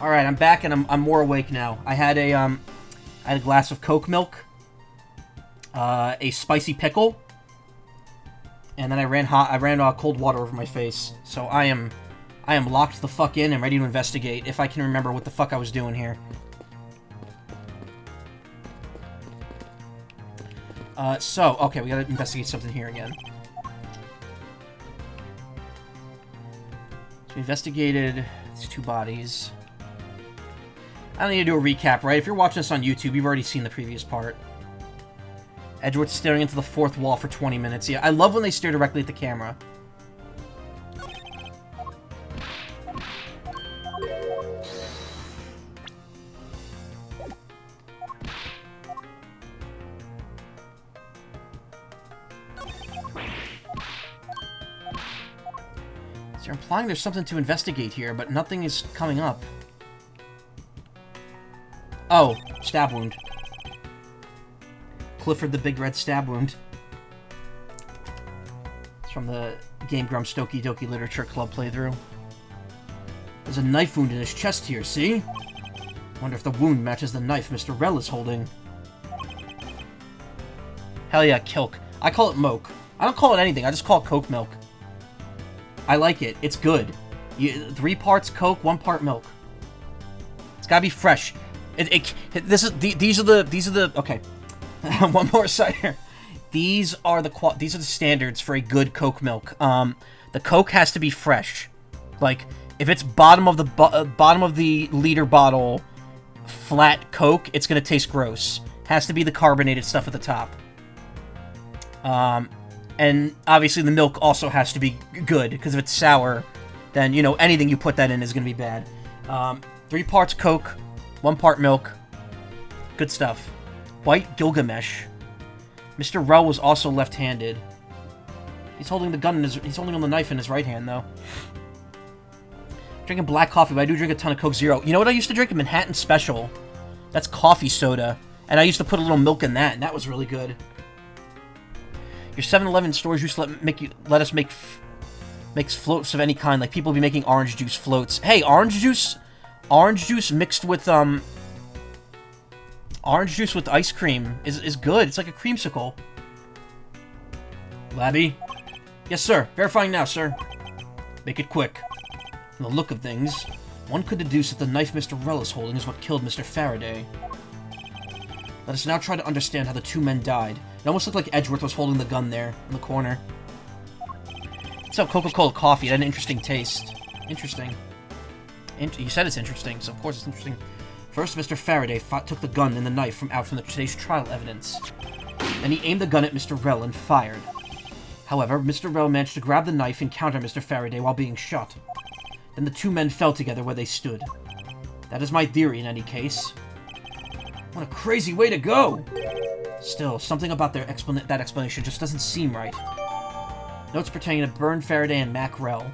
Alright, I'm back and I'm more awake now. I had a glass of Coke milk, a spicy pickle, and then I ran cold water over my face. So I am locked the fuck in and ready to investigate if I can remember what the fuck I was doing here. Okay, we gotta investigate something here again. So we investigated these two bodies. I don't need to do a recap, right? If you're watching this on YouTube, you've already seen the previous part. Edgeworth staring into the fourth wall for 20 minutes. Yeah, I love when they stare directly at the camera. So you're implying there's something to investigate here, but nothing is coming up. Oh, stab wound. Clifford the Big Red stab wound. It's from the Game Grumps Doki Doki Literature Club playthrough. There's a knife wound in his chest here, see? Wonder if the wound matches the knife Mr. Rel is holding. Hell yeah, Kilk. I call it Moke. I don't call it anything, I just call it Coke milk. I like it. It's good. 3 parts Coke, 1 part milk. It's gotta be fresh. These are the okay. One more side here. These are the standards for a good Coke milk. The Coke has to be fresh. Like if it's bottom of the liter bottle flat Coke, it's gonna taste gross. Has to be the carbonated stuff at the top. And obviously the milk also has to be good, because if it's sour, then, you know, anything you put that in is going to be bad. 3 parts Coke, 1 part milk. Good stuff. White Gilgamesh. Mr. Rel was also left-handed. He's holding the gun in he's holding on the knife in his right hand, though. Drinking black coffee, but I do drink a ton of Coke Zero. You know what I used to drink? A Manhattan Special. That's coffee soda. And I used to put a little milk in that, and that was really good. Your 7-Eleven stores used to let us make floats of any kind. Like people be making orange juice floats. Hey, orange juice mixed with orange juice with ice cream is good. It's like a creamsicle. Labby? Yes, sir. Verifying now, sir. Make it quick. From the look of things, one could deduce that the knife Mr. Rel is holding is what killed Mr. Faraday. Let us now try to understand how the 2 men died. It almost looked like Edgeworth was holding the gun there, in the corner. It's how Coca-Cola coffee had an interesting taste. Interesting. You said it's interesting, so of course it's interesting. First, Mr. Faraday took the gun and the knife from today's trial evidence. Then he aimed the gun at Mr. Rel and fired. However, Mr. Rel managed to grab the knife and counter Mr. Faraday while being shot. Then the 2 men fell together where they stood. That is my theory in any case. What a crazy way to go! Still, something about that explanation just doesn't seem right. Notes pertaining to Byrne, Faraday, and Mac Rel.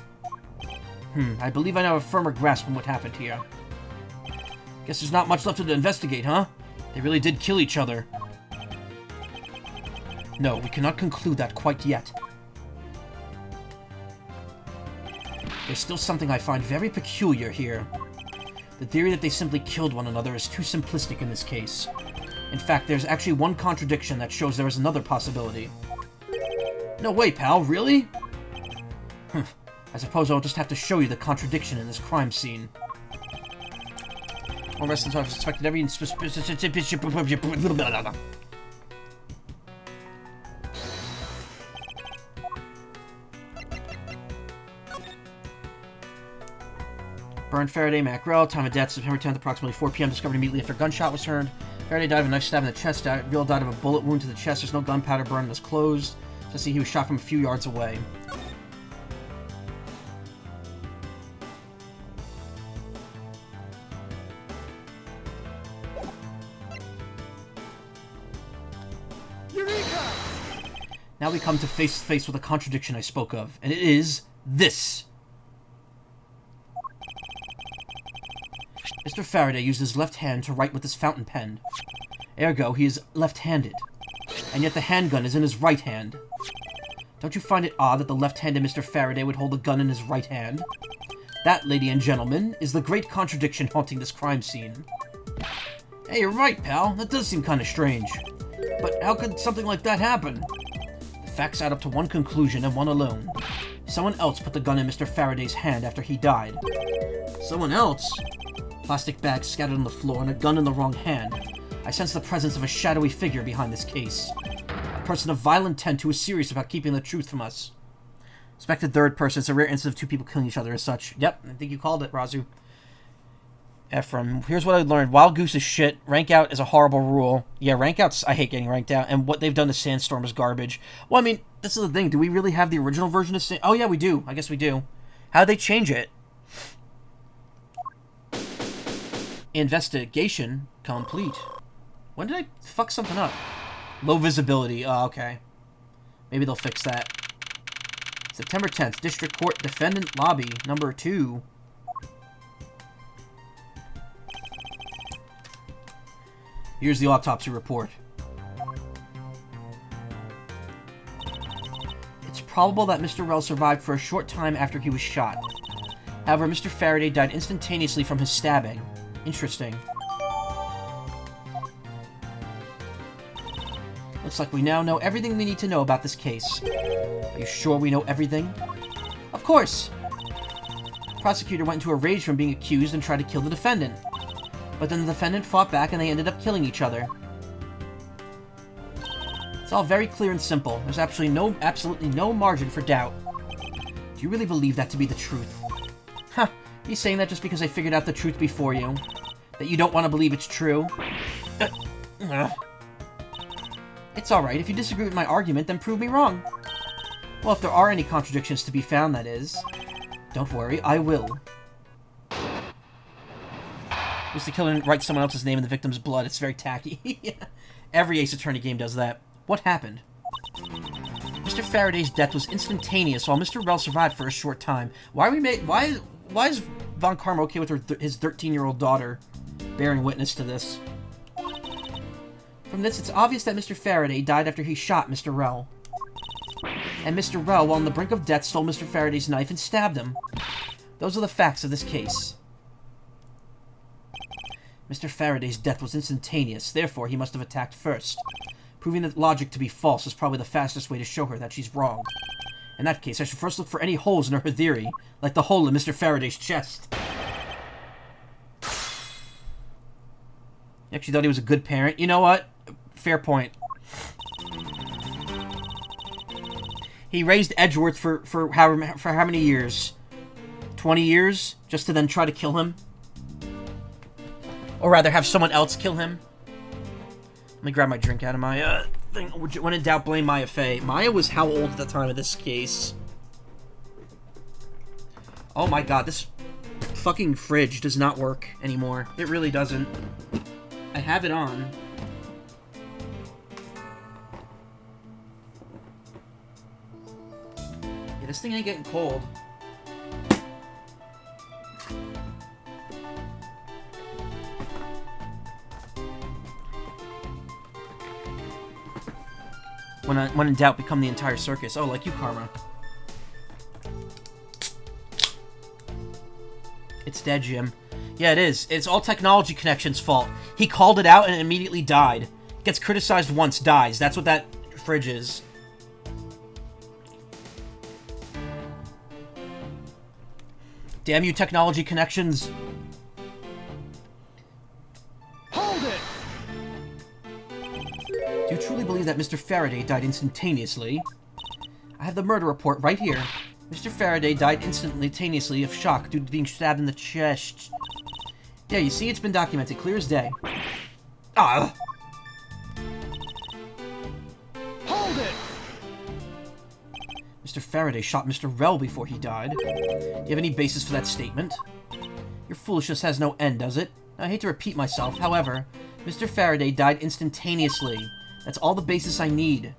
I believe I now have a firmer grasp on what happened here. Guess there's not much left to investigate, huh? They really did kill each other. No, we cannot conclude that quite yet. There's still something I find very peculiar here. The theory that they simply killed one another is too simplistic in this case. In fact, there's actually one contradiction that shows there is another possibility. No way, pal, really? I suppose I'll just have to show you the contradiction in this crime scene. More rest than I've suspected every Byrne, Faraday, Mac Rel. Time of death, September 10th, approximately 4 p.m. Discovered immediately after a gunshot was heard. Faraday died of a knife stab in the chest. Rel died of a bullet wound to the chest. There's no gunpowder burn. Was closed. So see, he was shot from a few yards away. Eureka! Now we come to face to face with a contradiction I spoke of, and it is this. Mr. Faraday used his left hand to write with his fountain pen. Ergo, he is left-handed. And yet the handgun is in his right hand. Don't you find it odd that the left-handed Mr. Faraday would hold a gun in his right hand? That, ladies and gentlemen, is the great contradiction haunting this crime scene. Hey, you're right, pal. That does seem kind of strange. But how could something like that happen? The facts add up to one conclusion and one alone. Someone else put the gun in Mr. Faraday's hand after he died. Someone else? Plastic bags scattered on the floor and a gun in the wrong hand. I sense the presence of a shadowy figure behind this case. A person of vile intent who is serious about keeping the truth from us. Suspected third person. It's a rare instance of two people killing each other as such. Yep, I think you called it, Razu. Ephraim. Here's what I learned. Wild Goose is shit. Rank out is a horrible rule. Yeah, rank outs, I hate getting ranked out. And what they've done to Sandstorm is garbage. Well, I mean, this is the thing. Do we really have the original version of Sandstorm? Oh, yeah, we do. I guess we do. How'd they change it? Investigation complete. When did I fuck something up? Low visibility. Oh, okay. Maybe they'll fix that. September 10th. District Court Defendant Lobby. Number 2. Here's the autopsy report. It's probable that Mr. Rell survived for a short time after he was shot. However, Mr. Faraday died instantaneously from his stabbing. Interesting. Looks like we now know everything we need to know about this case. Are you sure we know everything? Of course! The prosecutor went into a rage from being accused and tried to kill the defendant. But then the defendant fought back and they ended up killing each other. It's all very clear and simple. There's absolutely no margin for doubt. Do you really believe that to be the truth? Huh, you saying that just because I figured out the truth before you? That you don't want to believe it's true? It's alright, if you disagree with my argument, then prove me wrong. Well, if there are any contradictions to be found, that is. Don't worry, I will. Just the killer writes someone else's name in the victim's blood. It's very tacky. Yeah. Every Ace Attorney game does that. What happened? Mr. Faraday's death was instantaneous, while Mr. Rell survived for a short time. Why is Von Karma okay with his 13-year-old daughter bearing witness to this? From this, it's obvious that Mr. Faraday died after he shot Mr. Rell. And Mr. Rell, while on the brink of death, stole Mr. Faraday's knife and stabbed him. Those are the facts of this case. Mr. Faraday's death was instantaneous, therefore he must have attacked first. Proving that logic to be false is probably the fastest way to show her that she's wrong. In that case, I should first look for any holes in her theory, like the hole in Mr. Faraday's chest. You actually thought he was a good parent? You know what? Fair point. He raised Edgeworth for how many years? 20 years? Just to then try to kill him? Or rather, have someone else kill him? Let me grab my drink out of my, thing. When in doubt, blame Maya Fey. Maya was how old at the time of this case? Oh my god, this fucking fridge does not work anymore. It really doesn't. I have it on. Yeah, this thing ain't getting cold. When in doubt, become the entire circus. Oh, like you, Karma. It's dead, Jim. Yeah, it is. It's all Technology Connection's fault. He called it out and it immediately died. Gets criticized once, dies. That's what that fridge is. Damn you, Technology Connections. Hold it! Do you truly believe that Mr. Faraday died instantaneously? I have the murder report right here. Mr. Faraday died instantaneously of shock due to being stabbed in the chest. Yeah, you see, it's been documented, clear as day. Ah! Hold it! Mr. Faraday shot Mr. Rell before he died. Do you have any basis for that statement? Your foolishness has no end, does it? I hate to repeat myself, however, Mr. Faraday died instantaneously. That's all the basis I need.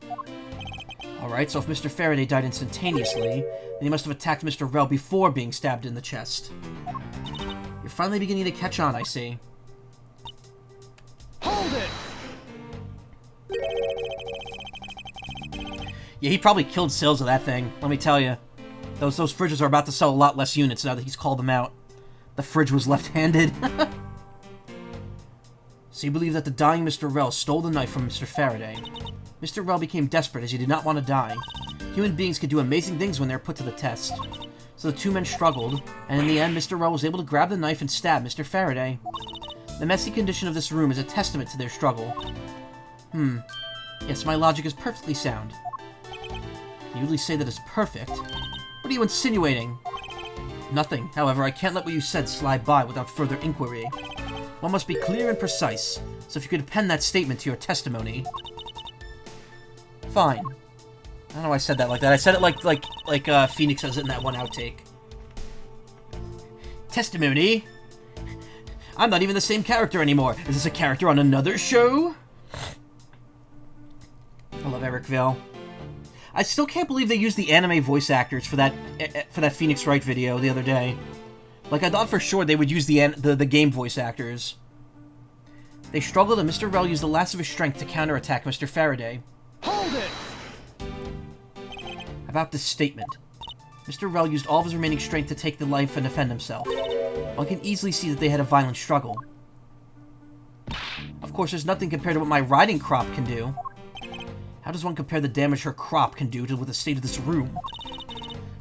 Alright, so if Mr. Faraday died instantaneously, then he must have attacked Mr. Rell before being stabbed in the chest. You're finally beginning to catch on, I see. Hold it! Yeah, he probably killed sales of that thing, let me tell you. Those fridges are about to sell a lot less units now that he's called them out. The fridge was left-handed. So you believe that the dying Mr. Rell stole the knife from Mr. Faraday. Mr. Rell became desperate as he did not want to die. Human beings can do amazing things when they're put to the test. So the two men struggled, and in the end, Mr. Rell was able to grab the knife and stab Mr. Faraday. The messy condition of this room is a testament to their struggle. Yes, my logic is perfectly sound. You usually say that it's perfect. What are you insinuating? Nothing. However, I can't let what you said slide by without further inquiry. One must be clear and precise, so if you could append that statement to your testimony... Fine. I don't know why I said that like that. I said it like Phoenix says it in that one outtake. Testimony? I'm not even the same character anymore. Is this a character on another show? I love Eric Vale. I still can't believe they used the anime voice actors for that Phoenix Wright video the other day. Like, I thought for sure they would use the game voice actors. They struggled, and Mr. Rell used the last of his strength to counterattack Mr. Faraday. Hold it! About this statement. Mr. Rell used all of his remaining strength to take the life and defend himself. One can easily see that they had a violent struggle. Of course, there's nothing compared to what my riding crop can do. How does one compare the damage her crop can do with the state of this room?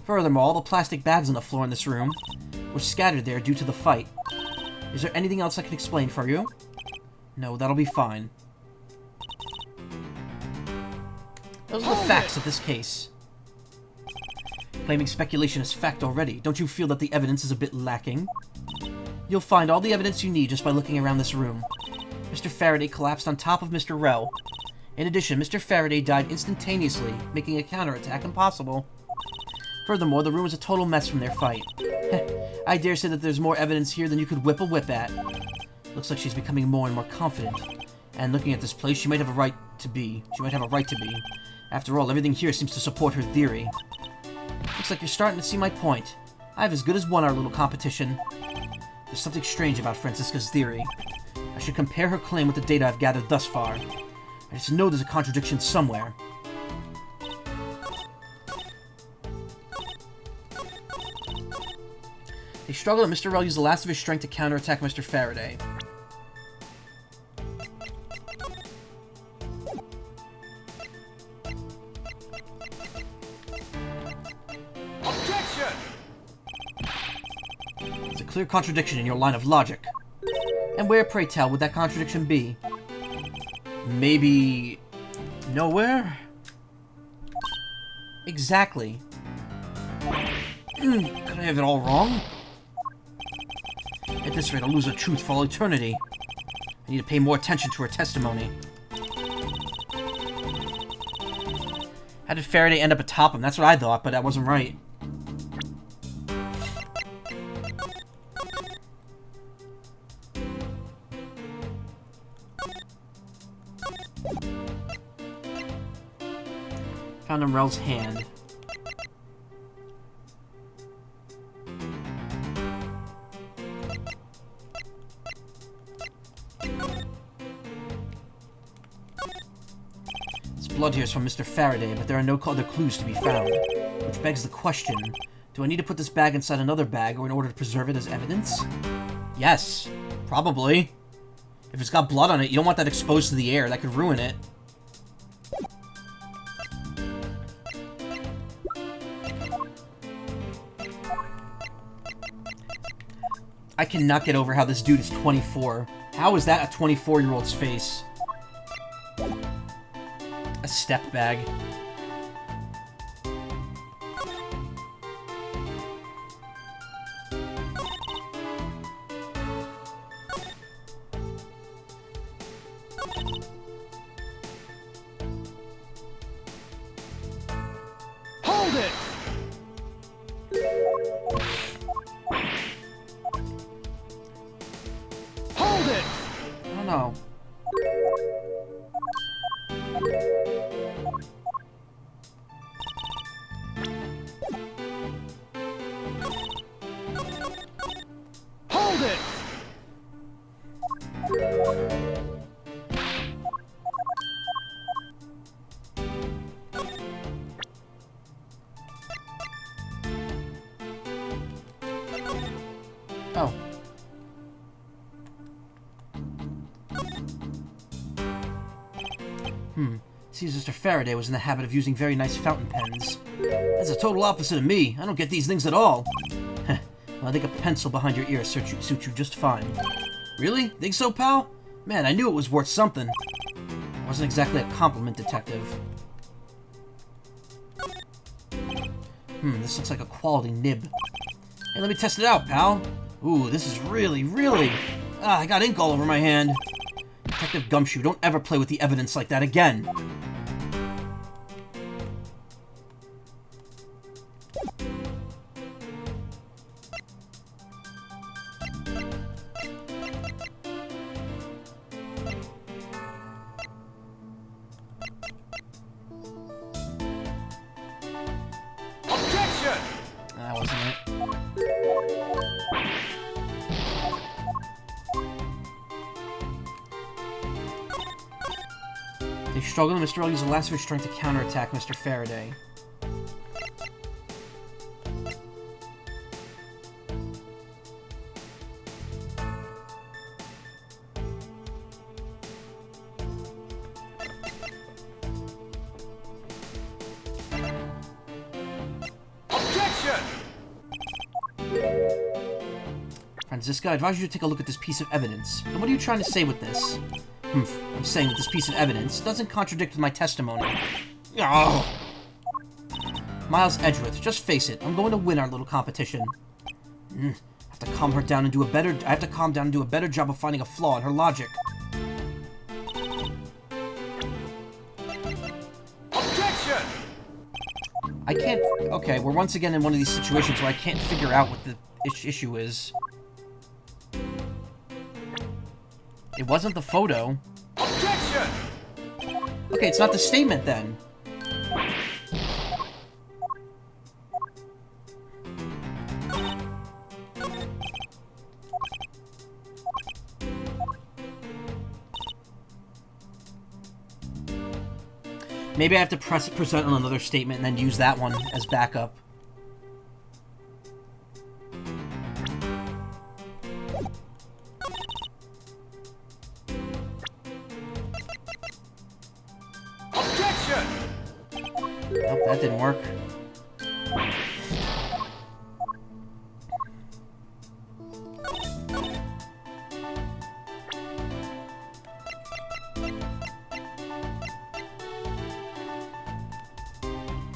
Furthermore, all the plastic bags on the floor in this room were scattered there due to the fight. Is there anything else I can explain for you? No, that'll be fine. Those are the facts of this case. Claiming speculation is fact already, don't you feel that the evidence is a bit lacking? You'll find all the evidence you need just by looking around this room. Mr. Faraday collapsed on top of Mr. Rell. In addition, Mr. Faraday died instantaneously, making a counterattack impossible. Furthermore, the room is a total mess from their fight. I dare say that there's more evidence here than you could whip a whip at. Looks like she's becoming more and more confident. And looking at this place, she might have a right to be. After all, everything here seems to support her theory. Looks like you're starting to see my point. I have as good as won our little competition. There's something strange about Franziska's theory. I should compare her claim with the data I've gathered thus far. I just know there's a contradiction somewhere. They struggled, and Mr. Rell used the last of his strength to counterattack Mr. Faraday. Objection! It's a clear contradiction in your line of logic. And where, pray tell, would that contradiction be? Maybe... nowhere? Exactly. Could I have it all wrong? At this rate, I'll lose her truth for all eternity. I need to pay more attention to her testimony. How did Faraday end up atop him? That's what I thought, but that wasn't right. Found Rell's hand. This blood here is from Mr. Faraday, but there are no other clues to be found. Which begs the question, do I need to put this bag inside another bag in order to preserve it as evidence? Yes, probably. If it's got blood on it, you don't want that exposed to the air. That could ruin it. I cannot get over how this dude is 24. How is that a 24-year-old's face? A step bag. Hold it! Hold it! I don't know. Hold it! seems Mr. Faraday was in the habit of using very nice fountain pens. That's the total opposite of me. I don't get these things at all. Well, I think a pencil behind your ear suits you just fine. Really? Think so, pal? Man, I knew it was worth something. It wasn't exactly a compliment, Detective. This looks like a quality nib. Hey, let me test it out, pal. Ooh, this is really... I got ink all over my hand. Detective Gumshoe, don't ever play with the evidence like that again. Objection! That wasn't it. They struggled, and Mr. L used the last of his strength to counterattack Mr. Faraday. Objection! Franziska, I advise you to take a look at this piece of evidence. And what are you trying to say with this? I'm saying that this piece of evidence doesn't contradict with my testimony. Oh. Miles Edgeworth, just face it, I'm going to win our little competition. I have to calm down and do a better job of finding a flaw in her logic. Objection! I can't... Okay, we're once again in one of these situations where I can't figure out what the issue is. It wasn't the photo. Objection! Okay, it's not the statement then. Maybe I have to present on another statement and then use that one as backup. Objection! Nope, that didn't work.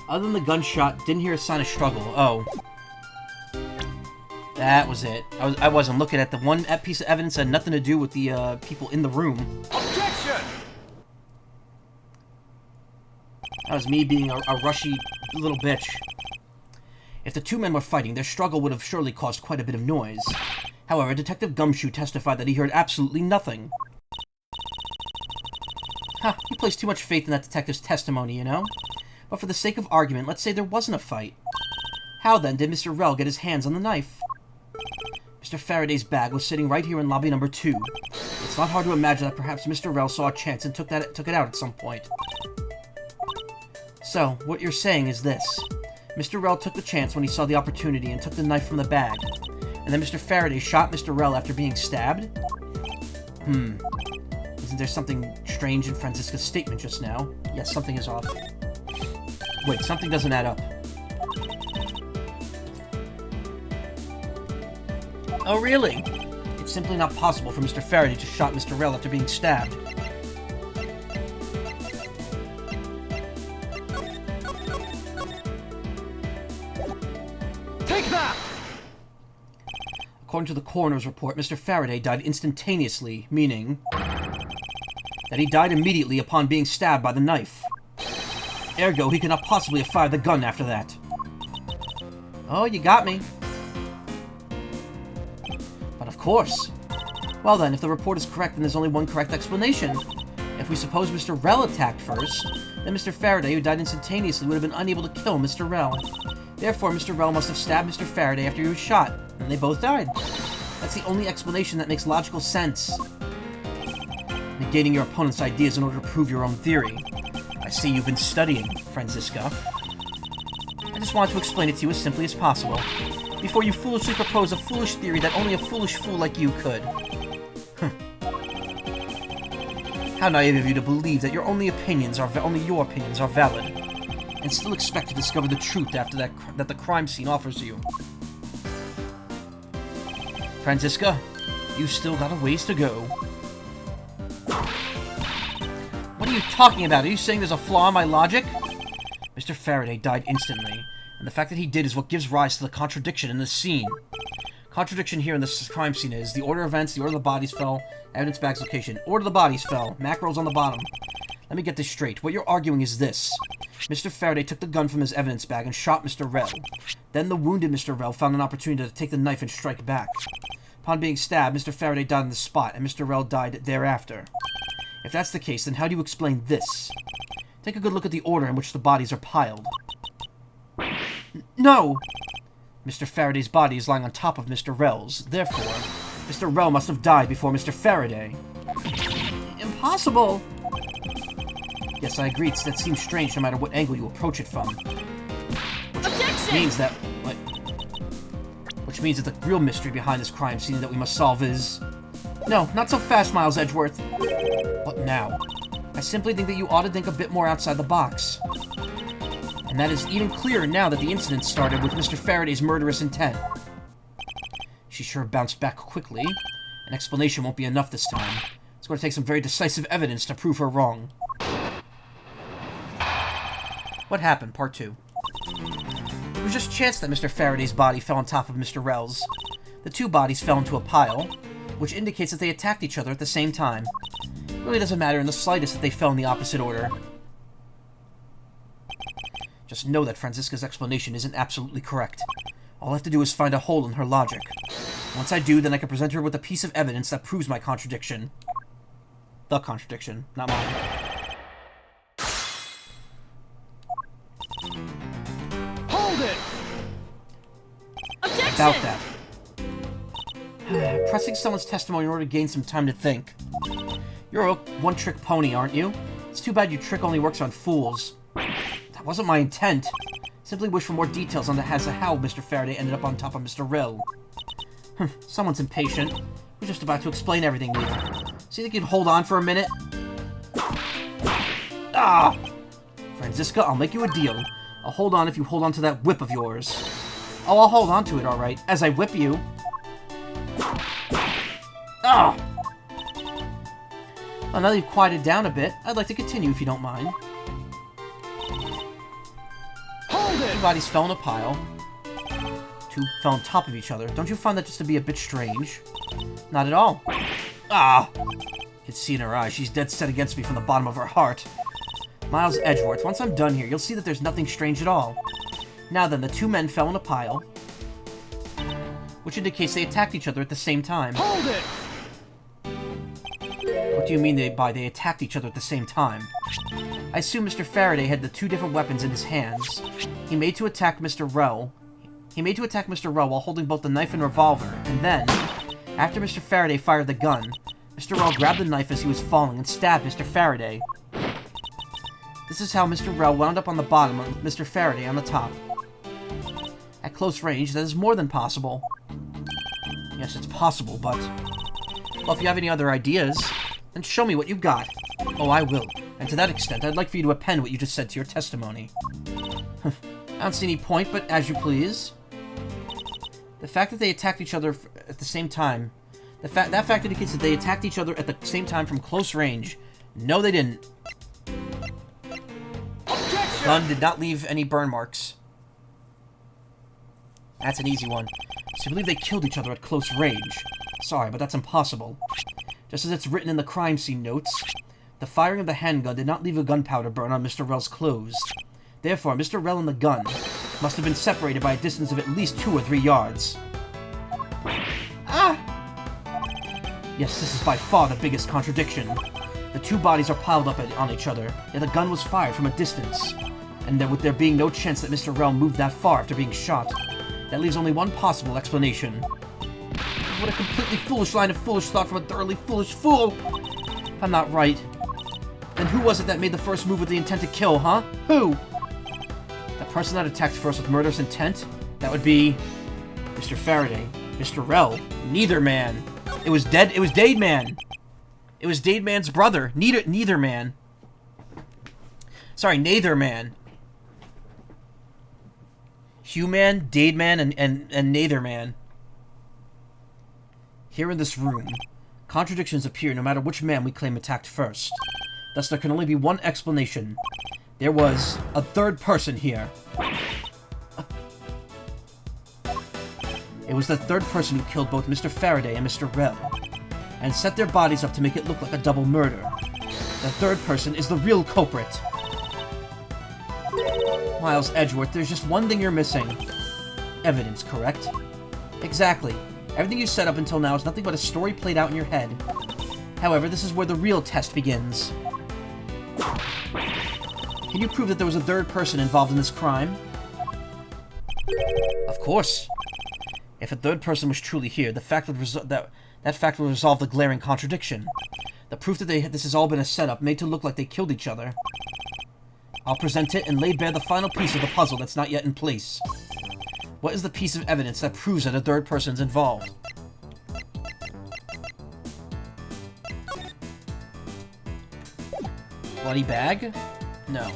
Other than the gunshot, didn't hear a sign of struggle. Oh. That was it. I wasn't looking at the one piece of evidence that had nothing to do with the people in the room. Objection! That was me being a rushy little bitch. If the two men were fighting, their struggle would have surely caused quite a bit of noise. However, Detective Gumshoe testified that he heard absolutely nothing. Ha, he placed too much faith in that detective's testimony, you know? But for the sake of argument, let's say there wasn't a fight. How then did Mr. Rell get his hands on the knife? Mr. Faraday's bag was sitting right here in lobby number 2. It's not hard to imagine that perhaps Mr. Rell saw a chance and took it out at some point. So, what you're saying is this. Mr. Rell took the chance when he saw the opportunity and took the knife from the bag. And then Mr. Faraday shot Mr. Rell after being stabbed? Isn't there something strange in Franziska's statement just now? Yes, something is off. Wait, something doesn't add up. Oh, really? It's simply not possible for Mr. Faraday to shot Mr. Rell after being stabbed. Take that! According to the coroner's report, Mr. Faraday died instantaneously, meaning that he died immediately upon being stabbed by the knife. Ergo, he could not possibly have fired the gun after that. Oh, you got me. But of course. Well then, if the report is correct, then there's only one correct explanation. If we suppose Mr. Rell attacked first, then Mr. Faraday, who died instantaneously, would have been unable to kill Mr. Rell. Therefore, Mr. Rell must have stabbed Mr. Faraday after he was shot, and they both died. That's the only explanation that makes logical sense. Negating your opponent's ideas in order to prove your own theory. I see you've been studying, Franziska. I just wanted to explain it to you as simply as possible, before you foolishly propose a foolish theory that only a foolish fool like you could. How naive of you to believe that your only your opinions are valid, and still expect to discover the truth after that the crime scene offers you. Franziska, you still got a ways to go. What are you talking about? Are you saying there's a flaw in my logic? Mr. Faraday died instantly, and the fact that he did is what gives rise to the contradiction in this scene. Contradiction here in this crime scene is the order of events, the order the bodies fell, evidence bag's location. Order the bodies fell. Mackerel's on the bottom. Let me get this straight. What you're arguing is this. Mr. Faraday took the gun from his evidence bag and shot Mr. Rell. Then the wounded Mr. Rell found an opportunity to take the knife and strike back. Upon being stabbed, Mr. Faraday died on the spot, and Mr. Rell died thereafter. If that's the case, then how do you explain this? Take a good look at the order in which the bodies are piled. No! Mr. Faraday's body is lying on top of Mr. Rell's. Therefore, Mr. Rell must have died before Mr. Faraday. Impossible! Yes, I agree. That seems strange no matter what angle you approach it from. Which means that the real mystery behind this crime scene that we must solve is... No, not so fast, Miles Edgeworth. What now? I simply think that you ought to think a bit more outside the box. And that is even clearer now that the incident started with Mr. Faraday's murderous intent. She sure bounced back quickly. An explanation won't be enough this time. It's going to take some very decisive evidence to prove her wrong. What happened? Part 2. It was just chance that Mr. Faraday's body fell on top of Mr. Rell's. The two bodies fell into a pile, which indicates that they attacked each other at the same time. It really doesn't matter in the slightest that they fell in the opposite order. Just know that Franziska's explanation isn't absolutely correct. All I have to do is find a hole in her logic. Once I do, then I can present her with a piece of evidence that proves my contradiction. The contradiction, not mine. Hold it! Objection! About that. Pressing someone's testimony in order to gain some time to think. You're a one-trick pony, aren't you? It's too bad your trick only works on fools. That wasn't my intent. Simply wish for more details on as to how Mr. Faraday ended up on top of Mr. Rell. Someone's impatient. We're just about to explain everything to you. So you think you'd hold on for a minute? Ah! Franziska, I'll make you a deal. I'll hold on if you hold on to that whip of yours. Oh, I'll hold on to it, alright, as I whip you. Ah! Well, now that you've quieted down a bit, I'd like to continue if you don't mind. Hold it! Two bodies fell in a pile. Two fell on top of each other. Don't you find that just to be a bit strange? Not at all. Ah! You can see in her eyes, she's dead set against me from the bottom of her heart. Miles Edgeworth, once I'm done here, you'll see that there's nothing strange at all. Now then, the two men fell in a pile, which indicates they attacked each other at the same time. Hold it! What do you mean by they attacked each other at the same time? I assume Mr. Faraday had the two different weapons in his hands. He made to attack Mr. Rell while holding both the knife and revolver, and then, after Mr. Faraday fired the gun, Mr. Rell grabbed the knife as he was falling and stabbed Mr. Faraday. This is how Mr. Rell wound up on the bottom and Mr. Faraday on the top. At close range, that is more than possible. Yes, it's possible, but... Well, if you have any other ideas, then show me what you've got. Oh, I will. And to that extent, I'd like for you to append what you just said to your testimony. I don't see any point, but as you please. The fact that they attacked each other at the same time... That fact indicates that they attacked each other at the same time from close range. No, they didn't. The gun did not leave any burn marks. That's an easy one. So I believe they killed each other at close range. Sorry, but that's impossible. Just as it's written in the crime scene notes, the firing of the handgun did not leave a gunpowder burn on Mr. Rell's clothes. Therefore, Mr. Rell and the gun must have been separated by a distance of at least 2 or 3 yards. Ah! Yes, this is by far the biggest contradiction. The two bodies are piled up on each other, yet the gun was fired from a distance. And with there being no chance that Mr. Rell moved that far after being shot, that leaves only one possible explanation. What a completely foolish line of foolish thought from a thoroughly foolish fool! If I'm not right, then who was it that made the first move with the intent to kill, huh? Who? The person that attacked first with murderous intent? That would be... Mr. Faraday. Mr. Rell. Neither man. It was Dade Man. It was Dade Man's brother. Neither man. Sorry, Nather Man. Hugh Man, Dade Man, and Nather Man. Here in this room, contradictions appear no matter which man we claim attacked first. Thus, there can only be one explanation. There was a third person here. It was the third person who killed both Mr. Faraday and Mr. Rell, and set their bodies up to make it look like a double murder. The third person is the real culprit. Miles Edgeworth, there's just one thing you're missing. Evidence, correct? Exactly. Everything you set up until now is nothing but a story played out in your head. However, this is where the real test begins. Can you prove that there was a third person involved in this crime? Of course. If a third person was truly here, that fact would resolve the glaring contradiction. The proof that this has all been a setup made to look like they killed each other. I'll present it and lay bare the final piece of the puzzle that's not yet in place. What is the piece of evidence that proves that a third person's involved? Bloody bag? No.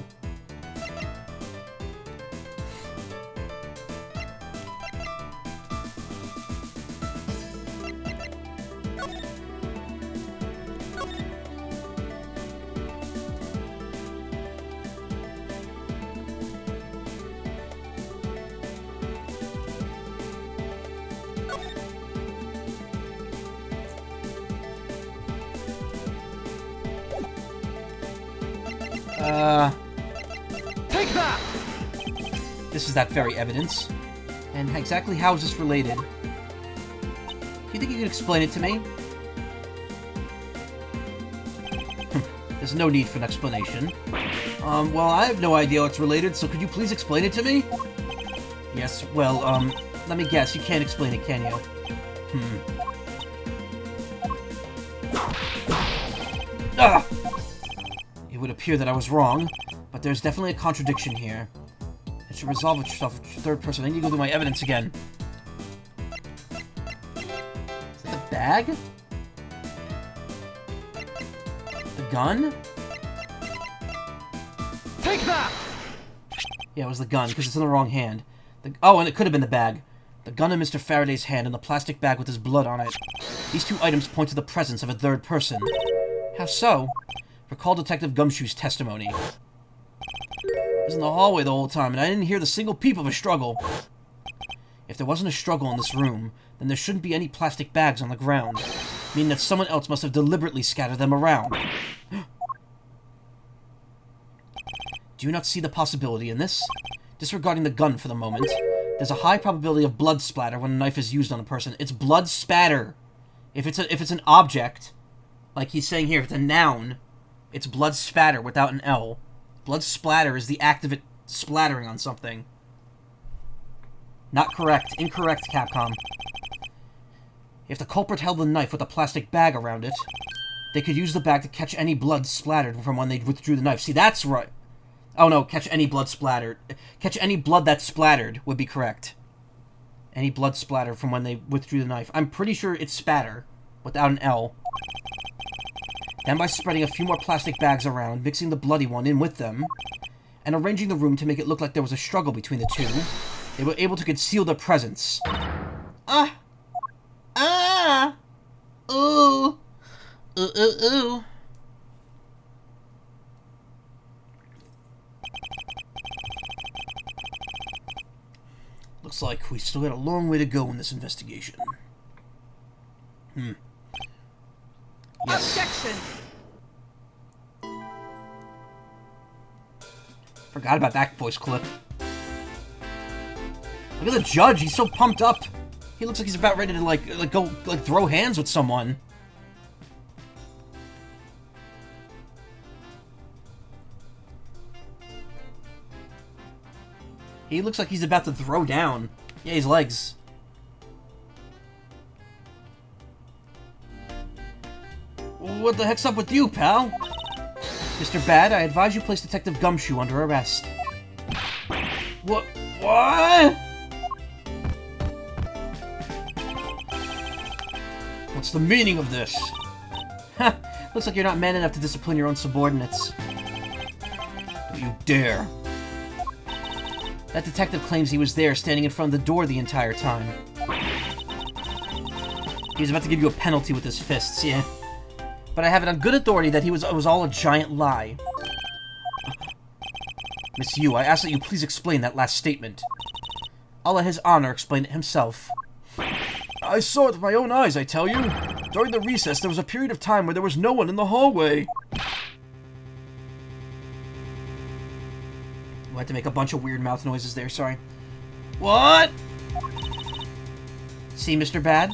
Take that! This is that very evidence. And exactly how is this related? Do you think you can explain it to me? There's no need for an explanation. Well, I have no idea what's related, so could you please explain it to me? Yes, well, let me guess, you can't explain it, can you? Ah! It would appear that I was wrong, but there's definitely a contradiction here. It should resolve itself with the third person. I need to go through my evidence again. Is that the bag? The gun? Take that! Yeah, it was the gun, because it's in the wrong hand. Oh, and it could have been the bag. The gun in Mr. Faraday's hand and the plastic bag with his blood on it. These two items point to the presence of a third person. How so? Recall Detective Gumshoe's testimony. I was in the hallway the whole time, and I didn't hear the single peep of a struggle. If there wasn't a struggle in this room, then there shouldn't be any plastic bags on the ground, meaning that someone else must have deliberately scattered them around. Do you not see the possibility in this? Disregarding the gun for the moment, there's a high probability of blood splatter when a knife is used on a person. It's blood spatter. If it's an object, like he's saying here, if it's a noun, it's blood spatter without an L. Blood splatter is the act of it splattering on something. Not correct. Incorrect, Capcom. If the culprit held the knife with a plastic bag around it, they could use the bag to catch any blood splattered from when they withdrew the knife. See, that's right. Oh no, catch any blood splattered. Catch any blood that splattered would be correct. Any blood splattered from when they withdrew the knife. I'm pretty sure it's spatter, without an L. Then by spreading a few more plastic bags around, mixing the bloody one in with them, and arranging the room to make it look like there was a struggle between the two, they were able to conceal their presence. Ooh. Ooh. Looks like we still got a long way to go in this investigation. Yes. Objection! Forgot about that voice clip. Look at the judge, he's so pumped up. He looks like he's about ready to go throw hands with someone. He looks like he's about to throw down. Yeah, his legs. What the heck's up with you, pal? Mr. Bad, I advise you place Detective Gumshoe under arrest. What? What's the meaning of this? Ha! Looks like you're not man enough to discipline your own subordinates. Don't you dare. That detective claims he was there, standing in front of the door the entire time. He was about to give you a penalty with his fists, yeah. But I have it on good authority that it was all a giant lie. Miss Yu, I ask that you please explain that last statement. I'll let his honor explain it himself. I saw it with my own eyes, I tell you. During the recess, there was a period of time where there was no one in the hallway. I had to make a bunch of weird mouth noises there, sorry. What? See, Mr. Bad?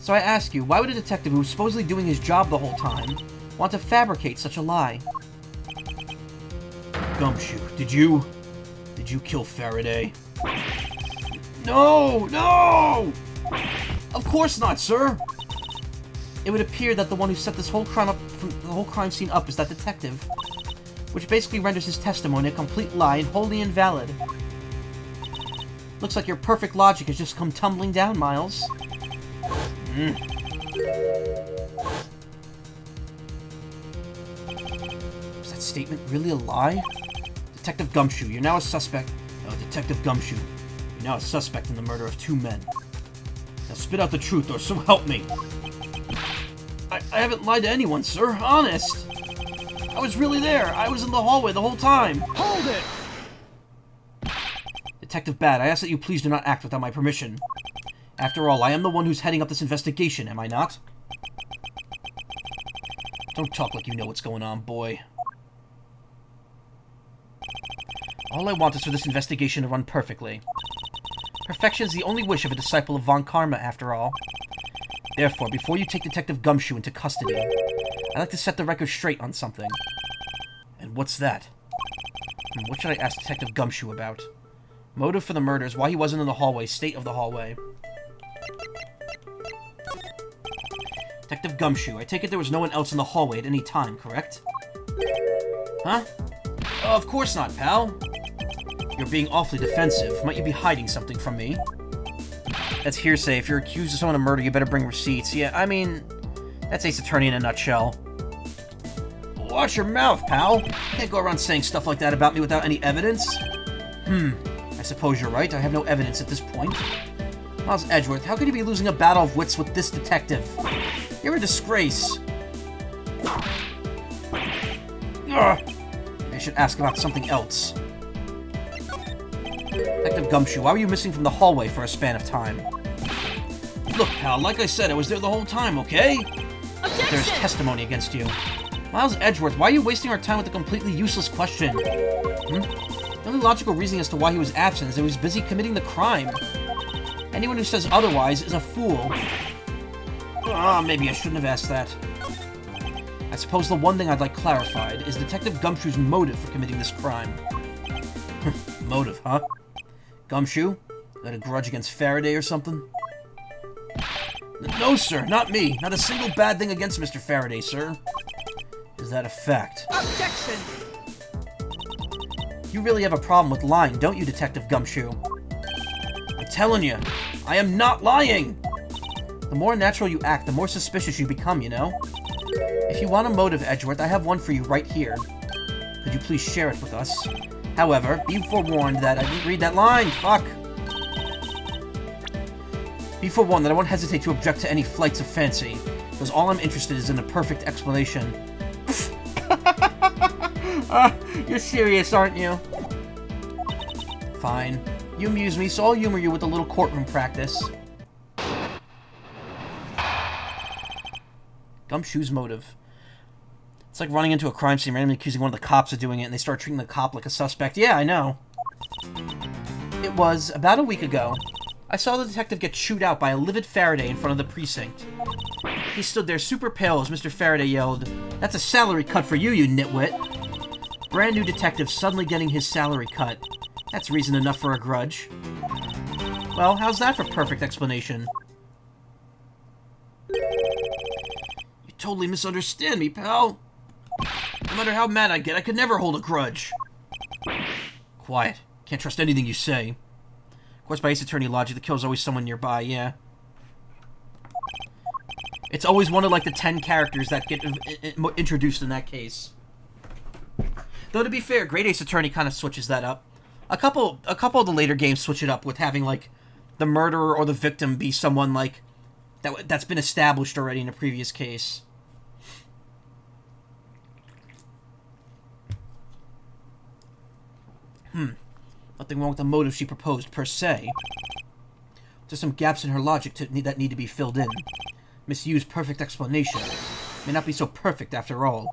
So I ask you, why would a detective who was supposedly doing his job the whole time want to fabricate such a lie? Gumshoe, did you kill Faraday? No! No! Of course not, sir! It would appear that the one who set this whole crime scene up is that detective, which basically renders his testimony a complete lie and wholly invalid. Looks like your perfect logic has just come tumbling down, Miles. Is that statement really a lie? Detective Gumshoe, you're now a suspect. Detective Gumshoe, you're now a suspect in the murder of 2 men. Now spit out the truth, or so help me. I haven't lied to anyone, sir. Honest. I was really there. I was in the hallway the whole time. Hold it! Detective Bad, I ask that you please do not act without my permission. After all, I am the one who's heading up this investigation, am I not? Don't talk like you know what's going on, boy. All I want is for this investigation to run perfectly. Perfection is the only wish of a disciple of Von Karma, after all. Therefore, before you take Detective Gumshoe into custody, I'd like to set the record straight on something. And what's that? What should I ask Detective Gumshoe about? Motive for the murders, why he wasn't in the hallway, state of the hallway. Detective Gumshoe, I take it there was no one else in the hallway at any time, correct? Huh? Oh, of course not, pal. You're being awfully defensive. Might you be hiding something from me? That's hearsay. If you're accused of someone of murder, you better bring receipts. Yeah, I mean, that's Ace Attorney in a nutshell. Watch your mouth, pal. You can't go around saying stuff like that about me without any evidence. I suppose you're right. I have no evidence at this point. Miles Edgeworth, how could you be losing a battle of wits with this detective? You're a disgrace. Ugh. I should ask about something else. Detective Gumshoe, why were you missing from the hallway for a span of time? Look, pal, like I said, I was there the whole time, okay? But there's testimony against you. Miles Edgeworth, why are you wasting our time with a completely useless question? The only logical reasoning as to why he was absent is that he was busy committing the crime. Anyone who says otherwise is a fool. Maybe I shouldn't have asked that. I suppose the one thing I'd like clarified is Detective Gumshoe's motive for committing this crime. Motive, huh? Gumshoe? Got a grudge against Faraday or something? No, sir, not me. Not a single bad thing against Mr. Faraday, sir. Is that a fact? Objection! You really have a problem with lying, don't you, Detective Gumshoe? I'm telling you, I am not lying! The more natural you act, the more suspicious you become, you know? If you want a motive, Edgeworth, I have one for you right here. Could you please share it with us? However, be forewarned that I didn't read that line, fuck! Be forewarned that I won't hesitate to object to any flights of fancy, because all I'm interested is in a perfect explanation. You're serious, aren't you? Fine. You amuse me, so I'll humor you with a little courtroom practice. Gumshoe's motive. It's like running into a crime scene, randomly accusing one of the cops of doing it, and they start treating the cop like a suspect. Yeah, I know. It was about a week ago. I saw the detective get chewed out by a livid Faraday in front of the precinct. He stood there super pale as Mr. Faraday yelled, "That's a salary cut for you, you nitwit." Brand new detective suddenly getting his salary cut. That's reason enough for a grudge. Well, how's that for perfect explanation? You totally misunderstand me, pal. No matter how mad I get, I could never hold a grudge. Quiet. Can't trust anything you say. Of course, by Ace Attorney logic, the killer's always someone nearby, yeah. It's always one of, like, the 10 characters that get introduced in that case. Though, to be fair, Great Ace Attorney kind of switches that up. A couple of the later games switch it up with having, like, the murderer or the victim be someone, like, that's been established already in a previous case. Nothing wrong with the motive she proposed, per se. There's some gaps in her logic that need to be filled in. Miss Yu's perfect explanation may not be so perfect after all.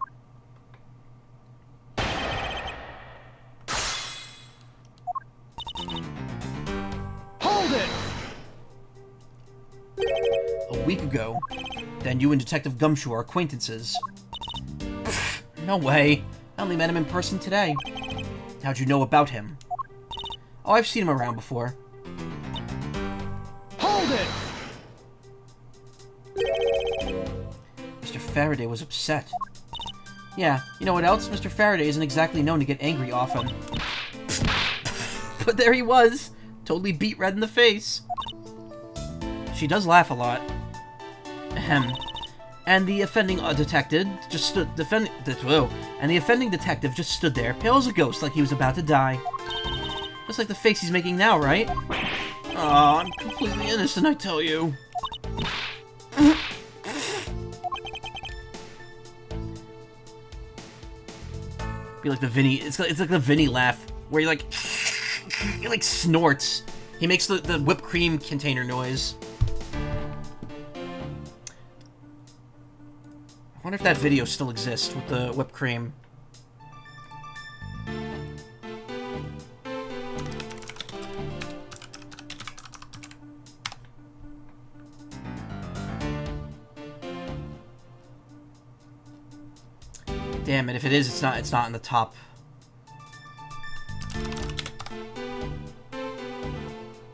Hold it! A week ago, then you and Detective Gumshoe are acquaintances. No way. I only met him in person today. How'd you know about him? Oh, I've seen him around before. Hold it! Mr. Faraday was upset. Yeah, you know what else? Mr. Faraday isn't exactly known to get angry often. But there he was, totally beat red in the face. She does laugh a lot. Ahem. And the offending detective just stood there, pale as a ghost, like he was about to die. Just like the face he's making now, right? Aw, I'm completely innocent, I tell you. Be like the Vinny. It's like the Vinny laugh, where he like snorts. He makes the whipped cream container noise. I wonder if that video still exists with the whipped cream. Damn it, if it is, it's not in the top.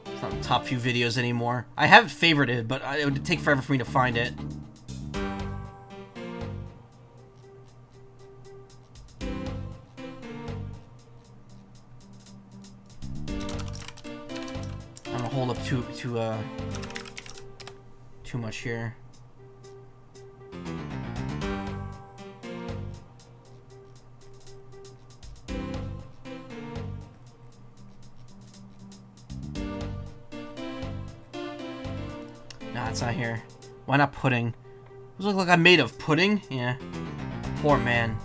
It's not in the top few videos anymore. I have it favorited, but it would take forever for me to find it. I'm gonna hold up too much here. Nah, it's not here. Why not pudding? Does it look like I'm made of pudding? Yeah. Poor man.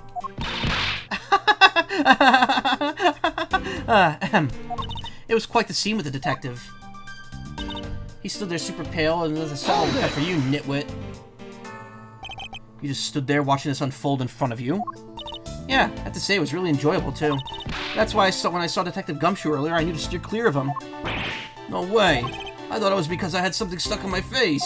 It was quite the scene with the detective. He stood there super pale, and there's a salad cut for you, nitwit. You just stood there watching this unfold in front of you. Yeah, I have to say it was really enjoyable too. That's why when I saw Detective Gumshoe earlier, I knew to steer clear of him. No way. I thought it was because I had something stuck in my face.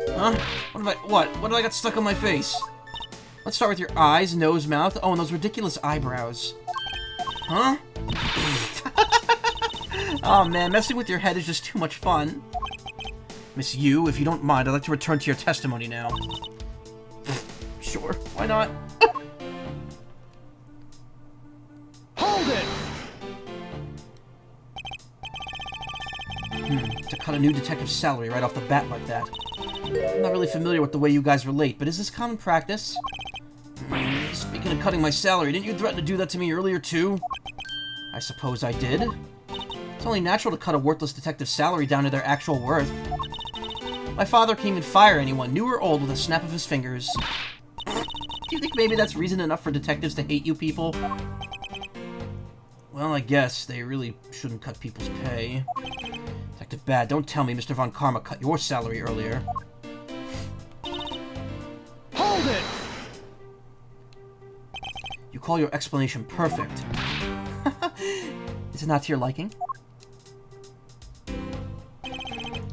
Huh? What did I got stuck on my face? Let's start with your eyes, nose, mouth. Oh, and those ridiculous eyebrows. Huh? Oh man, messing with your head is just too much fun. Miss Yu, if you don't mind, I'd like to return to your testimony now. Sure, why not? Hold it! To cut a new detective's salary right off the bat like that. I'm not really familiar with the way you guys relate, but is this common practice? Speaking of cutting my salary, didn't you threaten to do that to me earlier too? I suppose I did. It's only natural to cut a worthless detective's salary down to their actual worth. My father can't even fire anyone, new or old, with a snap of his fingers. Do you think maybe that's reason enough for detectives to hate you people? Well, I guess they really shouldn't cut people's pay. Detective Bad, don't tell me Mr. Von Karma cut your salary earlier. Hold it! You call your explanation perfect. Is it not to your liking?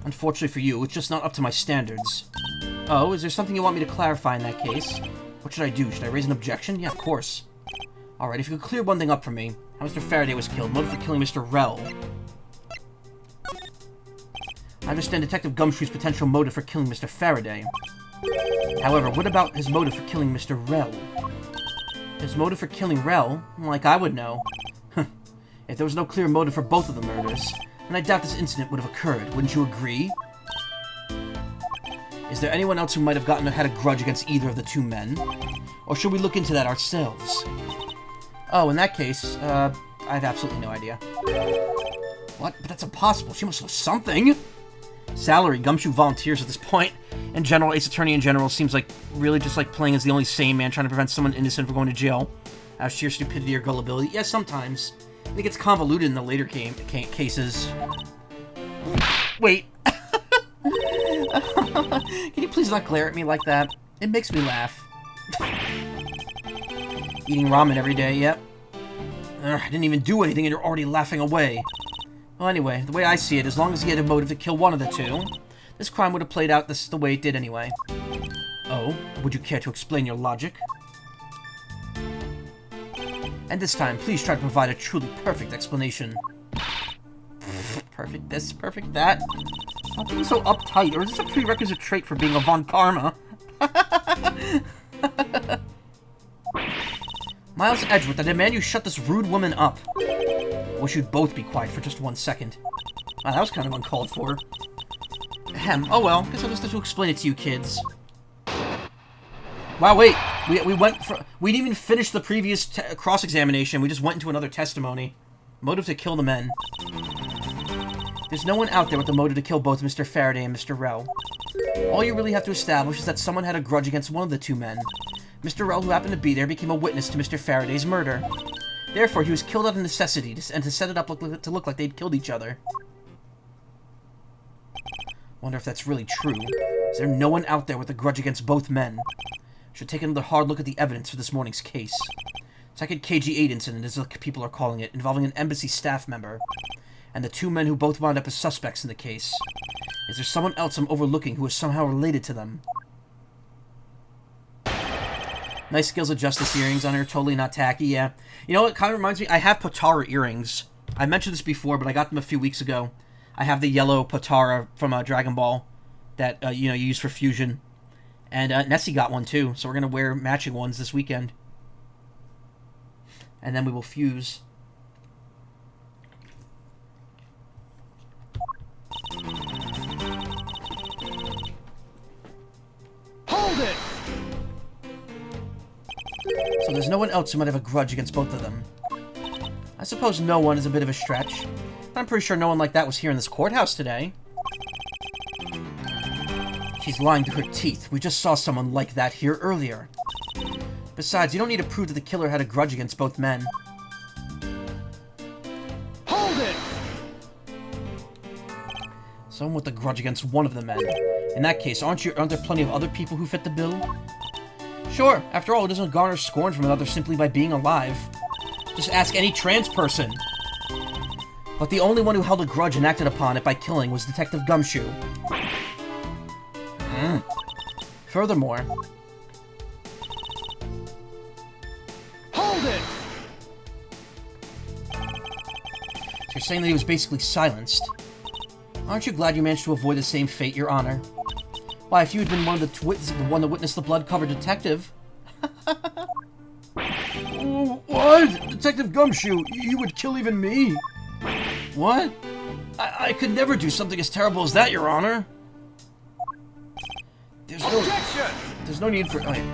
Unfortunately for you, it's just not up to my standards. Oh, is there something you want me to clarify in that case? What should I do? Should I raise an objection? Yeah, of course. Alright, if you could clear one thing up for me. How Mr. Faraday was killed, motive for killing Mr. Rell. I understand Detective Gumshoe's potential motive for killing Mr. Faraday. However, what about his motive for killing Mr. Rell? His motive for killing Rell? Like I would know. If there was no clear motive for both of the murders, then I doubt this incident would have occurred, wouldn't you agree? Is there anyone else who might have had a grudge against either of the two men? Or should we look into that ourselves? Oh, in that case, I have absolutely no idea. What? But that's impossible. She must know something! Salary, Gumshoe volunteers at this point. In general, Ace Attorney in general seems like really just like playing as the only sane man trying to prevent someone innocent from going to jail. Out of sheer stupidity or gullibility. Yes, sometimes. I think it's convoluted in the later cases. Wait. Can you please not glare at me like that? It makes me laugh. Eating ramen every day, yep. I didn't even do anything and you're already laughing away. Well, anyway, the way I see it, as long as he had a motive to kill one of the two, this crime would have played out the way it did anyway. Oh, would you care to explain your logic? And this time, please try to provide a truly perfect explanation. Perfect this, perfect that. Not being so uptight, or is this a prerequisite trait for being a Von Karma? Miles Edgeworth, I demand you shut this rude woman up. I wish you'd both be quiet for just 1 second. Wow, that was kind of uncalled for. Ahem, oh well, guess I'll just have to explain it to you kids. Wow, wait, we didn't even finish the previous cross-examination, we just went into another testimony. Motive to kill the men. There's no one out there with the motive to kill both Mr. Faraday and Mr. Rell. All you really have to establish is that someone had a grudge against one of the two men. Mr. Rell, who happened to be there, became a witness to Mr. Faraday's murder. Therefore, he was killed out of necessity and to set it up to look like they'd killed each other. Wonder if that's really true. Is there no one out there with a grudge against both men? Should take another hard look at the evidence for this morning's case. Second KG-8 incident, as the people are calling it, involving an embassy staff member. And the two men who both wound up as suspects in the case. Is there someone else I'm overlooking who is somehow related to them? Nice Skills of Justice earrings on her, totally not tacky, yeah. You know, it kind of reminds me, I have Potara earrings. I mentioned this before, but I got them a few weeks ago. I have the yellow Potara from Dragon Ball that, you know, you use for fusion. And Nessie got one too, so we're going to wear matching ones this weekend. And then we will fuse. Hold it! So there's no one else who might have a grudge against both of them. I suppose no one is a bit of a stretch. I'm pretty sure no one like that was here in this courthouse today. She's lying through her teeth. We just saw someone like that here earlier. Besides, you don't need to prove that the killer had a grudge against both men. Hold it! Someone with a grudge against one of the men. In that case, aren't there plenty of other people who fit the bill? Sure, after all, it doesn't garner scorn from another simply by being alive. Just ask any trans person. But the only one who held a grudge and acted upon it by killing was Detective Gumshoe. Furthermore... Hold it! So you're saying that he was basically silenced. Aren't you glad you managed to avoid the same fate, Your Honor? Why, if you had been one of the one that witnessed the blood-covered detective... What? Detective Gumshoe, you would kill even me? What? I could never do something as terrible as that, Your Honor. There's no need for... Oh, yeah.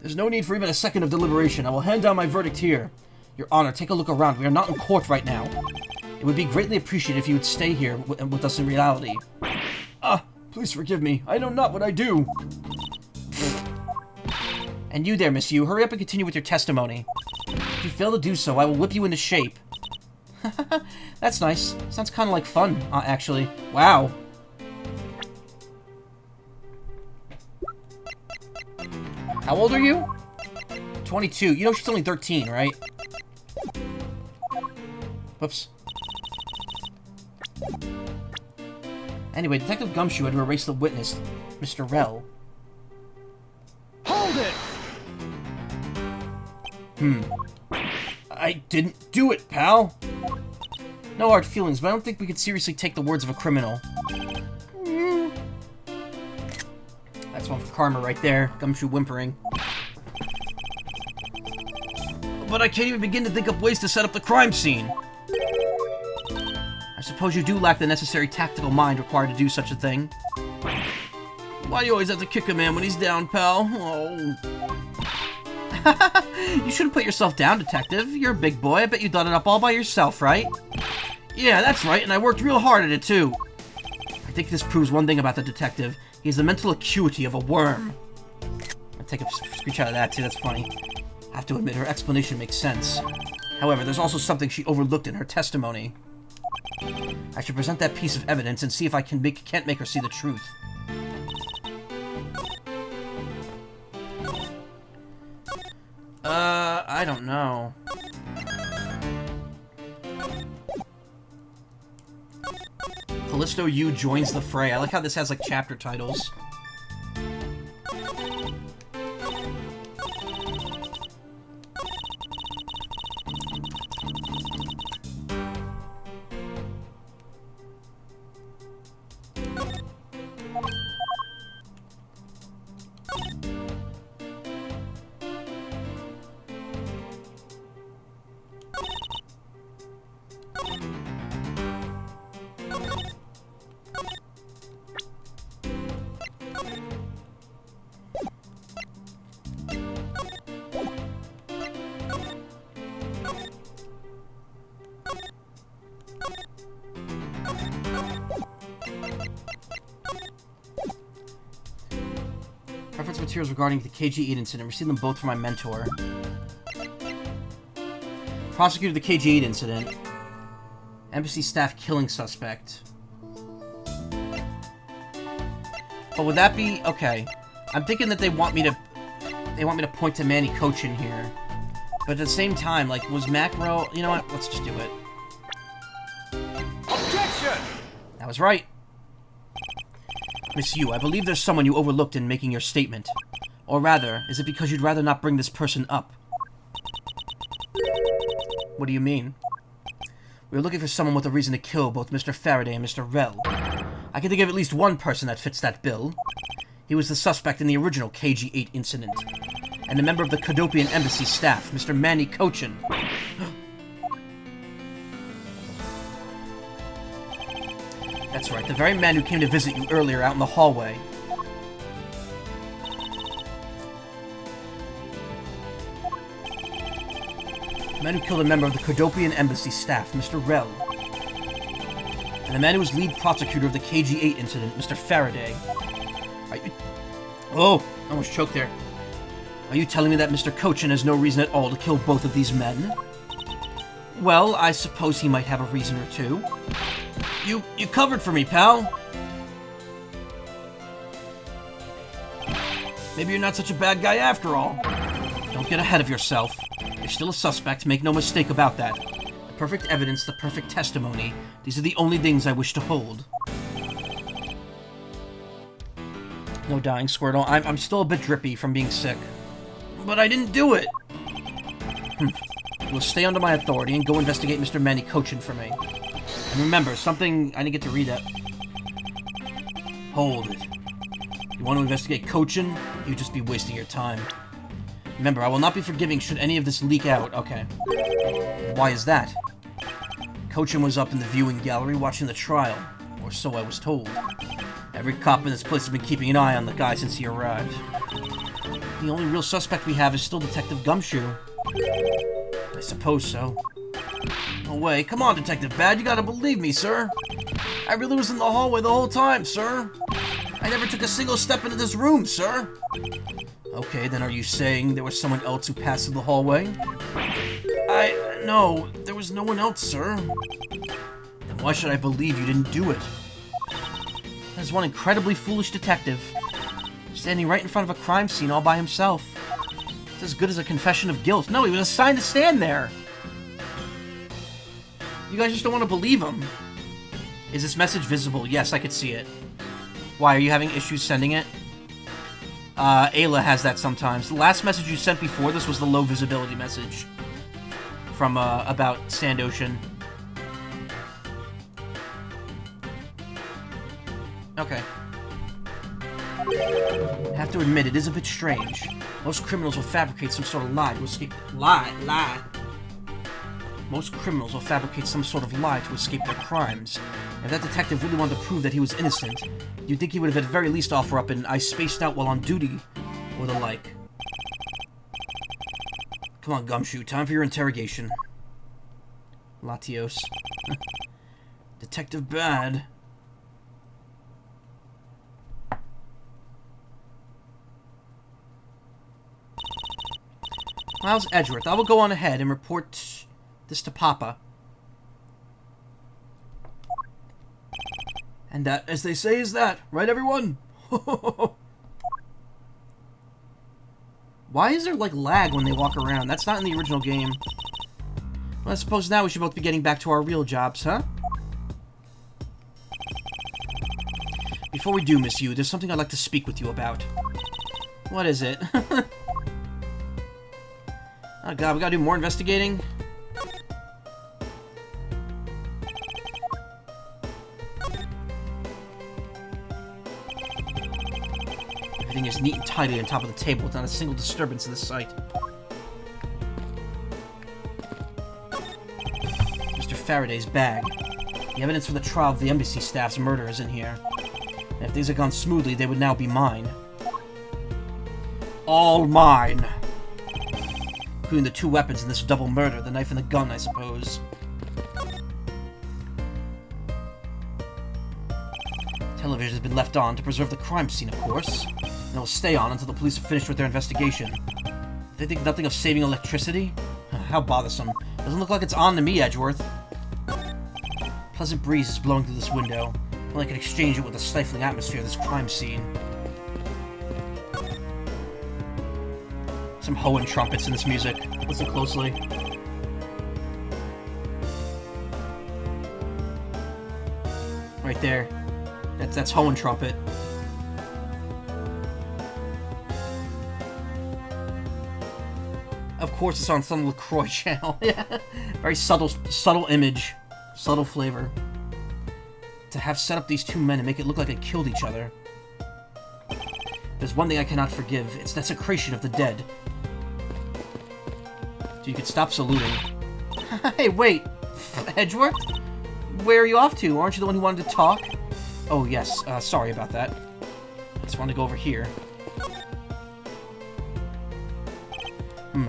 There's no need for even a second of deliberation. I will hand down my verdict here. Your Honor, take a look around. We are not in court right now. It would be greatly appreciated if you would stay here with us in reality. Please forgive me. I know not what I do. And you there, Miss Yu, hurry up and continue with your testimony. If you fail to do so, I will whip you into shape. That's nice. Sounds kind of like fun, actually. Wow. How old are you? 22. You know she's only 13, right? Whoops. Anyway, Detective Gumshoe had to erase the witness, Mr. Rell. Hold it! I didn't do it, pal! No hard feelings, but I don't think we could seriously take the words of a criminal. That's one for karma right there. Gumshoe whimpering. But I can't even begin to think up ways to set up the crime scene. I suppose you do lack the necessary tactical mind required to do such a thing. Why do you always have to kick a man when he's down, pal? Oh. You shouldn't put yourself down, Detective. You're a big boy. I bet you done it up all by yourself, right? Yeah, that's right, and I worked real hard at it, too. I think this proves one thing about the detective. He has the mental acuity of a worm. I'll take a screenshot of that, too. That's funny. I have to admit, her explanation makes sense. However, there's also something she overlooked in her testimony. I should present that piece of evidence and see if I can't make her see the truth. I don't know. Callisto U joins the fray. I like how this has, like, chapter titles. Reference materials regarding the KG-8 incident. Received them both from my mentor. Prosecuted the KG-8 incident. Embassy staff killing suspect. But would that be... Okay. I'm thinking that they want me to point to Manny Cochin here. But at the same time, like, was Macro... You know what? Let's just do it. Objection! That was right. Miss Yu, I believe there's someone you overlooked in making your statement. Or rather, is it because you'd rather not bring this person up? What do you mean? We were looking for someone with a reason to kill both Mr. Faraday and Mr. Rell. I can think of at least one person that fits that bill. He was the suspect in the original KG-8 incident, and a member of the Kodopian Embassy staff, Mr. Manny Cochin. That's right, the very man who came to visit you earlier out in the hallway. The man who killed a member of the Kodopian Embassy staff, Mr. Rell. And the man who was lead prosecutor of the KG-8 incident, Mr. Faraday. Are you... Oh, I almost choked there. Are you telling me that Mr. Cochin has no reason at all to kill both of these men? Well, I suppose he might have a reason or two. You covered for me, pal. Maybe you're not such a bad guy after all. Don't get ahead of yourself. You're still a suspect, make no mistake about that. The perfect evidence, the perfect testimony, these are the only things I wish to hold. No dying, Squirtle. I'm still a bit drippy from being sick. But I didn't do it! We'll stay under my authority and go investigate Mr. Manny Cochin for me. And remember, something I didn't get to read up. Hold it. You want to investigate Cochin? You'd just be wasting your time. Remember, I will not be forgiving should any of this leak out. Okay. Why is that? Cochin was up in the viewing gallery watching the trial. Or so I was told. Every cop in this place has been keeping an eye on the guy since he arrived. The only real suspect we have is still Detective Gumshoe. I suppose so. No way. Come on, Detective Bad. You gotta believe me, sir. I really was in the hallway the whole time, sir. I never took a single step into this room, sir. Okay, then are you saying there was someone else who passed through the hallway? No, there was no one else, sir. Then why should I believe you didn't do it? There's one incredibly foolish detective, standing right in front of a crime scene all by himself. It's as good as a confession of guilt. No, he was assigned to stand there. You guys just don't want to believe him. Is this message visible? Yes, I could see it. Why, are you having issues sending it? Ayla has that sometimes. The last message you sent before this was the low visibility message. From, about Sand Ocean. Okay. I have to admit, it is a bit strange. Most criminals will fabricate some sort of lie to escape... Lie? Most criminals will fabricate some sort of lie to escape their crimes. If that detective really wanted to prove that he was innocent, you'd think he would have at the very least offer up an "I spaced out while on duty" or the like. Come on, Gumshoe, time for your interrogation. Latios. Detective Bad. How's Edgeworth? I will go on ahead and report this to Papa. And that, as they say, is that. Right, everyone? Why is there, like, lag when they walk around? That's not in the original game. Well, I suppose now we should both be getting back to our real jobs, huh? Before we do, Miss Yu, there's something I'd like to speak with you about. What is it? Oh god, we gotta do more investigating? Everything is neat and tidy on top of the table with not a single disturbance in the site. Mr. Faraday's bag. The evidence for the trial of the embassy staff's murder is in here. And if things had gone smoothly, they would now be mine. All mine! Including the 2 weapons in this double murder, the knife and the gun, I suppose. Television has been left on to preserve the crime scene, of course. And it will stay on until the police are finished with their investigation. They think nothing of saving electricity? How bothersome. Doesn't look like it's on to me, Edgeworth. Pleasant breeze is blowing through this window. Well, I can exchange it with the stifling atmosphere of this crime scene. Some Hoenn trumpets in this music. Listen closely. Right there. That's Hoenn trumpet. Of course it's on some LaCroix channel. Yeah. Very subtle image. Subtle flavor. To have set up these 2 men and make it look like they killed each other. There's one thing I cannot forgive. It's desecration of the dead. So you could stop saluting. Hey, wait! Edgeworth? Where are you off to? Aren't you the one who wanted to talk? Oh, yes. Sorry about that. I just wanted to go over here.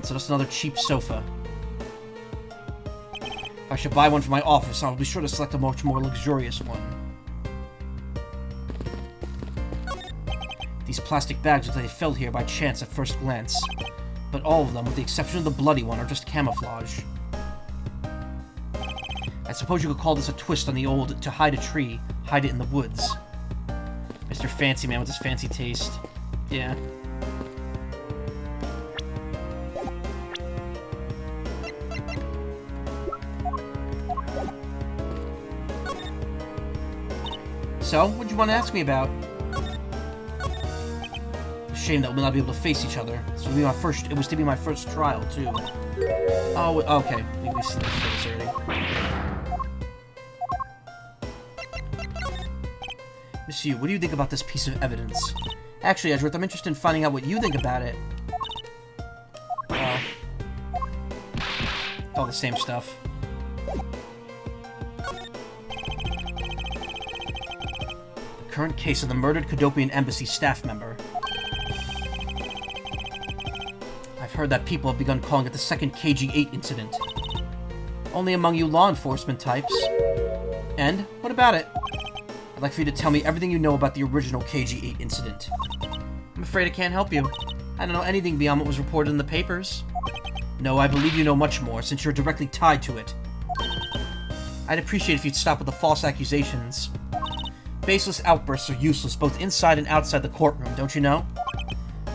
So just another cheap sofa. If I should buy one for my office, I'll be sure to select a much more luxurious one. These plastic bags look like they fell here by chance at first glance. But all of them, with the exception of the bloody one, are just camouflage. I suppose you could call this a twist on the old "to hide a tree, hide it in the woods." Mr. Fancy Man with his fancy taste. Yeah. So, what'd you want to ask me about? Shame that we'll not be able to face each other. This will be my first. It was to be my first trial too. Oh, okay. We've seen this face already. Miss Yu, what do you think about this piece of evidence? Actually, Edgeworth, I'm interested in finding out what you think about it. All the same stuff. The current case of the murdered Kodopian embassy staff member. I've heard that people have begun calling it the second KG-8 incident. Only among you law enforcement types. And, what about it? I'd like for you to tell me everything you know about the original KG-8 incident. I'm afraid I can't help you. I don't know anything beyond what was reported in the papers. No, I believe you know much more, since you're directly tied to it. I'd appreciate if you'd stop with the false accusations. Baseless outbursts are useless both inside and outside the courtroom, don't you know?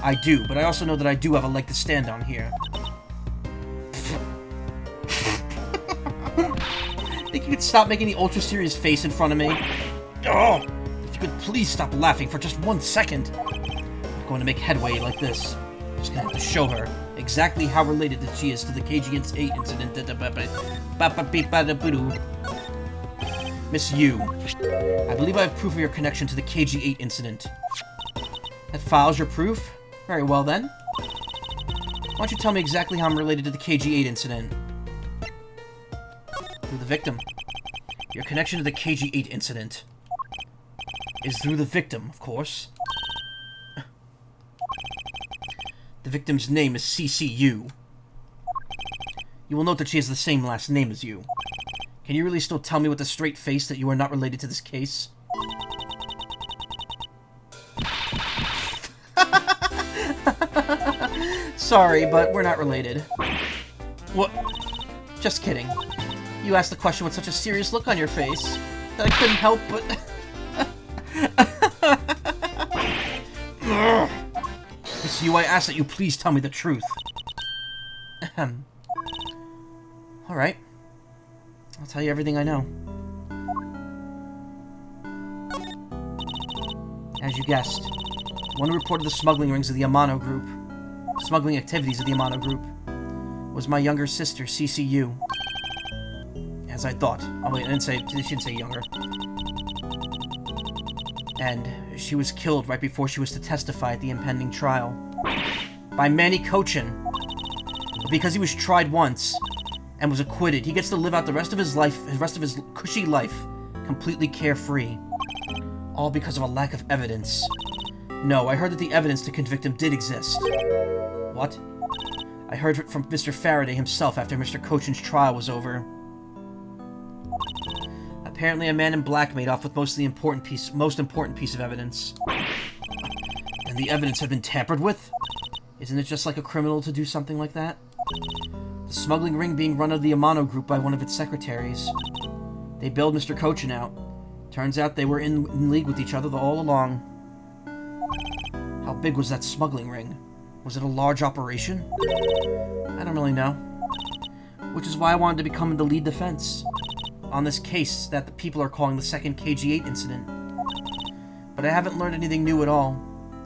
I do, but I also know that I do have a leg to stand on here. Think you could stop making the ultra-serious face in front of me? Oh, if you could please stop laughing for just 1 second. I'm going to make headway like this. I'm just gonna have to show her exactly how related that she is to the KG-8 incident. Miss Yu, I believe I have proof of your connection to the KG-8 incident. That file's your proof? Very well then. Why don't you tell me exactly how I'm related to the KG-8 incident? Through the victim. Your connection to the KG-8 incident is through the victim, of course. The victim's name is CCU. You will note that she has the same last name as you. Can you really still tell me with a straight face that you are not related to this case? Sorry, but we're not related. What? Just kidding. You asked the question with such a serious look on your face that I couldn't help but... Miss Yu, I ask that you please tell me the truth. Ahem. Alright. I'll tell you everything I know. As you guessed, the one who reported the smuggling rings of the Amano group, smuggling activities of the Amano group, was my younger sister, CCU. As I thought. Oh wait, I shouldn't say younger. And she was killed right before she was to testify at the impending trial. By Manny Cochin. But because he was tried once and was acquitted, he gets to live out the rest of his life, the rest of his cushy life, completely carefree. All because of a lack of evidence. No, I heard that the evidence to convict him did exist. What? I heard it from Mr. Faraday himself after Mr. Cochin's trial was over. Apparently a man in black made off with most important piece of evidence. And the evidence had been tampered with? Isn't it just like a criminal to do something like that? The smuggling ring being run out of the Amano group by one of its secretaries. They bailed Mr. Cochin out. Turns out they were in league with each other all along. How big was that smuggling ring? Was it a large operation? I don't really know. Which is why I wanted to become the lead defense on this case that the people are calling the second KG-8 incident. But I haven't learned anything new at all.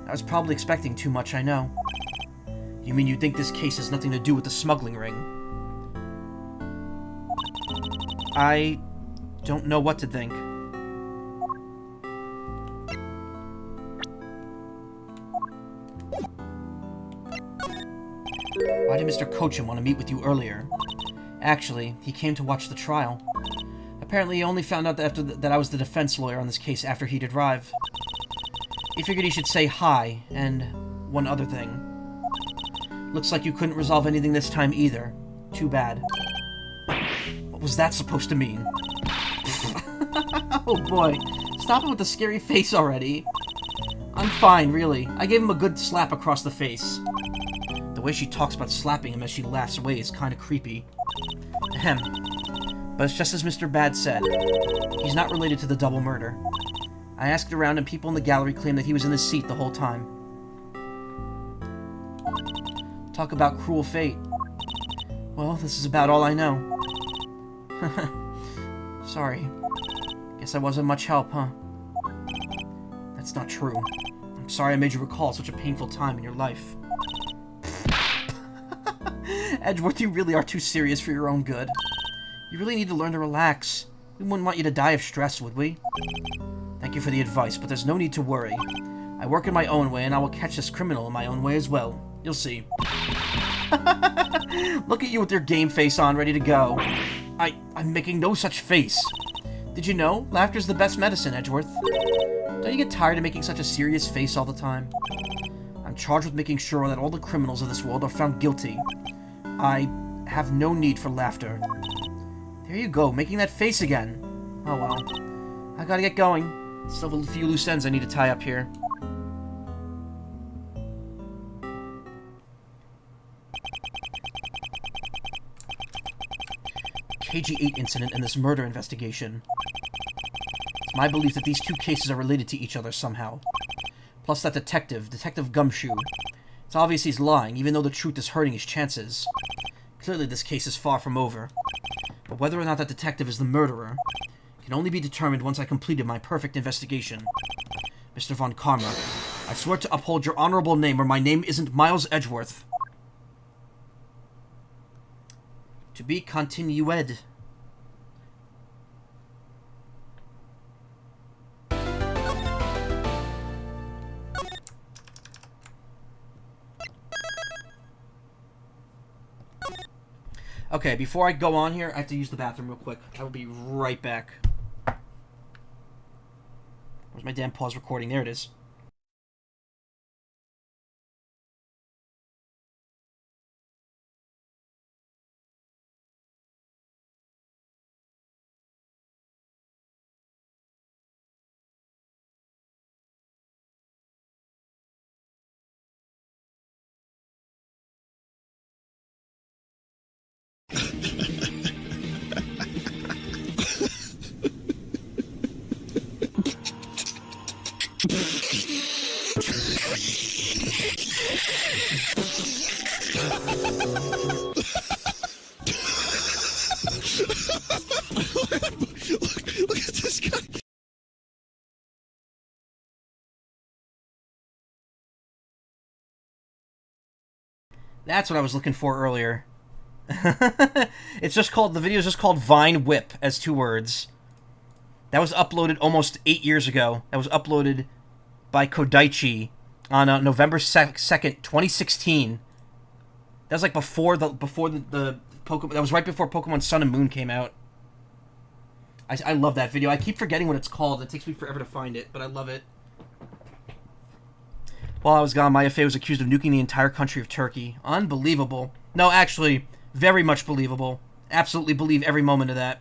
I was probably expecting too much, I know. You mean you think this case has nothing to do with the smuggling ring? I don't know what to think. Why did Mr. Cochin want to meet with you earlier? Actually, he came to watch the trial. Apparently, he only found out that I was the defense lawyer on this case after he'd arrived. He figured he should say hi, and one other thing. Looks like you couldn't resolve anything this time either. Too bad. What was that supposed to mean? Oh boy, stop it with the scary face already. I'm fine, really. I gave him a good slap across the face. The way she talks about slapping him as she laughs away is kind of creepy. Ahem. But it's just as Mr. Bad said. He's not related to the double murder. I asked around and people in the gallery claim that he was in his seat the whole time. Talk about cruel fate. Well, this is about all I know. Sorry. Guess I wasn't much help, huh? That's not true. I'm sorry I made you recall such a painful time in your life. Edgeworth, you really are too serious for your own good. You really need to learn to relax. We wouldn't want you to die of stress, would we? Thank you for the advice, but there's no need to worry. I work in my own way, and I will catch this criminal in my own way as well. You'll see. Look at you with your game face on, ready to go. I'm making no such face. Did you know? Laughter's the best medicine, Edgeworth. Don't you get tired of making such a serious face all the time? I'm charged with making sure that all the criminals of this world are found guilty. I have no need for laughter. There you go, making that face again. Oh well. I gotta get going. Still have a few loose ends I need to tie up here. KG-8 incident and this murder investigation. It's my belief that these two cases are related to each other somehow. Plus that Detective Gumshoe. It's obvious he's lying, even though the truth is hurting his chances. Clearly this case is far from over. But whether or not that detective is the murderer can only be determined once I completed my perfect investigation. Mr. Von Karma, I swear to uphold your honorable name or my name isn't Miles Edgeworth. To be continued. Okay, before I go on here, I have to use the bathroom real quick. I will be right back. Where's my damn pause recording? There it is. Look at this guy. That's what I was looking for earlier. It's just called, the video is just called Vine Whip, as 2 words. That was uploaded almost 8 years ago. That was uploaded by Kodaichi on November 2nd, 2016. That was like before the Pokemon, that was right before Pokemon Sun and Moon came out. I love that video. I keep forgetting what it's called. It takes me forever to find it, but I love it. While I was gone, Maya Fey was accused of nuking the entire country of Turkey. Unbelievable. No, actually, very much believable. Absolutely believe every moment of that.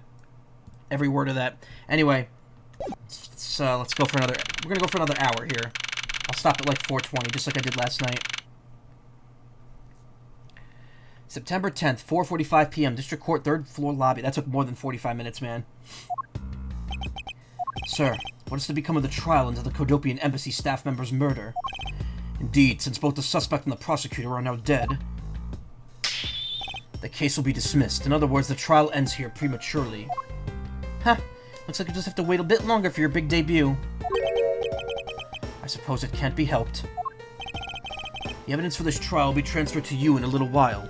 Every word of that. Anyway, let's go for another... We're going to go for another hour here. I'll stop at like 4:20, just like I did last night. September 10th, 4:45 p.m., District Court, 3rd floor lobby. That took more than 45 minutes, man. Sir, what is to become of the trial into the Kodopian Embassy staff member's murder? Indeed, since both the suspect and the prosecutor are now dead, the case will be dismissed. In other words, the trial ends here prematurely. Huh. Looks like you just have to wait a bit longer for your big debut. I suppose it can't be helped. The evidence for this trial will be transferred to you in a little while.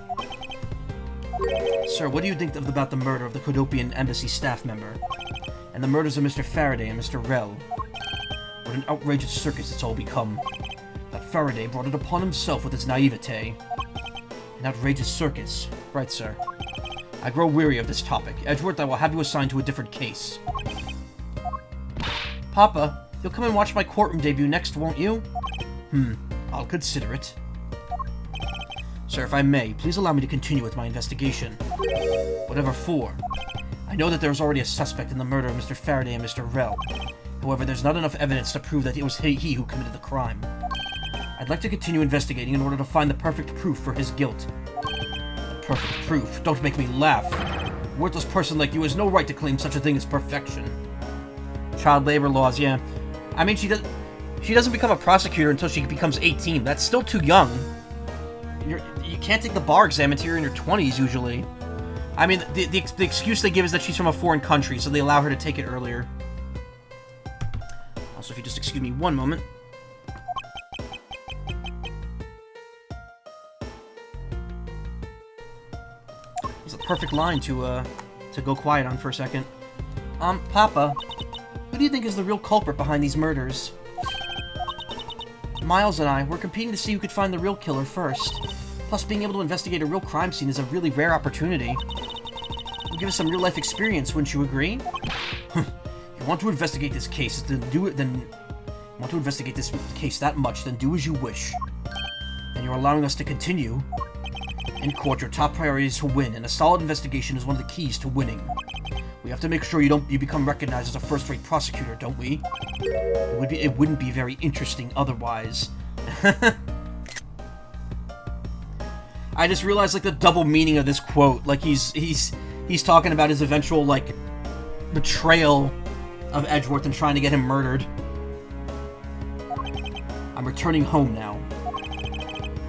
Sir, what do you think about the murder of the Kodopian Embassy staff member? And the murders of Mr. Faraday and Mr. Rel? What an outrageous circus it's all become. That Faraday brought it upon himself with his naivete. An outrageous circus. Right, sir. I grow weary of this topic. Edgeworth, I will have you assigned to a different case. Papa, you'll come and watch my courtroom debut next, won't you? I'll consider it. Sir, if I may, please allow me to continue with my investigation. Whatever for. I know that there is already a suspect in the murder of Mr. Faraday and Mr. Rel. However, there's not enough evidence to prove that it was he who committed the crime. I'd like to continue investigating in order to find the perfect proof for his guilt. The perfect proof? Don't make me laugh. A worthless person like you has no right to claim such a thing as perfection. Child labor laws, yeah. I mean, she doesn't become a prosecutor until she becomes 18. That's still too young. You can't take the bar exam until you're in your 20s, usually. I mean, the excuse they give is that she's from a foreign country, so they allow her to take it earlier. Also, if you just excuse me one moment. It's a perfect line to go quiet on for a second. Papa, who do you think is the real culprit behind these murders? Miles and I, we're competing to see who could find the real killer first. Plus, being able to investigate a real crime scene is a really rare opportunity. It'll give us some real-life experience, wouldn't you agree? You want to investigate this case, that much, then do as you wish. And you're allowing us to continue. In court, your top priority is to win, and a solid investigation is one of the keys to winning. We have to make sure you become recognized as a first-rate prosecutor, don't we? It wouldn't be very interesting otherwise. I just realized, like, the double meaning of this quote. Like, he's talking about his eventual, like, betrayal of Edgeworth and trying to get him murdered. I'm returning home now.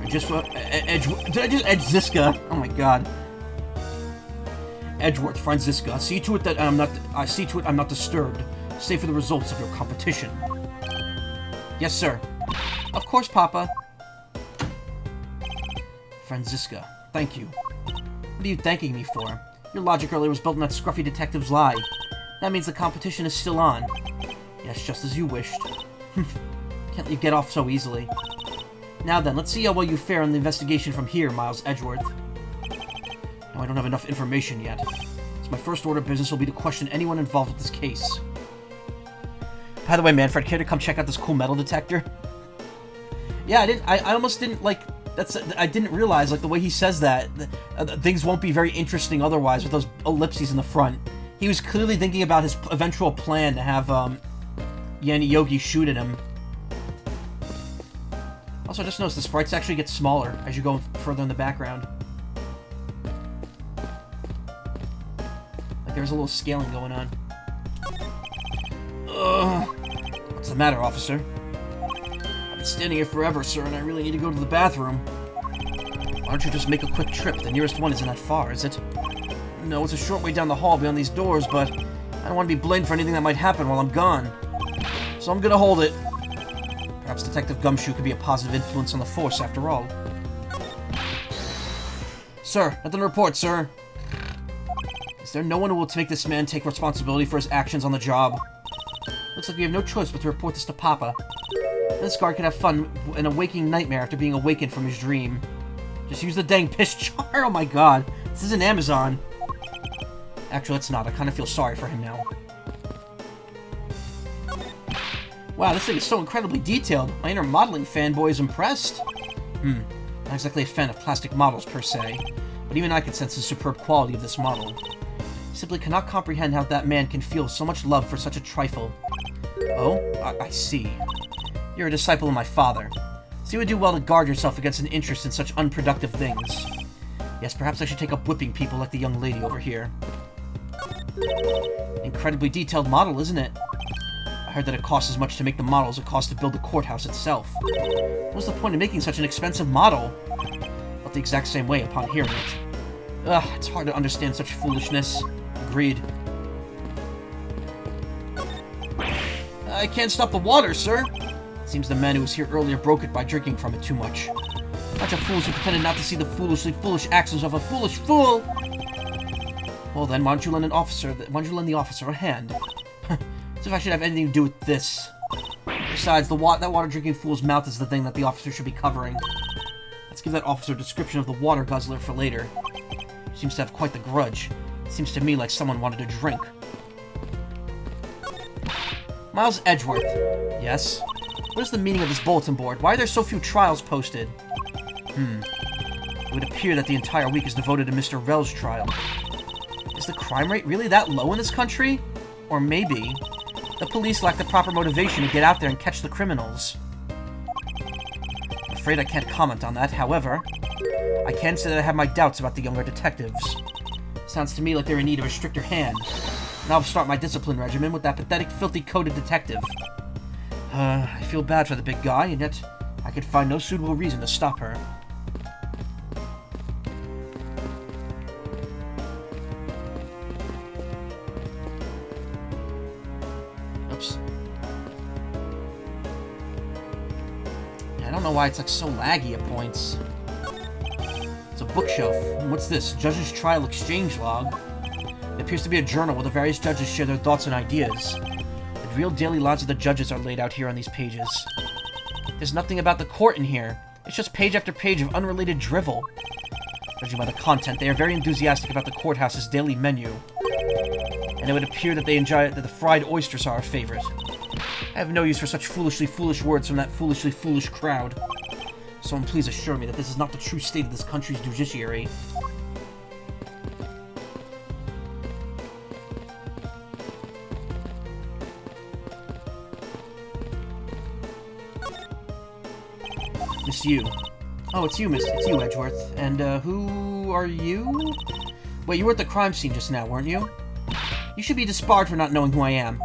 Did I just Edge Ziska? Oh my god. Edgeworth, Franziska, see to it I'm not disturbed, save for the results of your competition. Yes, sir. Of course, Papa. Franziska, thank you. What are you thanking me for? Your logic earlier was built on that scruffy detective's lie. That means the competition is still on. Yes, just as you wished. Can't let you get off so easily. Now then, let's see how well you fare on the investigation from here, Miles Edgeworth. No, I don't have enough information yet. So my first order of business will be to question anyone involved with this case. By the way, Manfred, care to come check out this cool metal detector? Yeah, I almost didn't, like, I didn't realize, like, the way he says that, things won't be very interesting otherwise with those ellipses in the front. He was clearly thinking about his eventual plan to have, Yanni Yogi shoot at him. Also, I just noticed the sprites actually get smaller as you go further in the background. Like there's a little scaling going on. Ugh. What's the matter, officer? I've been standing here forever, sir, and I really need to go to the bathroom. Why don't you just make a quick trip? The nearest one isn't that far, is it? No, it's a short way down the hall beyond these doors, but I don't want to be blamed for anything that might happen while I'm gone. So I'm gonna hold it. Perhaps Detective Gumshoe could be a positive influence on the force, after all. Sir, nothing to report, sir. Is there no one who will make this man take responsibility for his actions on the job? Looks like we have no choice but to report this to Papa. This guard could have fun in a waking nightmare after being awakened from his dream. Just use the dang piss jar. Oh my god. This isn't Amazon. Actually, it's not. I kind of feel sorry for him now. Wow, this thing is so incredibly detailed. My inner modeling fanboy is impressed. Not exactly a fan of plastic models per se, but even I can sense the superb quality of this model. Simply cannot comprehend how that man can feel so much love for such a trifle. Oh, I see. You're a disciple of my father, so you would do well to guard yourself against an interest in such unproductive things. Yes, perhaps I should take up whipping people like the young lady over here. Incredibly detailed model, isn't it? I heard that it costs as much to make the model as it costs to build the courthouse itself. What's the point of making such an expensive model? Felt the exact same way upon hearing it. Ugh, it's hard to understand such foolishness. Agreed. I can't stop the water, sir. Seems the man who was here earlier broke it by drinking from it too much. Bunch of fools who pretended not to see the foolish actions of a foolish fool. Well then, why don't you lend the officer a hand? As if I should have anything to do with this. Besides, that water-drinking fool's mouth is the thing that the officer should be covering. Let's give that officer a description of the water guzzler for later. He seems to have quite the grudge. Seems to me like someone wanted to drink. Miles Edgeworth. Yes? What is the meaning of this bulletin board? Why are there so few trials posted? It would appear that the entire week is devoted to Mr. Rel's trial. Is the crime rate really that low in this country? Or maybe the police lack the proper motivation to get out there and catch the criminals. I'm afraid I can't comment on that, however, I can say that I have my doubts about the younger detectives. Sounds to me like they're in need of a stricter hand. And I'll start my discipline regimen with that pathetic, filthy-coated detective. I feel bad for the big guy, and yet I could find no suitable reason to stop her. Oops. Yeah, I don't know why it's like so laggy at points. It's a bookshelf. And what's this? Judge's Trial Exchange Log. It appears to be a journal where the various judges share their thoughts and ideas. The real daily lives of the judges are laid out here on these pages. There's nothing about the court in here. It's just page after page of unrelated drivel. Judging by the content, they are very enthusiastic about the courthouse's daily menu. And it would appear that they enjoy it, that the fried oysters are a favorite. I have no use for such foolishly foolish words from that foolishly foolish crowd. Someone please assure me that this is not the true state of this country's judiciary. Miss Yu. Oh, it's you, Edgeworth. And, who are you? Wait, you were at the crime scene just now, weren't you? You should be disbarred for not knowing who I am.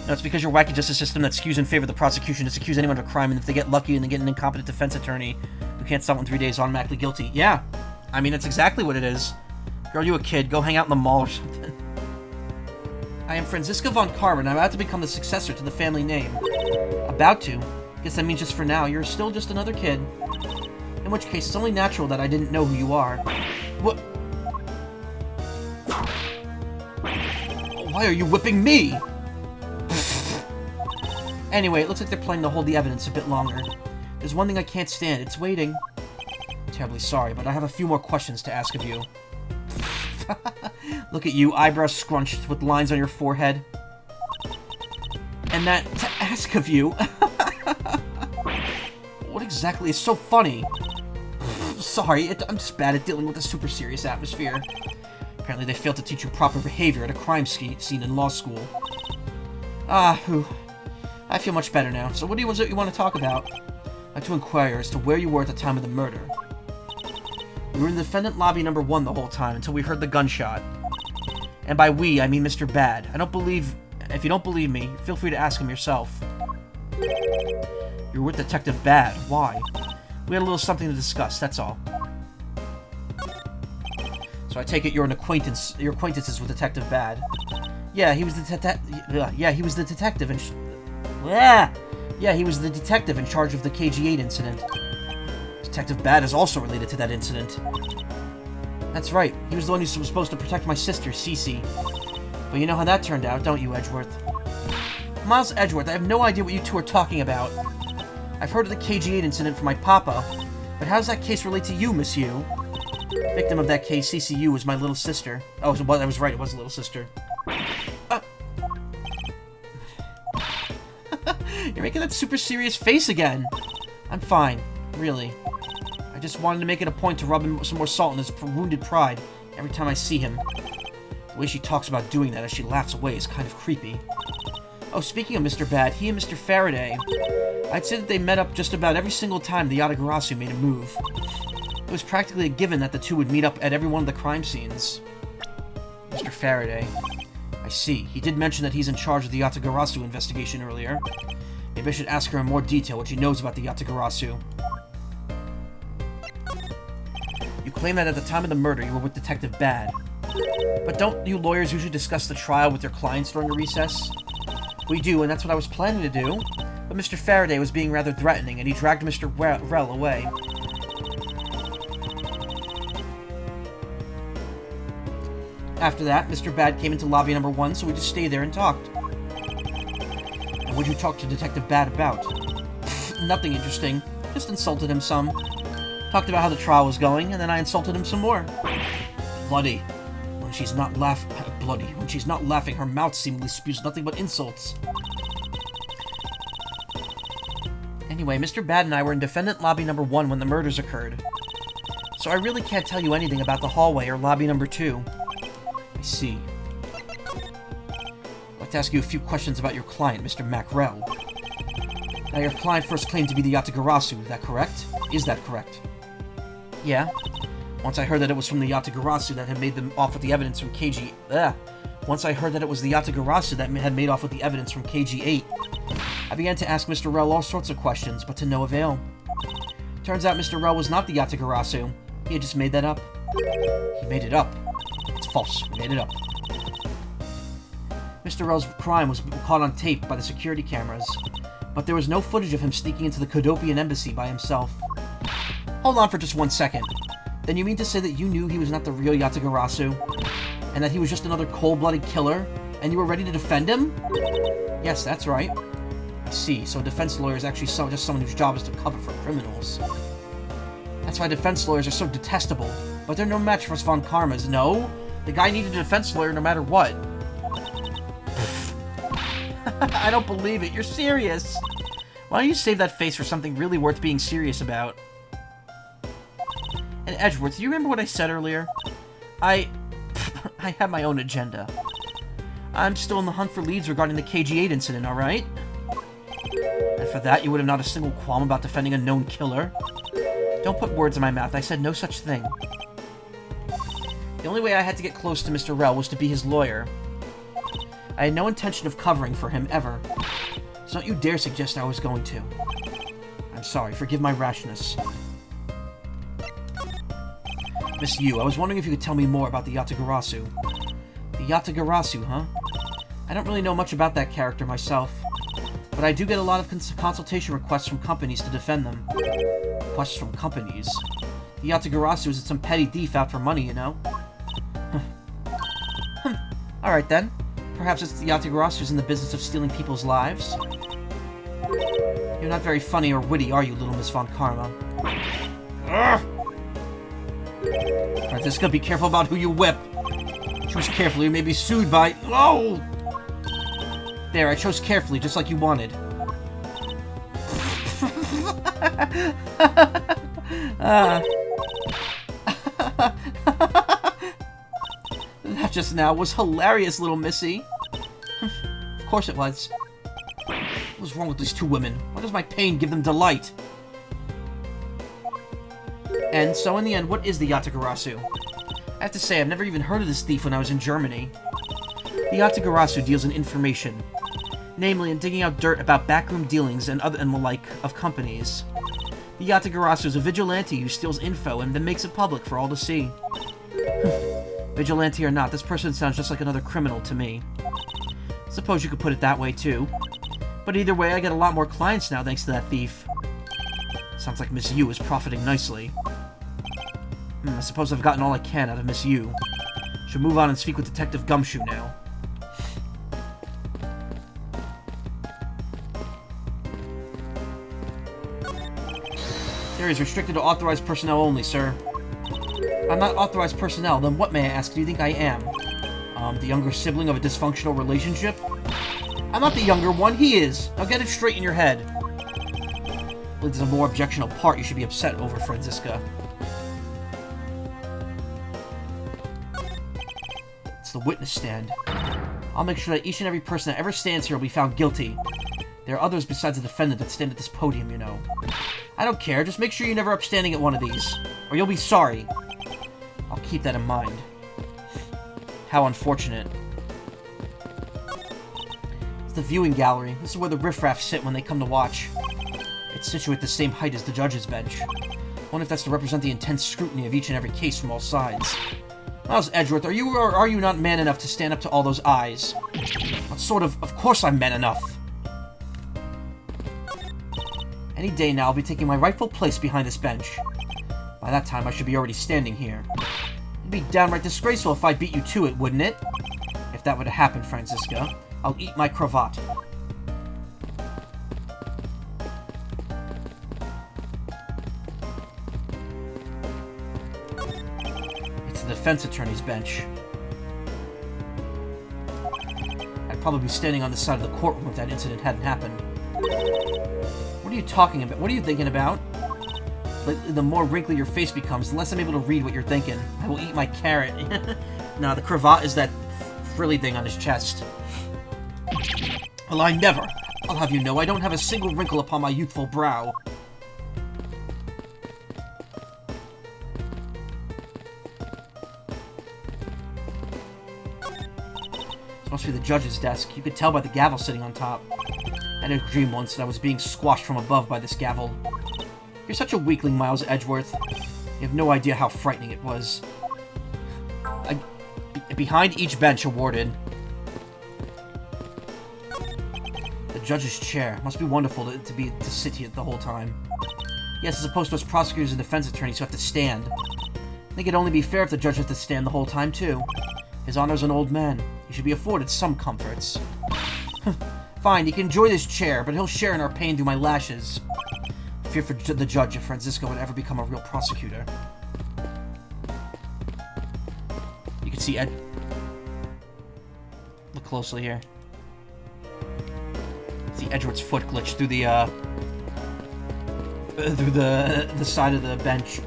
No, it's because your wacky justice system that skews in favor of the prosecution to accuse anyone of a crime, and if they get lucky and they get an incompetent defense attorney who can't solve it in 3 days, automatically guilty. Yeah, I mean, that's exactly what it is. Girl, you a kid. Go hang out in the mall or something. I am Franziska von Karman, and I'm about to become the successor to the family name. About to? Guess that means just for now, you're still just another kid. In which case, it's only natural that I didn't know who you are. What? Why are you whipping me? Anyway, it looks like they're planning to hold the evidence a bit longer. There's one thing I can't stand. It's waiting. Terribly sorry, but I have a few more questions to ask of you. Look at you, eyebrows scrunched with lines on your forehead. And that to ask of you... What exactly is so funny? Sorry, I'm just bad at dealing with a super serious atmosphere. Apparently they failed to teach you proper behavior at a crime scene in law school. Whew. I feel much better now. So what do you want to talk about? I'd like to inquire as to where you were at the time of the murder. We were in the defendant lobby number 1 the whole time until we heard the gunshot. And by we, I mean Mr. Bad. If you don't believe me, feel free to ask him yourself. You were with Detective Bad. Why? We had a little something to discuss, that's all. So I take it you're acquaintances with Detective Bad. Yeah, he was the detective in charge of the KG-8 incident. Detective Bad is also related to that incident. That's right. He was the one who was supposed to protect my sister, Cece. But you know how that turned out, don't you, Edgeworth? Miles Edgeworth, I have no idea what you two are talking about. I've heard of the KG-8 incident from my papa, but how does that case relate to you, monsieur? Victim of that case, CCU, was my little sister. Oh, I was right, it was a little sister. You're making that super serious face again. I'm fine, really. I just wanted to make it a point to rub him some more salt in his wounded pride every time I see him. The way she talks about doing that as she laughs away is kind of creepy. Oh, speaking of Mr. Bad, he and Mr. Faraday, I'd say that they met up just about every single time the Yatagarasu made a move. It was practically a given that the two would meet up at every one of the crime scenes. Mr. Faraday. I see. He did mention that he's in charge of the Yatagarasu investigation earlier. Maybe I should ask her in more detail what she knows about the Yatagarasu. You claim that at the time of the murder you were with Detective Bad. But don't you lawyers usually discuss the trial with your clients during a recess? We do, and that's what I was planning to do. But Mr. Faraday was being rather threatening, and he dragged Mr. Rell away. After that, Mr. Bad came into lobby number 1, so we just stayed there and talked. And what'd you talk to Detective Bad about? Nothing interesting. Just insulted him some. Talked about how the trial was going, and then I insulted him some more. Bloody. When she's not laughing, her mouth seemingly spews nothing but insults. Anyway, Mr. Bad and I were in defendant lobby number 1 when the murders occurred. So I really can't tell you anything about the hallway or lobby number 2. I see. I'd like to ask you a few questions about your client, Mr. Macaw. Now, your client first claimed to be the Yatagarasu, is that correct? Is that correct? Yeah. Once I heard that it was from the Yatagarasu that had made them off with the evidence from Once I heard that it was the Yatagarasu that had made off with the evidence from KG-8, I began to ask Mr. Rell all sorts of questions, but to no avail. Turns out Mr. Rell was not the Yatagarasu. He had just made that up. He made it up. It's false. He made it up. Mr. Rell's crime was caught on tape by the security cameras, but there was no footage of him sneaking into the Kodopian embassy by himself. Hold on for just 1 second. Then you mean to say that you knew he was not the real Yatagarasu? And that he was just another cold-blooded killer? And you were ready to defend him? Yes, that's right. I see, so a defense lawyer is actually just someone whose job is to cover for criminals. That's why defense lawyers are so detestable. But they're no match for Von Karma's, no? The guy needed a defense lawyer no matter what. I don't believe it, you're serious! Why don't you save that face for something really worth being serious about? And Edgeworth, do you remember what I said earlier? I have my own agenda. I'm still in the hunt for leads regarding the KG-8 incident, alright? And for that, you would have not a single qualm about defending a known killer? Don't put words in my mouth, I said no such thing. The only way I had to get close to Mr. Rell was to be his lawyer. I had no intention of covering for him, ever. So don't you dare suggest I was going to. I'm sorry, forgive my rashness. Miss Yu, I was wondering if you could tell me more about the Yatagarasu. The Yatagarasu, huh? I don't really know much about that character myself, but I do get a lot of consultation requests from companies to defend them. Requests from companies? The Yatagarasu isn't some petty thief out for money, you know? Alright then. Perhaps it's the Yatagarasu in the business of stealing people's lives? You're not very funny or witty, are you, little Miss Von Karma? Ugh! Franziska, be careful about who you whip. Choose carefully, you may be sued by... Oh! There, I chose carefully, just like you wanted. That just now was hilarious, little missy. Of course it was. What's wrong with these two women? Why does my pain give them delight? And so in the end, what is the Yatagarasu? I have to say, I've never even heard of this thief when I was in Germany. The Yatagarasu deals in information, namely in digging out dirt about backroom dealings and the like of companies. The Yatagarasu is a vigilante who steals info and then makes it public for all to see. Vigilante or not, this person sounds just like another criminal to me. Suppose you could put it that way too. But either way, I get a lot more clients now thanks to that thief. Sounds like Miss Yu is profiting nicely. I suppose I've gotten all I can out of Miss Yu. Should move on and speak with Detective Gumshoe now. Area is restricted to authorized personnel only, sir. I'm not authorized personnel, then what, may I ask, do you think I am? The younger sibling of a dysfunctional relationship? I'm not the younger one, he is! Now get it straight in your head. I believe there's a more objectionable part you should be upset over, Franziska. It's the witness stand. I'll make sure that each and every person that ever stands here will be found guilty. There are others besides the defendant that stand at this podium, you know. I don't care, just make sure you're never upstanding at one of these, or you'll be sorry. I'll keep that in mind. How unfortunate. It's the viewing gallery. This is where the riffraff sit when they come to watch. It's situated the same height as the judge's bench. I wonder if that's to represent the intense scrutiny of each and every case from all sides. Miles Edgeworth, are you or are you not man enough to stand up to all those eyes? What sort of course I'm man enough. Any day now, I'll be taking my rightful place behind this bench. By that time, I should be already standing here. It'd be downright disgraceful if I beat you to it, wouldn't it? If that were to happen, Franziska, I'll eat my cravat. It's the defense attorney's bench. I'd probably be standing on this side of the courtroom if that incident hadn't happened. What are you talking about? What are you thinking about? The more wrinkly your face becomes, the less I'm able to read what you're thinking. I will eat my carrot. Nah, the cravat is that frilly thing on his chest. Well, I never. I'll have you know, I don't have a single wrinkle upon my youthful brow. This must be the judge's desk. You could tell by the gavel sitting on top. I had a dream once that I was being squashed from above by this gavel. You're such a weakling, Miles Edgeworth. You have no idea how frightening it was. Behind each bench awarded. The judge's chair. Must be wonderful to sit here the whole time. Yes, as opposed to us prosecutors and defense attorneys who have to stand. I think it'd only be fair if the judge has to stand the whole time, too. His honor's an old man. He should be afforded some comforts. Fine, he can enjoy this chair, but he'll share in our pain through my lashes. Fear for the judge if Franziska would ever become a real prosecutor. You can see Ed. Look closely here. See Edgeworth's foot glitch through the side of the bench.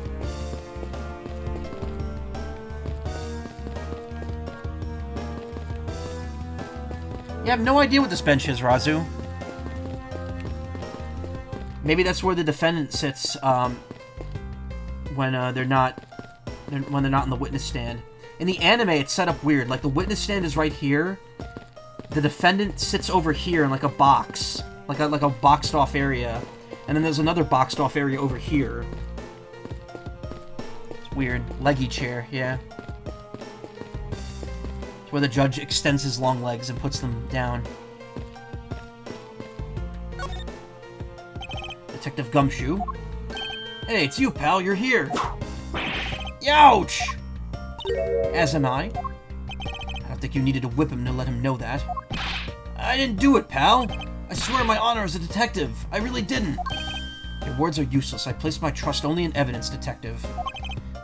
You have no idea what this bench is, Razu. Maybe that's where the defendant sits when they're not in the witness stand. In the anime, it's set up weird. Like the witness stand is right here. The defendant sits over here in like a box, like a boxed off area, and then there's another boxed off area over here. It's weird. Leggy chair, yeah. It's where the judge extends his long legs and puts them down. Detective Gumshoe. Hey, it's you, pal. You're here. Ouch! As am I. I don't think you needed to whip him to let him know that. I didn't do it, pal. I swear my honor as a detective. I really didn't. Your words are useless. I place my trust only in evidence, detective.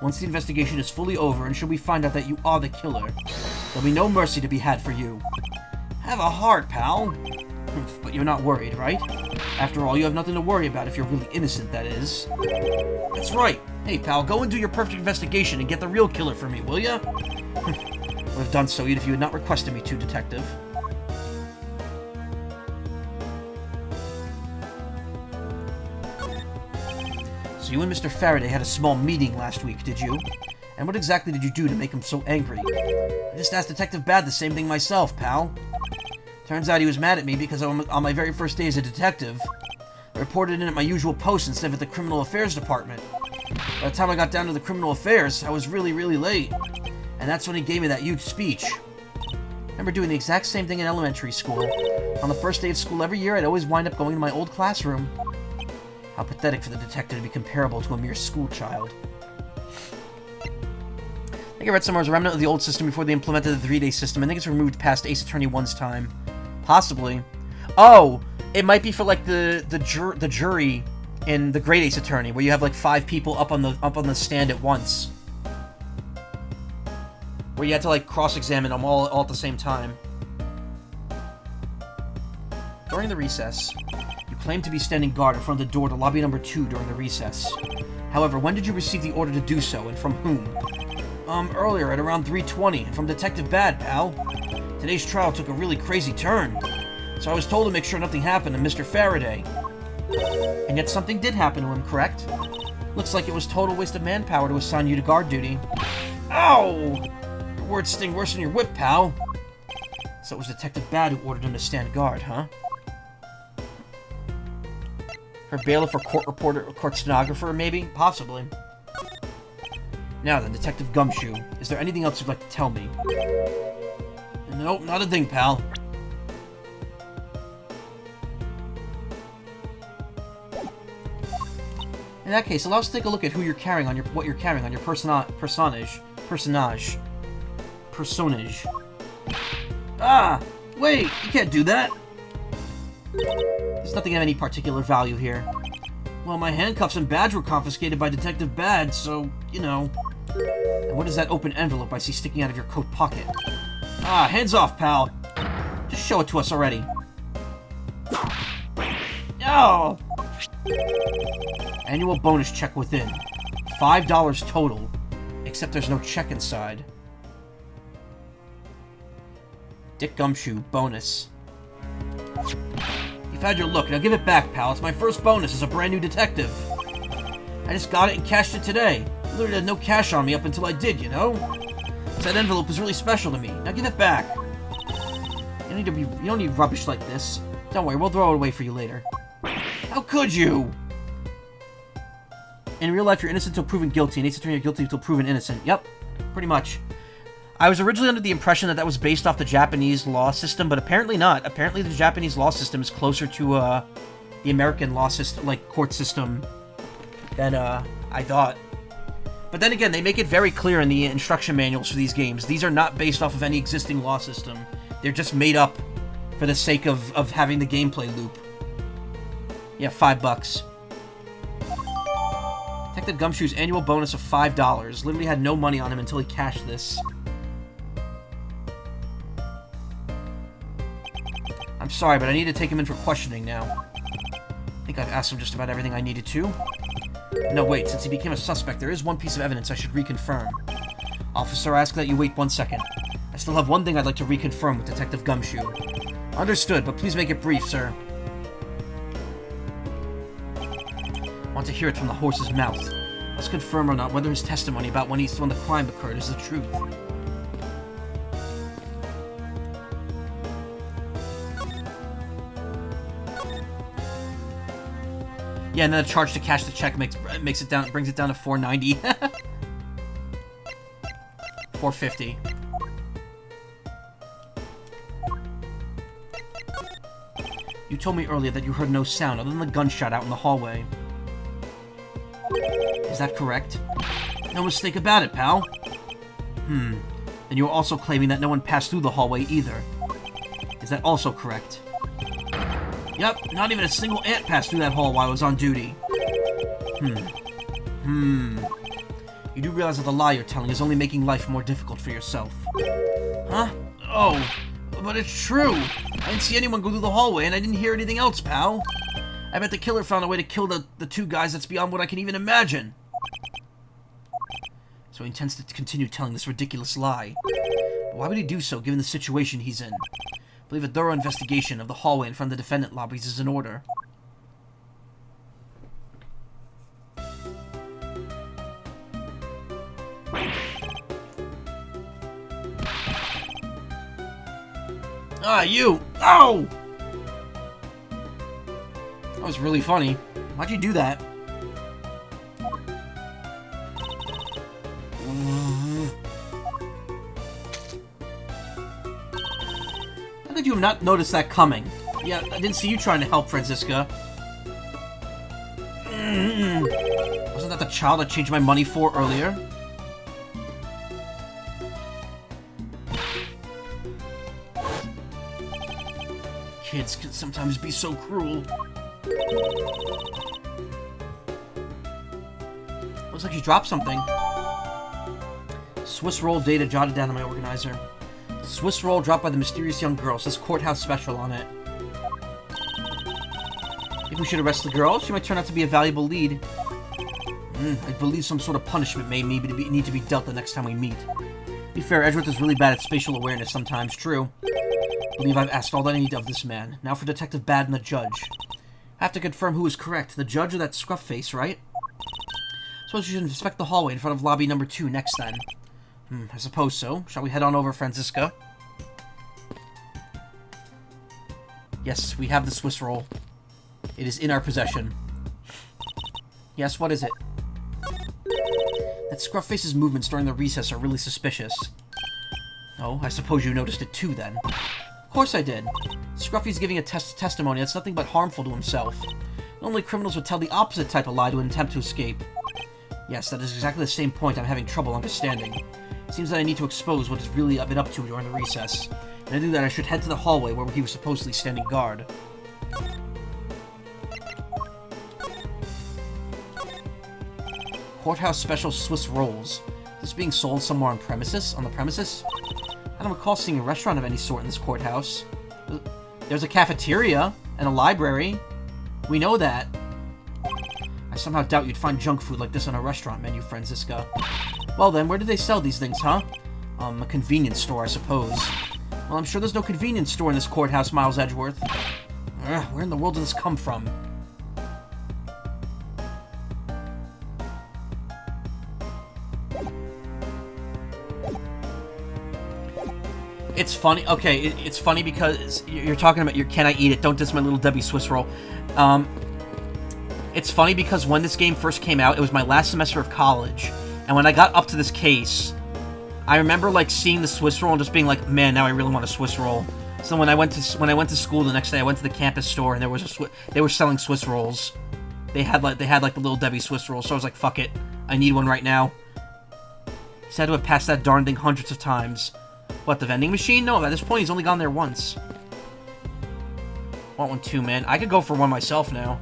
Once the investigation is fully over, and should we find out that you are the killer, there'll be no mercy to be had for you. Have a heart, pal. But you're not worried, right? After all, you have nothing to worry about if you're really innocent, that is. That's right. Hey, pal, go and do your perfect investigation and get the real killer for me, will ya? Would have done so even if you had not requested me to, Detective. So you and Mr. Faraday had a small meeting last week, did you? And what exactly did you do to make him so angry? I just asked Detective Bad the same thing myself, pal. Turns out he was mad at me because on my very first day as a detective, I reported in at my usual post instead of at the Criminal Affairs Department. By the time I got down to the Criminal Affairs, I was really, really late. And that's when he gave me that huge speech. I remember doing the exact same thing in elementary school. On the first day of school every year, I'd always wind up going to my old classroom. How pathetic for the detective to be comparable to a mere schoolchild. I think I read somewhere it was a remnant of the old system before they implemented the 3-day system. I think it's removed past Ace Attorney 1's time. Possibly. Oh! It might be for, like, the jury in the Great Ace Attorney, where you have, like, 5 people up on the stand at once. Where you had to, like, cross-examine them all at the same time. During the recess, you claimed to be standing guard in front of the door to lobby number 2 during the recess. However, when did you receive the order to do so, and from whom? Earlier, at around 3:20, from Detective Bad, pal. Today's trial took a really crazy turn, so I was told to make sure nothing happened to Mr. Faraday. And yet something did happen to him, correct? Looks like it was total waste of manpower to assign you to guard duty. Ow! Your words sting worse than your whip, pal. So it was Detective Bad who ordered him to stand guard, huh? Her bailiff or court reporter or court stenographer, maybe? Possibly. Now then, Detective Gumshoe, is there anything else you'd like to tell me? Nope, not a thing, pal. In that case, allow us to take a look at who you're carrying on what you're carrying on your personage. Ah! Wait! You can't do that! There's nothing of any particular value here. Well, my handcuffs and badge were confiscated by Detective Bad, so, you know. And what is that open envelope I see sticking out of your coat pocket? Ah, hands off, pal! Just show it to us already. Oh! Annual bonus check within. $5 total. Except there's no check inside. Dick Gumshoe, bonus. You've had your look. Now give it back, pal. It's my first bonus as a brand new detective. I just got it and cashed it today. I literally had no cash on me up until I did, you know? So that envelope was really special to me. Now give it back. You don't need rubbish like this. Don't worry, we'll throw it away for you later. How could you? In real life, you're innocent until proven guilty, and Ace Attorney, you're guilty until proven innocent. Yep, pretty much. I was originally under the impression that that was based off the Japanese law system, but apparently not. Apparently the Japanese law system is closer to the American law system, like court system, than I thought. But then again, they make it very clear in the instruction manuals for these games. These are not based off of any existing law system. They're just made up for the sake of having the gameplay loop. Yeah, $5. Detective Gumshoe's annual bonus of $5. Literally had no money on him until he cashed this. I'm sorry, but I need to take him in for questioning now. I think I've asked him just about everything I needed to. No, wait, since he became a suspect, there is one piece of evidence I should reconfirm. Officer, I ask that you wait 1 second. I still have one thing I'd like to reconfirm with Detective Gumshoe. Understood, but please make it brief, sir. Want to hear it from the horse's mouth. Let's confirm or not whether his testimony about when the crime occurred is the truth. Yeah, and then the charge to cash the check brings it down to $4.90. $4.50. You told me earlier that you heard no sound other than the gunshot out in the hallway. Is that correct? No mistake about it, pal. And you were also claiming that no one passed through the hallway either. Is that also correct? Yep, not even a single ant passed through that hall while I was on duty. You do realize that the lie you're telling is only making life more difficult for yourself. Huh? Oh, but it's true. I didn't see anyone go through the hallway, and I didn't hear anything else, pal. I bet the killer found a way to kill the two guys that's beyond what I can even imagine. So he intends to continue telling this ridiculous lie. But why would he do so, given the situation he's in? I believe a thorough investigation of the hallway in front of the defendant lobbies is in order. Ah, you! Ow! That was really funny. Why'd you do that? How could you have not noticed that coming? Yeah, I didn't see you trying to help, Franziska. Wasn't that the child I changed my money for earlier? Kids can sometimes be so cruel. Looks like you dropped something. Swiss roll data jotted down in my organizer. Swiss roll dropped by the mysterious young girl. Says courthouse special on it. Maybe we should arrest the girl. She might turn out to be a valuable lead. I believe some sort of punishment may need to be dealt the next time we meet. To be fair, Edgeworth is really bad at spatial awareness sometimes, true. I believe I've asked all that I need of this man. Now for Detective Bad and the judge. I have to confirm who is correct, the judge or that scruff face, right? Suppose you should inspect the hallway in front of lobby number 2 next then. I suppose so. Shall we head on over, Franziska? Yes, we have the Swiss roll. It is in our possession. Yes, what is it? That scruff face's movements during the recess are really suspicious. Oh, I suppose you noticed it too, then. Of course I did. Scruffy's giving a testimony that's nothing but harmful to himself. Only criminals would tell the opposite type of lie to attempt to escape. Yes, that is exactly the same point I'm having trouble understanding. It seems that I need to expose what he's really been up to during the recess. And to do that, I should head to the hallway where he was supposedly standing guard. Courthouse special Swiss rolls. Is this being sold somewhere on the premises? I don't recall seeing a restaurant of any sort in this courthouse. There's a cafeteria and a library. We know that. I somehow doubt you'd find junk food like this on a restaurant menu, Franziska. Well then, where do they sell these things, huh? A convenience store, I suppose. Well, I'm sure there's no convenience store in this courthouse, Miles Edgeworth. Where in the world did this come from? It's funny. Okay, it's funny because you're talking about your can I eat it? Don't diss my little Debbie Swiss roll. It's funny because when this game first came out, it was my last semester of college, and when I got up to this case, I remember like seeing the Swiss roll and just being like, man, now I really want a Swiss roll. So when I went to school the next day, I went to the campus store and there was they were selling Swiss rolls. They had like the little Debbie Swiss rolls. So I was like, fuck it, I need one right now. He's had to have passed that darn thing hundreds of times. What, the vending machine? No, at this point he's only gone there once. Want one too, man. I could go for one myself now.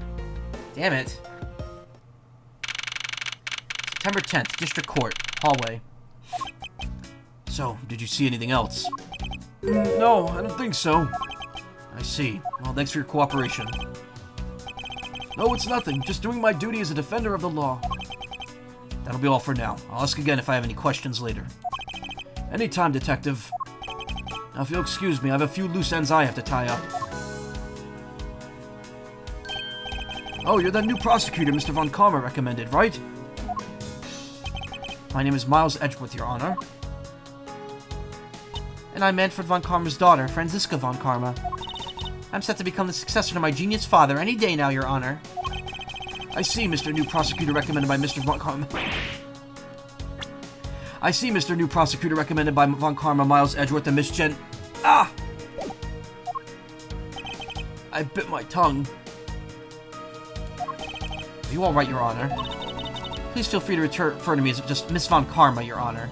Damn it. September 10th, District Court, hallway. So, did you see anything else? No, I don't think so. I see. Well, thanks for your cooperation. No, it's nothing. Just doing my duty as a defender of the law. That'll be all for now. I'll ask again if I have any questions later. Anytime, Detective. Now, if you'll excuse me, I have a few loose ends I have to tie up. Oh, you're that new prosecutor Mr. Von Karma recommended, right? My name is Miles Edgeworth, Your Honor. And I'm Manfred Von Karma's daughter, Franziska Von Karma. I'm set to become the successor to my genius father any day now, Your Honor. I see, Mr. New Prosecutor recommended by Mr. Von Karma. I see, Mr. New Prosecutor recommended by Von Karma, Miles Edgeworth, and Miss Jen... Ah! I bit my tongue. Are you alright, Your Honor? Please feel free to refer to me as just Miss Von Karma, Your Honor.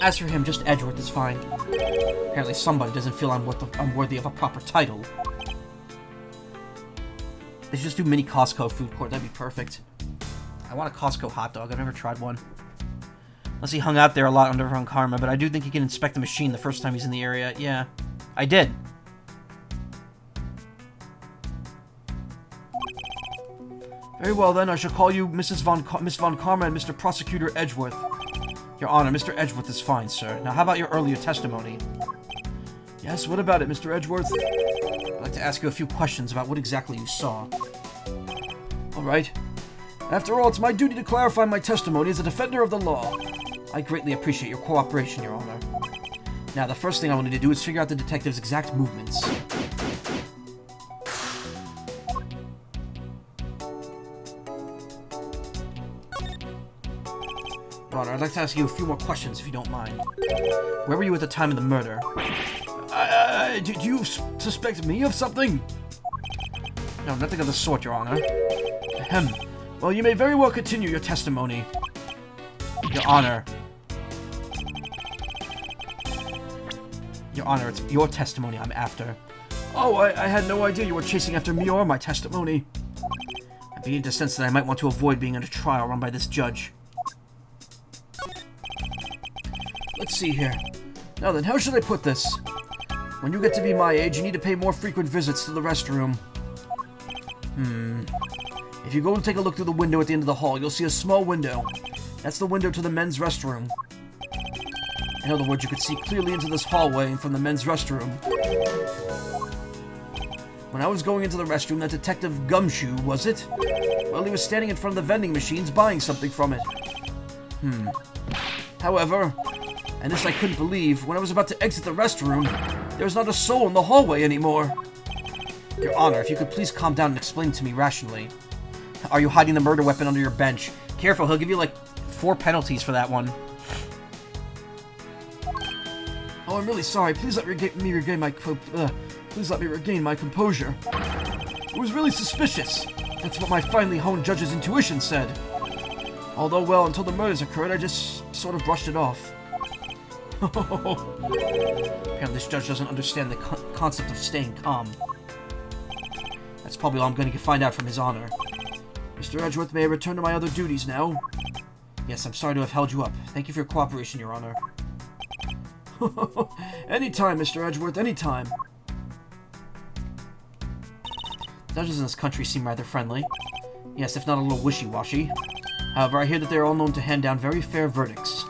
As for him, just Edgeworth is fine. Apparently somebody doesn't feel I'm worthy of a proper title. They should just do mini Costco food court, that'd be perfect. I want a Costco hot dog. I've never tried one. Unless he hung out there a lot under Von Karma, but I do think he can inspect the machine the first time he's in the area. Yeah, I did. Very well then, I shall call you Miss Von Karma and Mr. Prosecutor Edgeworth. Your Honor, Mr. Edgeworth is fine, sir. Now how about your earlier testimony? Yes, what about it, Mr. Edgeworth? I'd like to ask you a few questions about what exactly you saw. Alright. After all, it's my duty to clarify my testimony as a defender of the law. I greatly appreciate your cooperation, Your Honor. Now, the first thing I wanted to do is figure out the detective's exact movements. Your Honor, I'd like to ask you a few more questions, if you don't mind. Where were you at the time of the murder? Do you suspect me of something? No, nothing of the sort, Your Honor. Ahem. Well, you may very well continue your testimony. Your Honor. Your Honor, it's your testimony I'm after. Oh, I had no idea you were chasing after me or my testimony. I'm beginning to sense that I might want to avoid being in a trial run by this judge. Let's see here. Now then, how should I put this? When you get to be my age, you need to pay more frequent visits to the restroom. If you go and take a look through the window at the end of the hall, you'll see a small window. That's the window to the men's restroom. In other words, you could see clearly into this hallway from the men's restroom. When I was going into the restroom, that Detective Gumshoe, was it? Well, he was standing in front of the vending machines buying something from it. However, and this I couldn't believe, when I was about to exit the restroom, there was not a soul in the hallway anymore. Your Honor, if you could please calm down and explain to me rationally. Are you hiding the murder weapon under your bench? Careful, he'll give you like 4 penalties for that one. Oh, I'm really sorry. Please let me regain my composure. It was really suspicious. That's what my finely honed judge's intuition said. Although, well, until the murders occurred, I just sort of brushed it off. Apparently this judge doesn't understand the concept of staying calm. That's probably all I'm going to find out from His Honor. Mr. Edgeworth, may I return to my other duties now? Yes, I'm sorry to have held you up. Thank you for your cooperation, Your Honor. Anytime, Mr. Edgeworth, anytime. Judges in this country seem rather friendly. Yes, if not a little wishy-washy. However, I hear that they are all known to hand down very fair verdicts.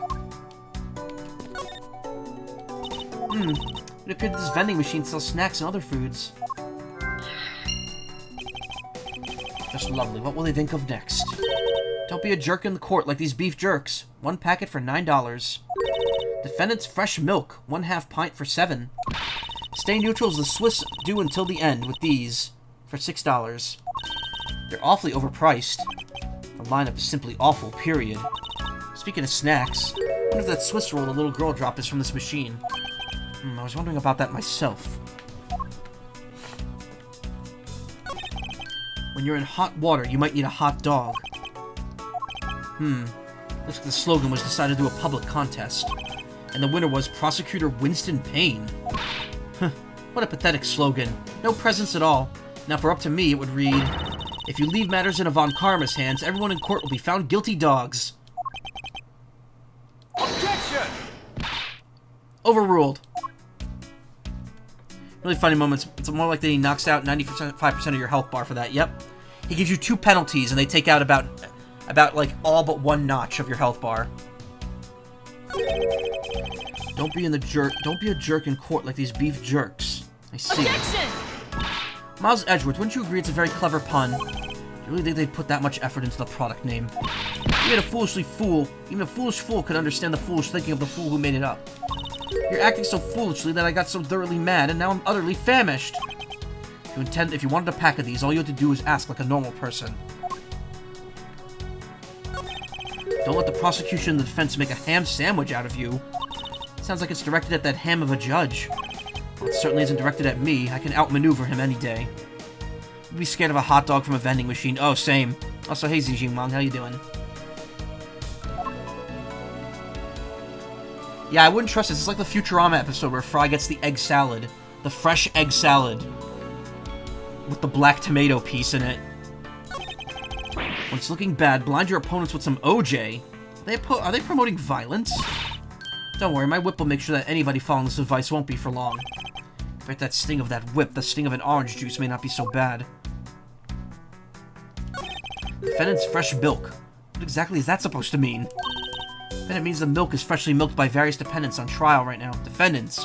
It appeared that this vending machine sells snacks and other foods. Just lovely. What will they think of next? Don't be a jerk in the court like these beef jerks. 1 packet for $9. Defendant's fresh milk. 1/2 pint for $7. Stay neutral as the Swiss do until the end with these for $6. They're awfully overpriced. The lineup is simply awful, period. Speaking of snacks, I wonder if that Swiss roll the little girl dropped is from this machine. I was wondering about that myself. When you're in hot water, you might need a hot dog. Looks like the slogan was decided through a public contest. And the winner was Prosecutor Winston Payne. What a pathetic slogan. No presence at all. Now, for up to me, it would read, if you leave matters in a Von Karma's hands, everyone in court will be found guilty dogs. Objection! Overruled. Really funny moments. It's more like that he knocks out 95% of your health bar for that. Yep. He gives you 2 penalties, and they take out about like all but 1 notch of your health bar. Don't be a jerk in court like these beef jerks. I see. Objection! Miles Edgeworth, wouldn't you agree it's a very clever pun? Do you really think they'd put that much effort into the product name? Even a foolish fool could understand the foolish thinking of the fool who made it up. You're acting so foolishly that I got so thoroughly mad, and now I'm utterly famished. If you wanted a pack of these, all you had to do was ask like a normal person. Don't let the prosecution and the defense make a ham sandwich out of you. Sounds like it's directed at that ham of a judge. Well, it certainly isn't directed at me. I can outmaneuver him any day. I'd be scared of a hot dog from a vending machine. Oh, same. Also, hey, Zijingmong, how you doing? Yeah, I wouldn't trust this. It's like the Futurama episode where Fry gets the egg salad. The fresh egg salad. With the black tomato piece in it. When it's looking bad, blind your opponents with some OJ. Are they promoting violence? Don't worry, my whip will make sure that anybody following this advice won't be for long. But that sting of that whip, the sting of an orange juice may not be so bad. Defendant's fresh milk. What exactly is that supposed to mean? Then it means the milk is freshly milked by various defendants on trial right now. Defendants.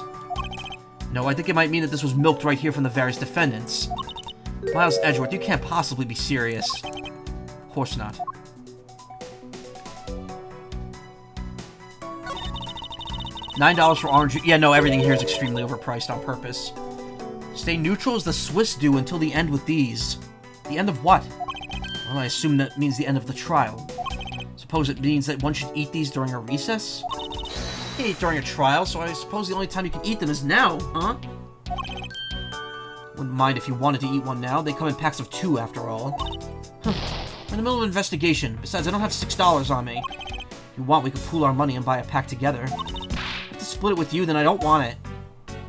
No, I think it might mean that this was milked right here from the various defendants. Miles Edgeworth, you can't possibly be serious. Of course not. $9 for orange juice. Yeah, no, everything here is extremely overpriced on purpose. Stay neutral as the Swiss do until the end with these. The end of what? Well, I assume that means the end of the trial. Suppose it means that one should eat these during a recess? You can't eat during a trial, so I suppose the only time you can eat them is now, huh? Wouldn't mind if you wanted to eat one now. They come in packs of 2, after all. Huh. We're in the middle of an investigation. Besides, I don't have $6 on me. If you want, we could pool our money and buy a pack together. If to split it with you, then I don't want it.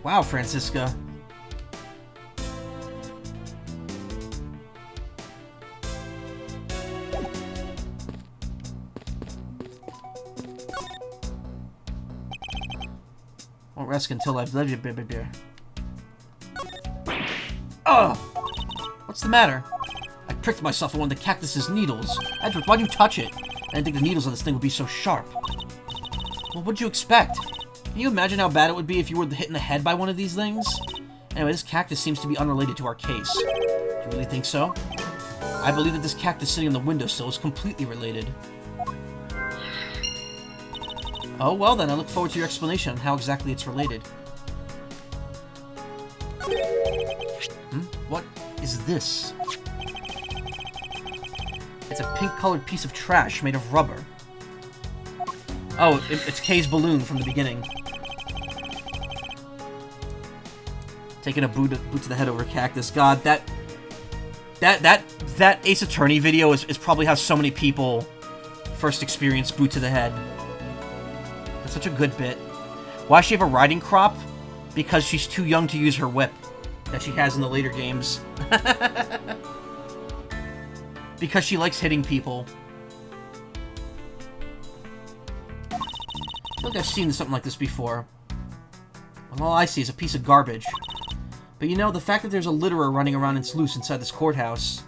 Wow, Francisca. Won't rest until I've lived it, baby beer. Ugh! What's the matter? I pricked myself on one of the cactus's needles. Edgeworth, why'd you touch it? I didn't think the needles on this thing would be so sharp. Well, what'd you expect? Can you imagine how bad it would be if you were hit in the head by one of these things? Anyway, this cactus seems to be unrelated to our case. Do you really think so? I believe that this cactus sitting on the windowsill is completely related. Oh, well then, I look forward to your explanation on how exactly it's related. What is this? It's a pink-colored piece of trash made of rubber. Oh, it's Kay's balloon from the beginning. Taking a boot to the head over cactus. God, that Ace Attorney video is probably how so many people first experienced boot to the head. That's such a good bit. Why does she have a riding crop? Because she's too young to use her whip that she has in the later games. Because she likes hitting people. I feel like I've seen something like this before. Well, all I see is a piece of garbage. But you know, the fact that there's a litterer running around and loose inside this courthouse...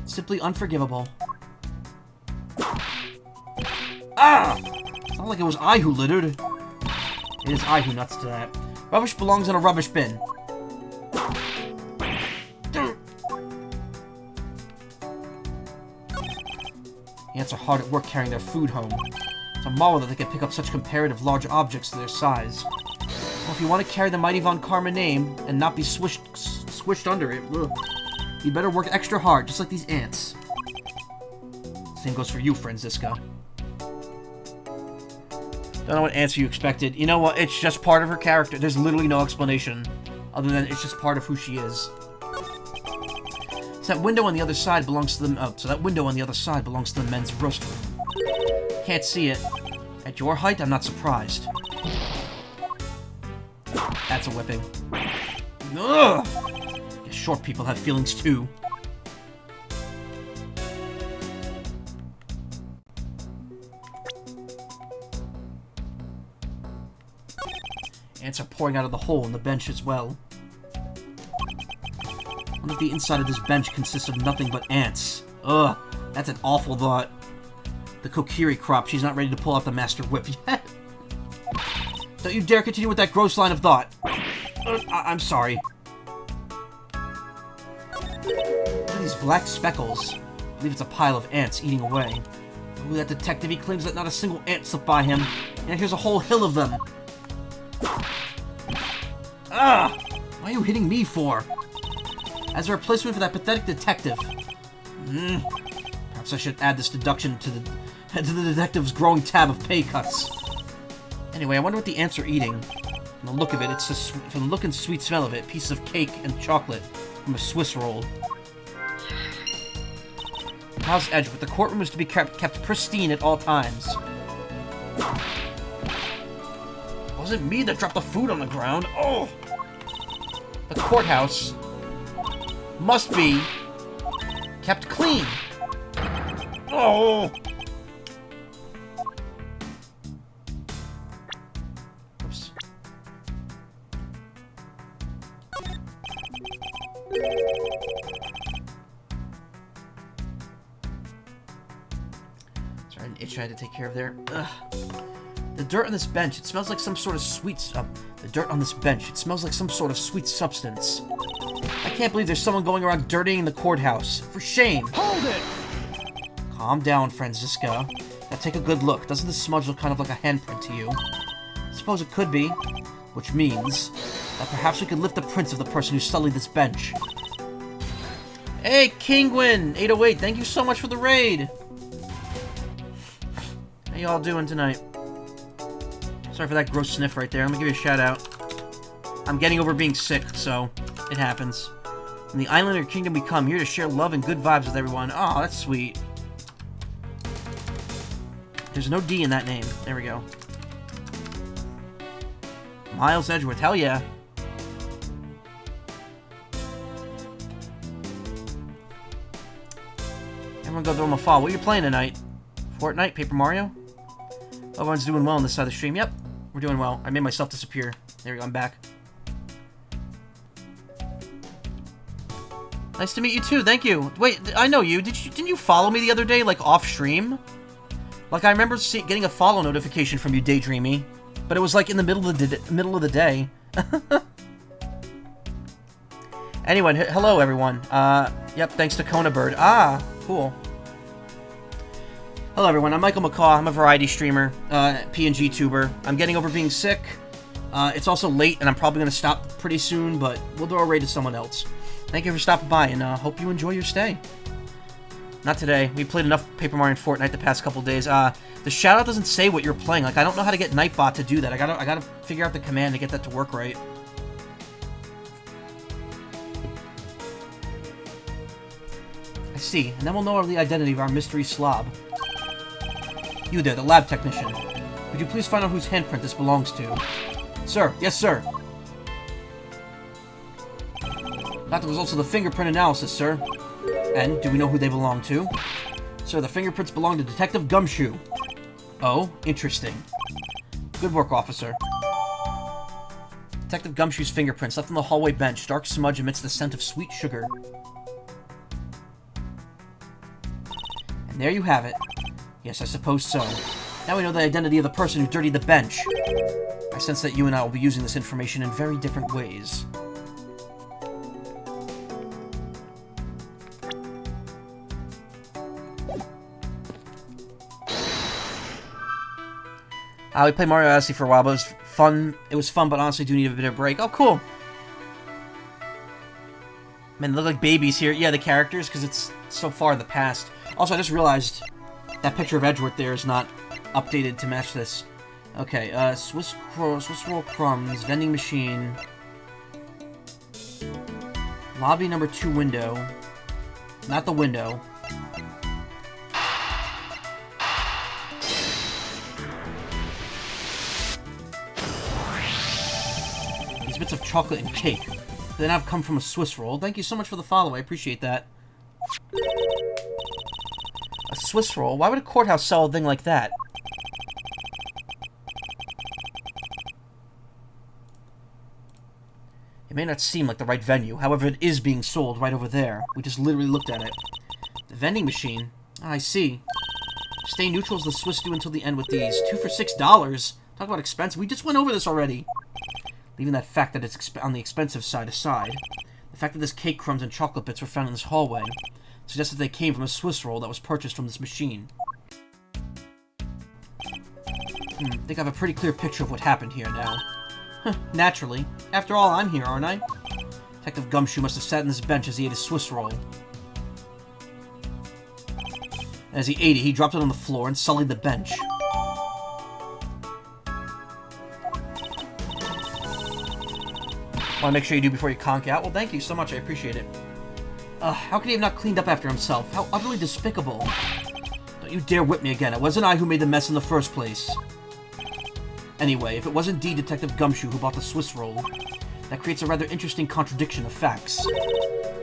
simply unforgivable. Ah! It's not like it was I who littered. It is I who nuts to that. Rubbish belongs in a rubbish bin. The ants are hard at work carrying their food home. It's a marvel that they can pick up such comparative large objects to their size. Well, if you want to carry the mighty Von Karma name and not be squished under it, you better work extra hard, just like these ants. Same goes for you, Francisca. Don't know what answer you expected. You know what? It's just part of her character. There's literally no explanation other than it's just part of who she is. So that window on the other side belongs to the men's rostrum. Can't see it. At your height, I'm not surprised. That's a whipping. Ugh! Guess short people have feelings too. Ants are pouring out of the hole in the bench as well. What if the inside of this bench consists of nothing but ants? Ugh, that's an awful thought. The Kokiri crop, she's not ready to pull out the master whip yet. Don't you dare continue with that gross line of thought. I'm sorry. Look at these black speckles. I believe it's a pile of ants eating away. Ooh, that detective, he claims that not a single ant slipped by him. And here's a whole hill of them. Ah! Why are you hitting me for? As a replacement for that pathetic detective. Perhaps I should add this deduction to the detective's growing tab of pay cuts. Anyway, I wonder what the ants are eating. From the look of it, it's just, from the look and sweet smell of it, pieces of cake and chocolate from a Swiss roll. How's Edgeworth? The courtroom is to be kept pristine at all times. It wasn't me that dropped the food on the ground. Oh! The courthouse must be kept clean. Oh! Oops. Sorry, an itch I had to take care of there. Ugh. The dirt on this bench, it smells like some sort of sweet... the dirt on this bench, it smells like some sort of sweet substance. I can't believe there's someone going around dirtying the courthouse. For shame! Hold it! Calm down, Franziska. Now take a good look. Doesn't this smudge look kind of like a handprint to you? I suppose it could be. Which means that perhaps we could lift the prints of the person who sullied this bench. Hey, Kingwin! 808, thank you so much for the raid! How y'all doing tonight? Sorry for that gross sniff right there. Let me give you a shout out. I'm getting over being sick, so it happens. From the island or kingdom we come, here to share love and good vibes with everyone. Oh, that's sweet. There's no D in that name. There we go. Miles Edgeworth, hell yeah. Everyone go throw him a fall. What are you playing tonight? Fortnite? Paper Mario? Everyone's doing well on this side of the stream. Yep, we're doing well. I made myself disappear. There we go, I'm back. Nice to meet you too, thank you. Wait, I know you. Didn't you follow me the other day, like, off-stream? Like, I remember getting a follow notification from you, Daydreamy. But it was, like, in the middle of the day. Anyway, hello, everyone. Yep, thanks to Kona Bird. Ah, cool. Hello, everyone. I'm Michael Macaw. I'm a variety streamer, PNG tuber. I'm getting over being sick. It's also late, and I'm probably going to stop pretty soon, but we'll throw a raid to someone else. Thank you for stopping by, and hope you enjoy your stay. Not today. We played enough Paper Mario and Fortnite the past couple days. The shoutout doesn't say what you're playing. Like, I don't know how to get Nightbot to do that. I gotta figure out the command to get that to work right. I see. And then we'll know the identity of our mystery slob. You there, the lab technician. Would you please find out whose handprint this belongs to? Sir. Yes, sir. Got the results of the fingerprint analysis, sir. And do we know who they belong to? Sir, the fingerprints belong to Detective Gumshoe. Oh, interesting. Good work, officer. Detective Gumshoe's fingerprints left on the hallway bench. Dark smudge emits the scent of sweet sugar. And there you have it. Yes, I suppose so. Now we know the identity of the person who dirtied the bench. I sense that you and I will be using this information in very different ways. We played Mario Odyssey for a while, but it was fun. It was fun, but honestly do need a bit of a break. Oh, cool. Man, they look like babies here. Yeah, the characters, because it's so far in the past. Also, I just realized that picture of Edgeworth there is not updated to match this. Okay, Swiss roll crumbs, vending machine, lobby number 2 window, not the window. These bits of chocolate and cake. Then I've come from a Swiss roll. Thank you so much for the follow. I appreciate that. A Swiss roll? Why would a courthouse sell a thing like that? It may not seem like the right venue. However, it is being sold right over there. We just literally looked at it. The vending machine? Ah, I see. Stay neutral as the Swiss do until the end with these. 2 for $6. Talk about expensive. We just went over this already. Leaving that fact that it's on the expensive side aside. The fact that this cake crumbs and chocolate bits were found in this hallway suggests that they came from a Swiss roll that was purchased from this machine. I think I have a pretty clear picture of what happened here now. Naturally. After all, I'm here, aren't I? Detective Gumshoe must have sat on this bench as he ate his Swiss roll. And as he ate it, he dropped it on the floor and sullied the bench. Want to make sure you do before you conk out? Well, thank you so much. I appreciate it. How could he have not cleaned up after himself? How utterly despicable. Don't you dare whip me again. It wasn't I who made the mess in the first place. Anyway, if it was indeed Detective Gumshoe who bought the Swiss roll, that creates a rather interesting contradiction of facts.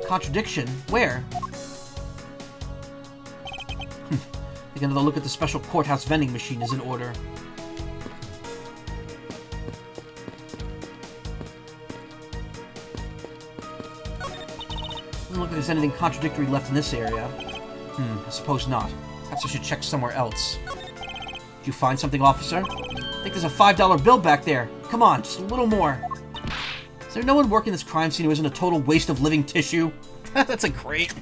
Contradiction? Where? Take another look at the special courthouse vending machine is in order. Doesn't look like there's anything contradictory left in this area. I suppose not. Perhaps I should check somewhere else. Did you find something, officer? I think there's a $5 bill back there. Come on, just a little more. Is there no one working this crime scene who isn't a total waste of living tissue? That's a great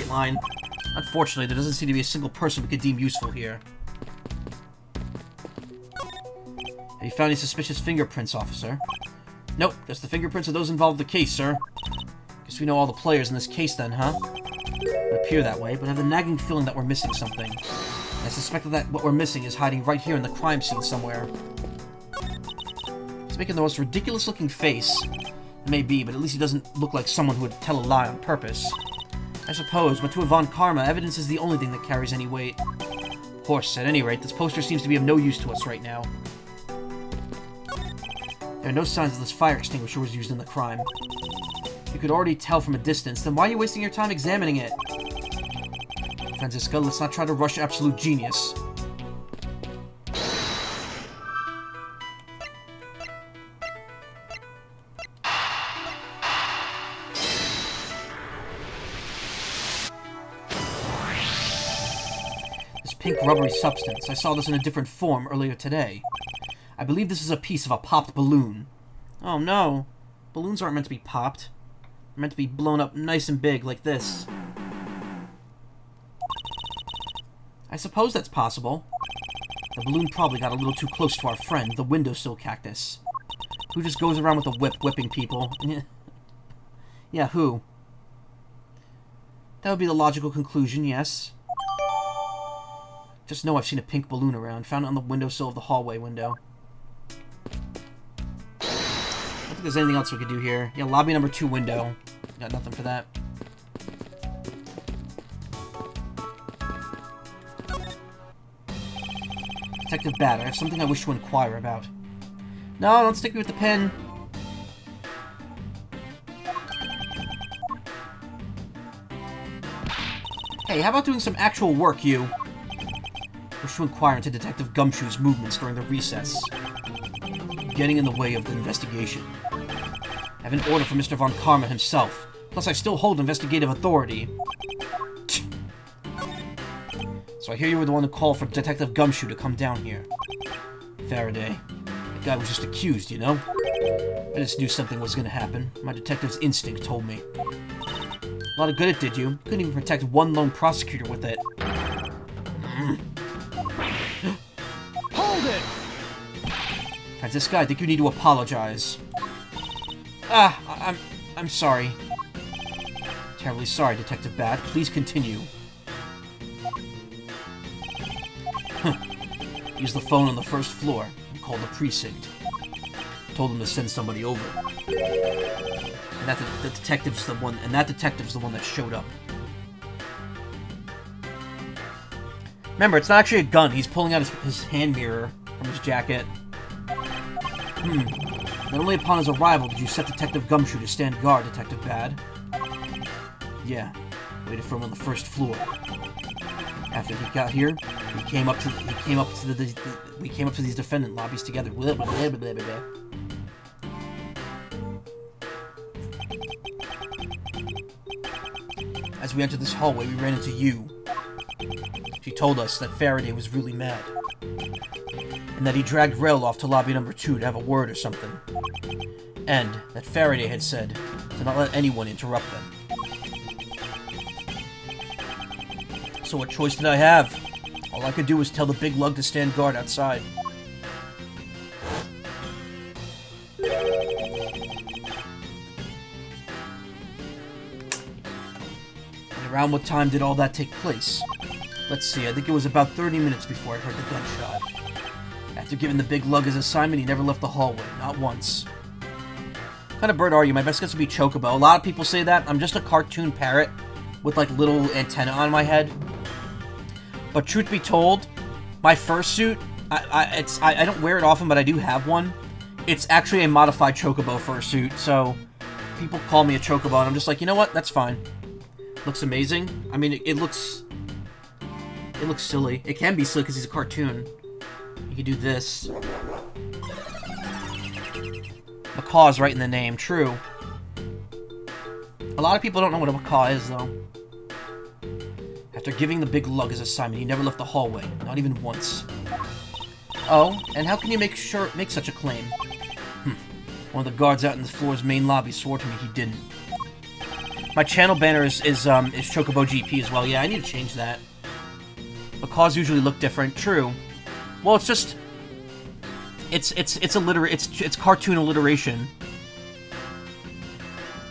line. Unfortunately, there doesn't seem to be a single person we could deem useful here. Have you found any suspicious fingerprints, officer? Nope, just the fingerprints of those involved in the case, sir. Guess we know all the players in this case then, huh? It would appear that way, but I have the nagging feeling that we're missing something. I suspect that what we're missing is hiding right here in the crime scene somewhere. He's making the most ridiculous-looking face. It may be, but at least he doesn't look like someone who would tell a lie on purpose. I suppose, but to Von Karma, evidence is the only thing that carries any weight. Of course, at any rate, this poster seems to be of no use to us right now. There are no signs that this fire extinguisher was used in the crime. If you could already tell from a distance, then why are you wasting your time examining it? Franziska, let's not try to rush absolute genius. This pink rubbery substance, I saw this in a different form earlier today. I believe this is a piece of a popped balloon. Oh no. Balloons aren't meant to be popped. They're meant to be blown up nice and big, like this. I suppose that's possible. The balloon probably got a little too close to our friend, the windowsill cactus. Who just goes around with a whip whipping people? Yeah, who? That would be the logical conclusion, yes. Just know I've seen a pink balloon around, found it on the windowsill of the hallway window. I don't think there's anything else we could do here. Yeah, lobby number 2 window. Got nothing for that. Detective Bat, I have something I wish to inquire about. No, don't stick me with the pen. Hey, how about doing some actual work, you? Wish to inquire into Detective Gumshoe's movements during the recess. Getting in the way of the investigation. I have an order from Mr. Von Karma himself. Plus, I still hold investigative authority. So I hear you were the one to call for Detective Gumshoe to come down here. Faraday. That guy was just accused, you know? I just knew something was gonna happen. My detective's instinct told me. A lot of good it did you. Couldn't even protect one lone prosecutor with it. Hold it! Franziska, I think you need to apologize. I'm sorry. Terribly sorry, Detective Bat. Please continue. Use the phone on the first floor and call the precinct. Told them to send somebody over. And that the detective's the one, and that detective's the one that showed up. Remember, it's not actually a gun. He's pulling out his hand mirror from his jacket. Not only upon his arrival did you set Detective Gumshoe to stand guard, Detective Bad. Yeah, waited for him on the first floor. After he got here, we came up to these defendant lobbies together. Blah, blah, blah, blah, blah, blah. As we entered this hallway, we ran into you. She told us that Faraday was really mad. And that he dragged Rail off to lobby number 2 to have a word or something. And that Faraday had said to not let anyone interrupt them. So what choice did I have? All I could do was tell the big lug to stand guard outside. And around what time did all that take place? Let's see, I think it was about 30 minutes before I heard the gunshot. After giving the big lug his assignment, he never left the hallway, not once. What kind of bird are you? My best guess would be Chocobo. A lot of people say that. I'm just a cartoon parrot with like little antenna on my head. But truth be told, my fursuit, I don't wear it often, but I do have one. It's actually a modified Chocobo fursuit, so people call me a Chocobo, and I'm just like, you know what? That's fine. Looks amazing. I mean, it looks... It looks silly. It can be silly because he's a cartoon. You can do this. Macaw's right in the name, true. A lot of people don't know what a macaw is, though. After giving the big lug his assignment, he never left the hallway, not even once. Oh, and how can you make such a claim? One of the guards out in the floor's main lobby swore to me he didn't. My channel banner is Chocobo GP as well. Yeah, I need to change that. Macaws usually look different. True. Well, it's just it's cartoon alliteration.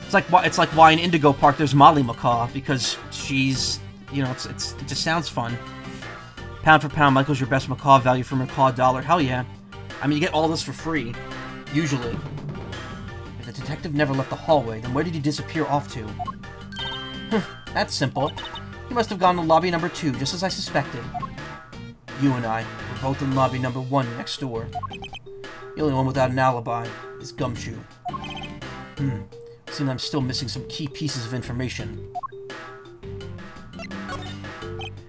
It's like why in Indigo Park there's Molly Macaw, because she's, you know, it just sounds fun. Pound for pound, Michael's your best macaw value for macaw $1. Hell yeah. I mean, you get all this for free. Usually. If the detective never left the hallway, then where did he disappear off to? That's simple. He must have gone to lobby number 2, just as I suspected. You and I were both in lobby number 1 next door. The only one without an alibi is Gumshoe. Seems I'm still missing some key pieces of information.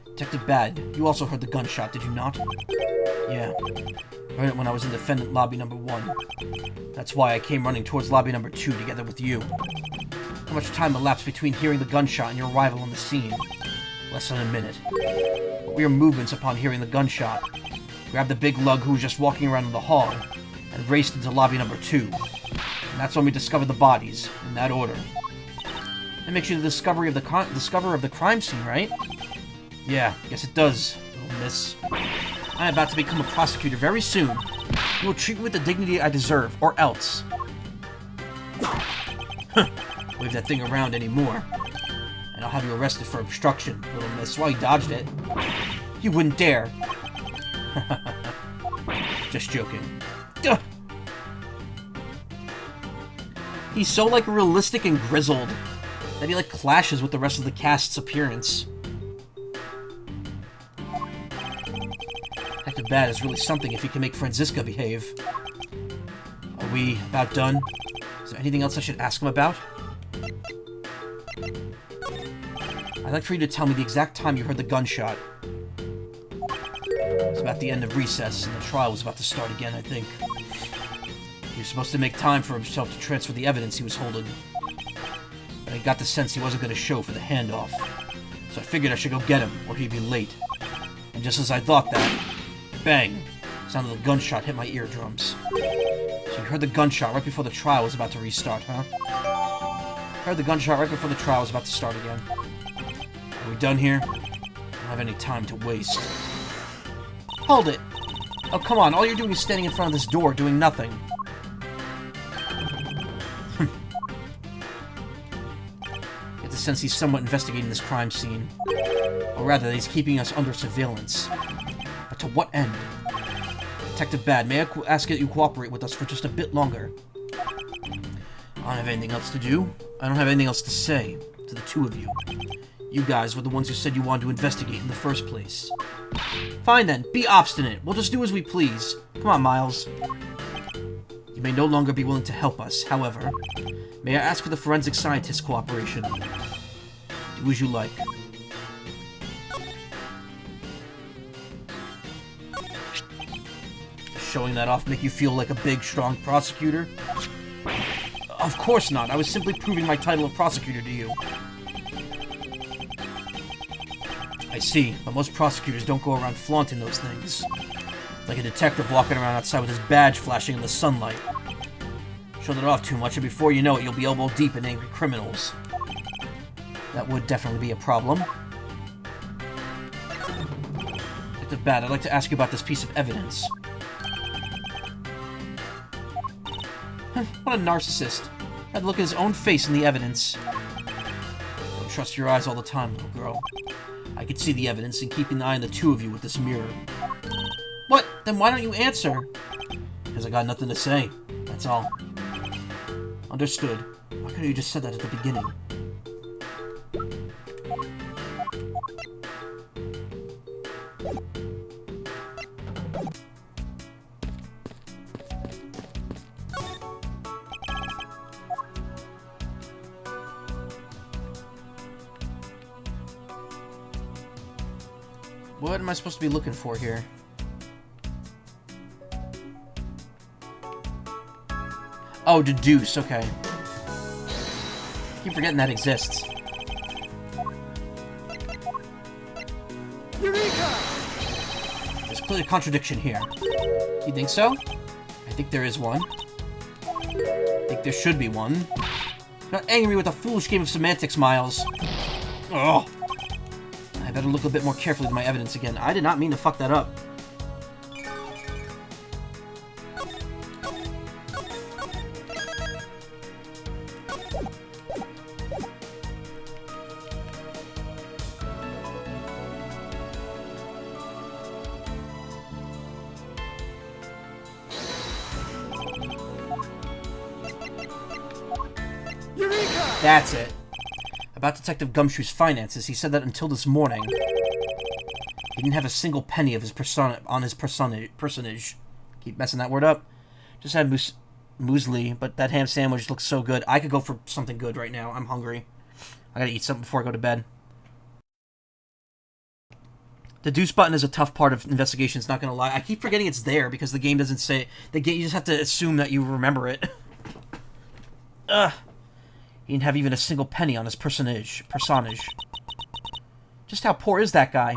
Detective Bad, you also heard the gunshot, did you not? Yeah. I heard it when I was in defendant lobby number 1. That's why I came running towards lobby number 2 together with you. How much time elapsed between hearing the gunshot and your arrival on the scene? Less than a minute. What were your movements upon hearing the gunshot? Grabbed the big lug who was just walking around in the hall, and raced into lobby number 2. And that's when we discovered the bodies, in that order. That makes you the discoverer of the crime scene, right? Yeah, guess it does, little miss. I'm about to become a prosecutor very soon. You will treat me with the dignity I deserve, or else. Wave that thing around anymore, and I'll have you arrested for obstruction, little miss. Well, you dodged it. You wouldn't dare. Just joking. Duh. He's so, like, realistic and grizzled that he, like, clashes with the rest of the cast's appearance. Detective Bad is really something if he can make Franziska behave. Are we about done? Is there anything else I should ask him about? I'd like for you to tell me the exact time you heard the gunshot. It was about the end of recess, and the trial was about to start again, I think. He was supposed to make time for himself to transfer the evidence he was holding. But I got the sense he wasn't going to show for the handoff. So I figured I should go get him, or he'd be late. And just as I thought that, bang! The sound of the gunshot hit my eardrums. So you heard the gunshot right before the trial was about to restart, huh? Heard the gunshot right before the trial was about to start again. Are we done here? I don't have any time to waste. Hold it! Oh, come on, all you're doing is standing in front of this door, doing nothing. Get the sense he's somewhat investigating this crime scene. Or rather, that he's keeping us under surveillance. But to what end? Detective Bad, may I ask that you cooperate with us for just a bit longer? I don't have anything else to do. I don't have anything else to say to the two of you. You guys were the ones who said you wanted to investigate in the first place. Fine then, be obstinate. We'll just do as we please. Come on, Miles. You may no longer be willing to help us, however. May I ask for the forensic scientist's cooperation? Do as you like. Showing that off make you feel like a big, strong prosecutor? Of course not. I was simply proving my title of prosecutor to you. I see, but most prosecutors don't go around flaunting those things. Like a detective walking around outside with his badge flashing in the sunlight. Show that off too much, and before you know it, you'll be elbow deep in angry criminals. That would definitely be a problem. Detective Bad, I'd like to ask you about this piece of evidence. What a narcissist. Had to look at his own face in the evidence. Don't trust your eyes all the time, little girl. I could see the evidence and keep an eye on the two of you with this mirror. What? Then why don't you answer? Because I got nothing to say. That's all. Understood. Why couldn't you just said that at the beginning? What am I supposed to be looking for here? Oh, deduce, okay. Keep forgetting that exists. Eureka! There's clearly a contradiction here. You think so? I think there is one. I think there should be one. Not angry with a foolish game of semantics, Miles. Ugh. I better look a bit more carefully at my evidence again. I did not mean to fuck that up. That's it. About Detective Gumshoe's finances, he said that until this morning, he didn't have a single penny of his personage. Keep messing that word up. Just had muesli, but that ham sandwich looks so good. I could go for something good right now. I'm hungry. I gotta eat something before I go to bed. The deuce button is a tough part of investigations, not gonna lie. I keep forgetting it's there because the game doesn't say... You just have to assume that you remember it. Ugh. He didn't have even a single penny on his personage. Just how poor is that guy?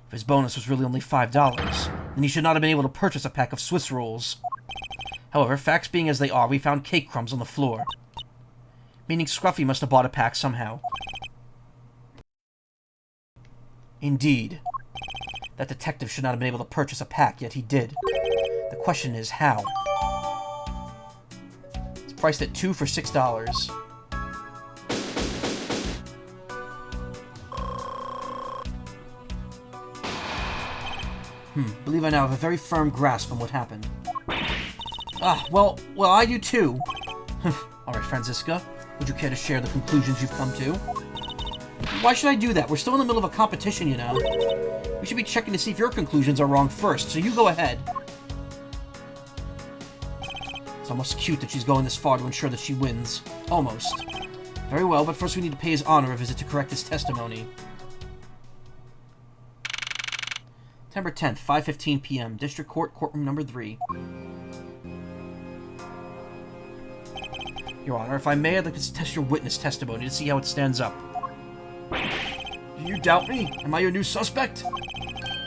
If his bonus was really only $5, then he should not have been able to purchase a pack of Swiss rolls. However, facts being as they are, we found cake crumbs on the floor. Meaning Scruffy must have bought a pack somehow. Indeed. That detective should not have been able to purchase a pack, yet he did. The question is, how? It's priced at 2 for $6. Believe I now have a very firm grasp on what happened. Well, I do too. Alright, Franziska, would you care to share the conclusions you've come to? Why should I do that? We're still in the middle of a competition, you know. We should be checking to see if your conclusions are wrong first, so you go ahead. It's almost cute that she's going this far to ensure that she wins. Almost. Very well, but first we need to pay his honor a visit to correct his testimony. September 10th, 5:15 p.m. District Court, Courtroom Number 3. Your Honor, if I may, I'd like to test your witness testimony to see how it stands up. Do you doubt me? Am I your new suspect?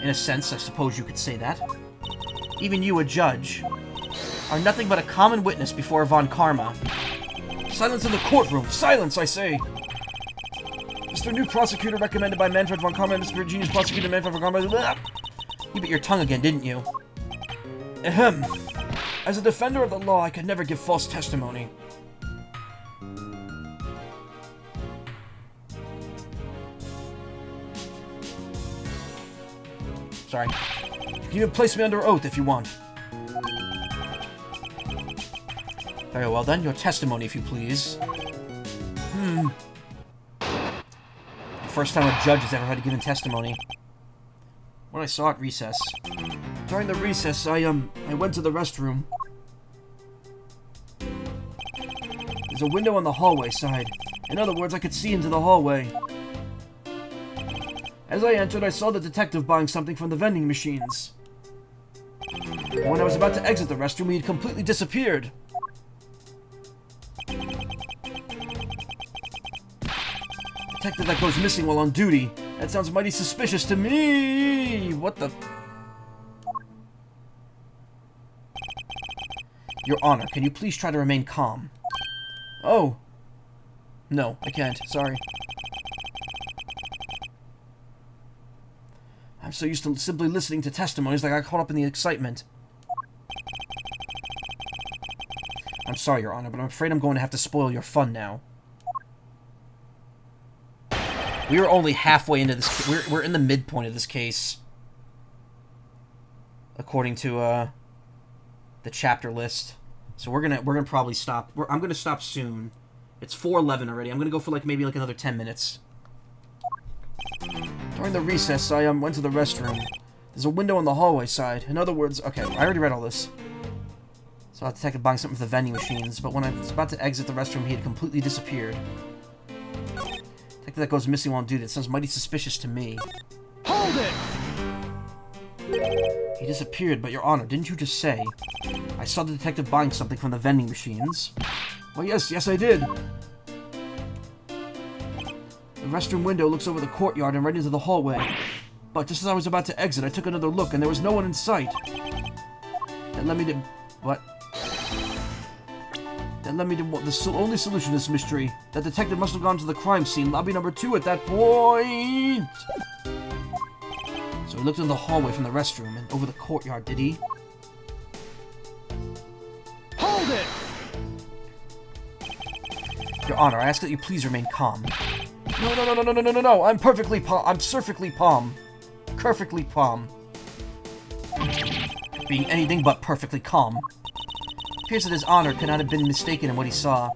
In a sense, I suppose you could say that. Even you, a judge, are nothing but a common witness before Von Karma. Silence in the courtroom! Silence, I say! Mr. New Prosecutor recommended by Manfred Von Karma, Mr. Genius Prosecutor Manfred Von Karma... Blah. You bit your tongue again, didn't you? Ahem. As a defender of the law, I could never give false testimony. Sorry. You can even place me under oath if you want. Very well then, your testimony, if you please. The first time a judge has ever had to give in testimony. What I saw at recess. During the recess, I went to the restroom. There's a window on the hallway side. In other words, I could see into the hallway. As I entered, I saw the detective buying something from the vending machines. When I was about to exit the restroom, he had completely disappeared. Detective that goes missing while on duty. That sounds mighty suspicious to me! What the... Your Honor, can you please try to remain calm? Oh. No, I can't. Sorry. I'm so used to simply listening to testimonies that I got caught up in the excitement. I'm sorry, Your Honor, but I'm afraid I'm going to have to spoil your fun now. We are only halfway into this. We're in the midpoint of this case, according to the chapter list. So we're gonna probably stop. I'm gonna stop soon. It's 4:11 already. I'm gonna go for maybe another 10 minutes. During the recess, I went to the restroom. There's a window on the hallway side. In other words, okay, I already read all this. So I detected buying something for the vending machines, but when I was about to exit the restroom, he had completely disappeared. Detective that goes missing while on duty. It sounds mighty suspicious to me. Hold it! He disappeared, but Your Honor, didn't you just say? I saw the detective buying something from the vending machines. Well, yes, I did. The restroom window looks over the courtyard and right into the hallway. But just as I was about to exit, I took another look and there was no one in sight. That led me to... What? That led me to the only solution to this mystery. That detective must have gone to the crime scene, lobby number 2 at that point. So he looked in the hallway from the restroom and over the courtyard, did he? Hold it! Your Honor, I ask that you please remain calm. No, I'm perfectly calm. Perfectly calm. Being anything but perfectly calm. Appears that His Honor could not have been mistaken in what he saw.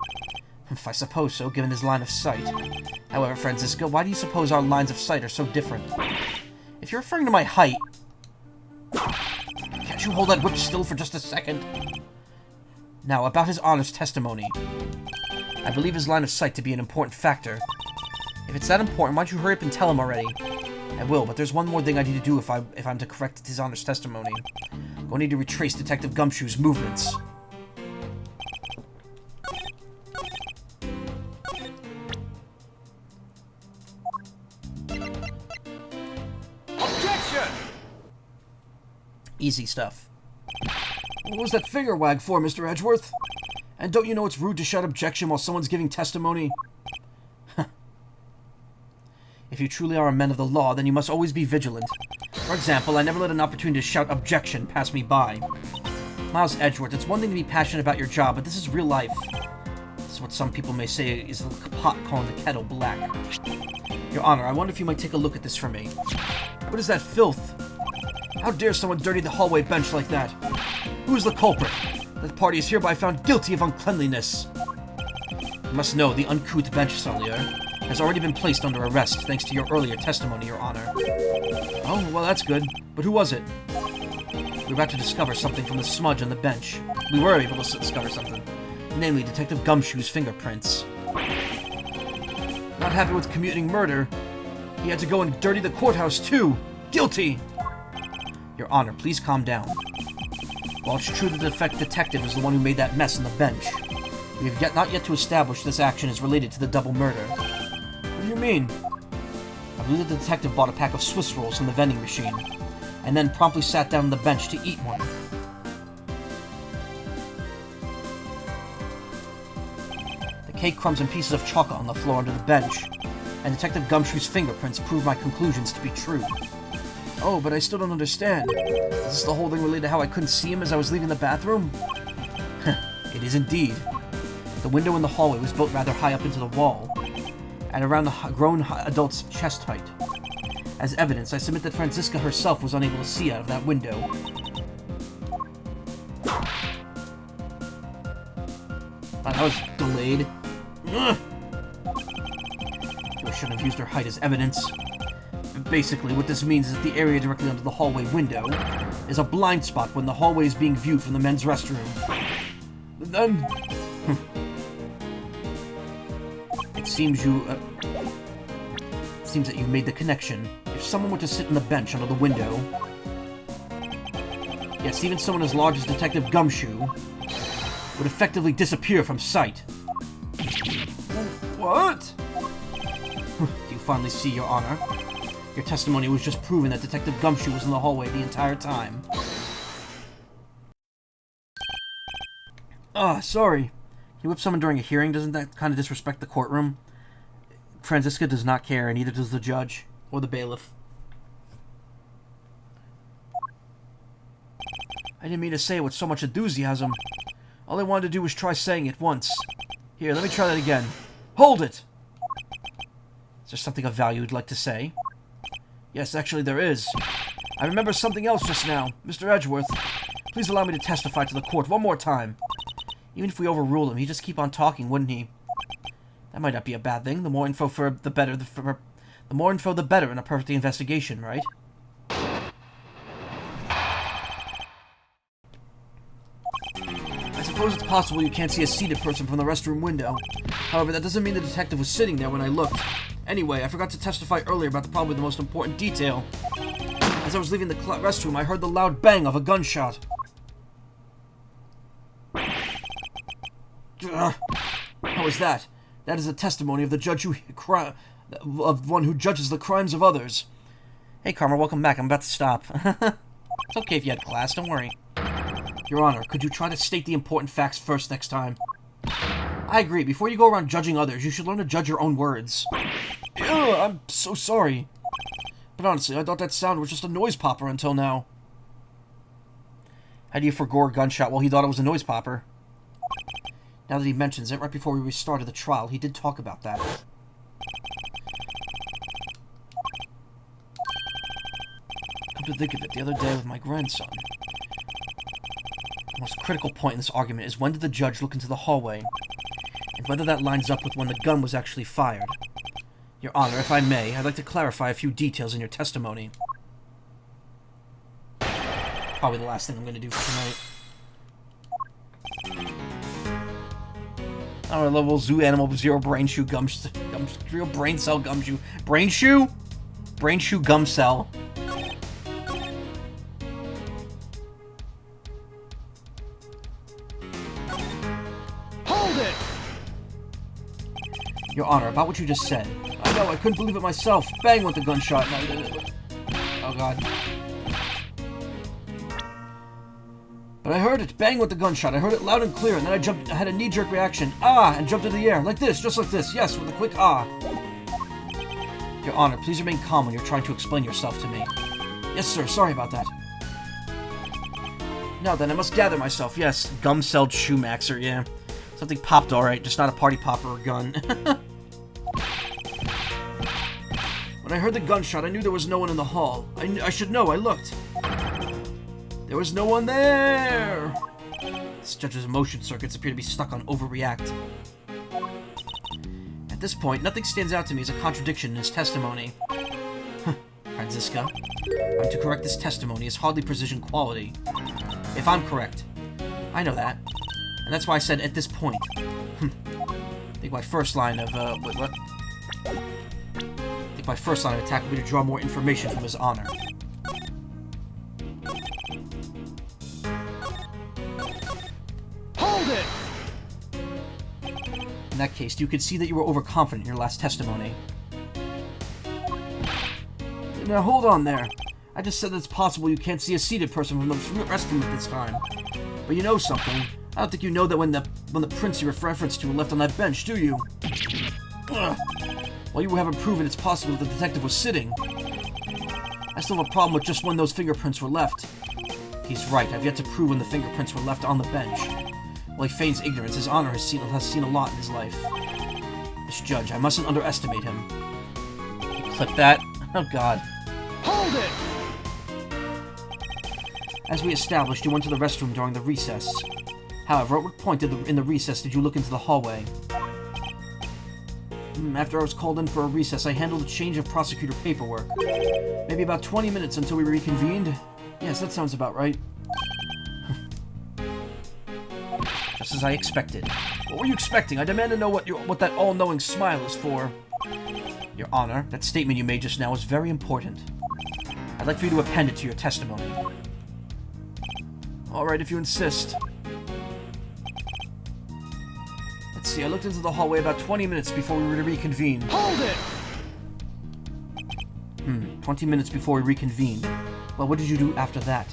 I suppose so, given his line of sight. However, Francisco, why do you suppose our lines of sight are so different? If you're referring to my height... Can't you hold that whip still for just a second? Now, about His Honor's testimony. I believe his line of sight to be an important factor. If it's that important, why don't you hurry up and tell him already? I will, but there's one more thing I need to do if I'm to correct His Honor's testimony. I'm going to need to retrace Detective Gumshoe's movements. Objection! Easy stuff. What was that finger wag for, Mr. Edgeworth? And don't you know it's rude to shout objection while someone's giving testimony? If you truly are a man of the law, then you must always be vigilant. For example, I never let an opportunity to shout objection pass me by. Miles Edgeworth, it's one thing to be passionate about your job, but this is real life. This is what some people may say is the pot calling the kettle black. Your Honor, I wonder if you might take a look at this for me. What is that filth? How dare someone dirty the hallway bench like that? Who is the culprit? That party is hereby found guilty of uncleanliness. You must know the uncouth bench cellier has already been placed under arrest, thanks to your earlier testimony, Your Honor. Oh, well, that's good. But who was it? We're about to discover something from the smudge on the bench. We were able to discover something. Namely, Detective Gumshoe's fingerprints. Not happy with commuting murder, he had to go and dirty the courthouse, too! Guilty! Your Honor, please calm down. While it's true that the detective is the one who made that mess on the bench, we have not yet to establish this action is related to the double murder. What do you mean? I believe the detective bought a pack of Swiss rolls from the vending machine, and then promptly sat down on the bench to eat one. The cake crumbs and pieces of chocolate on the floor under the bench, and Detective Gumshoe's fingerprints prove my conclusions to be true. Oh, but I still don't understand. Is this the whole thing related to how I couldn't see him as I was leaving the bathroom? It is indeed. The window in the hallway was built rather high up into the wall, at around the grown adult's chest height. As evidence, I submit that Francisca herself was unable to see out of that window. That was delayed. Ugh. I shouldn't have used her height as evidence. Basically, what this means is that the area directly under the hallway window is a blind spot when the hallway is being viewed from the men's restroom. Then... It seems that you made the connection. If someone were to sit on the bench under the window... Yes, even someone as large as Detective Gumshoe would effectively disappear from sight. What? Do you finally see, Your Honor? Your testimony was just proving that Detective Gumshoe was in the hallway the entire time. Sorry. You whip someone during a hearing? Doesn't that kind of disrespect the courtroom? Francisca does not care, and neither does the judge or the bailiff. I didn't mean to say it with so much enthusiasm. All I wanted to do was try saying it once. Here, let me try that again. Hold it! Is there something of value you'd like to say? Yes, actually there is. I remember something else just now. Mr. Edgeworth, please allow me to testify to the court one more time. Even if we overrule him, he'd just keep on talking, wouldn't he? That might not be a bad thing. The more info the better. The more info the better in a perfect investigation, right? I suppose it's possible you can't see a seated person from the restroom window. However, that doesn't mean the detective was sitting there when I looked. Anyway, I forgot to testify earlier about probably the most important detail. As I was leaving the restroom, I heard the loud bang of a gunshot. How was that? That is a testimony of the judge of one who judges the crimes of others. Hey, Karma, welcome back. I'm about to stop. It's okay if you had class, don't worry. Your Honor, could you try to state the important facts first next time? I agree. Before you go around judging others, you should learn to judge your own words. Ugh, I'm so sorry. But honestly, I thought that sound was just a noise popper until now. How do you forgo a gunshot? Well, he thought it was a noise popper. Now that he mentions it, right before we restarted the trial, he did talk about that. Come to think of it, the other day with my grandson. The most critical point in this argument is when did the judge look into the hallway, and whether that lines up with when the gun was actually fired. Your Honor, if I may, I'd like to clarify a few details in your testimony. Probably the last thing I'm going to do for tonight. Alright, level zoo animal 0 brain shoe real brain cell gumshoe. Brain shoe? Brain shoe gum cell. Hold it! Your Honor, about what you just said. I know, I couldn't believe it myself. Bang with the gunshot. Oh god. But I heard it. Bang with the gunshot. I heard it loud and clear, and then I had a knee-jerk reaction. Ah! And jumped into the air. Like this, just like this. Yes, with a quick ah. Your Honor, please remain calm when you're trying to explain yourself to me. Yes, sir. Sorry about that. Now then, I must gather myself. Yes, gum-celled shoemaxer, yeah. Something popped alright, just not a party popper or gun. When I heard the gunshot, I knew there was no one in the hall. I should know, I looked. There was no one there! This judge's emotion circuits appear to be stuck on overreact. At this point, nothing stands out to me as a contradiction in his testimony. Franziska, I'm to correct this testimony as hardly precision quality. If I'm correct. I know that. And that's why I said at this point. I think my first line of, what? I think my first line of attack will be to draw more information from His Honor. Hold it! In that case, you could see that you were overconfident in your last testimony. Now, hold on there. I just said that it's possible you can't see a seated person from the restroom at this time. But you know something. I don't think you know that when the prints you referenced to were left on that bench, do you? Ugh. Well, you haven't proven it's possible that the detective was sitting. I still have a problem with just when those fingerprints were left. He's right. I've yet to prove when the fingerprints were left on the bench. While he feigns ignorance, His Honor has seen a lot in his life. This judge, I mustn't underestimate him. Clip that. Oh, God. Hold it! As we established, you went to the restroom during the recess. However, at what point in the recess did you look into the hallway? After I was called in for a recess, I handled a change of prosecutor paperwork. Maybe about 20 minutes until we reconvened? Yes, that sounds about right. Just as I expected. What were you expecting? I demand to know what that all-knowing smile is for. Your Honor, that statement you made just now is very important. I'd like for you to append it to your testimony. Alright, if you insist. Let's see, I looked into the hallway about 20 minutes before we were to reconvene. Hold it! 20 minutes before we reconvened. Well, what did you do after that?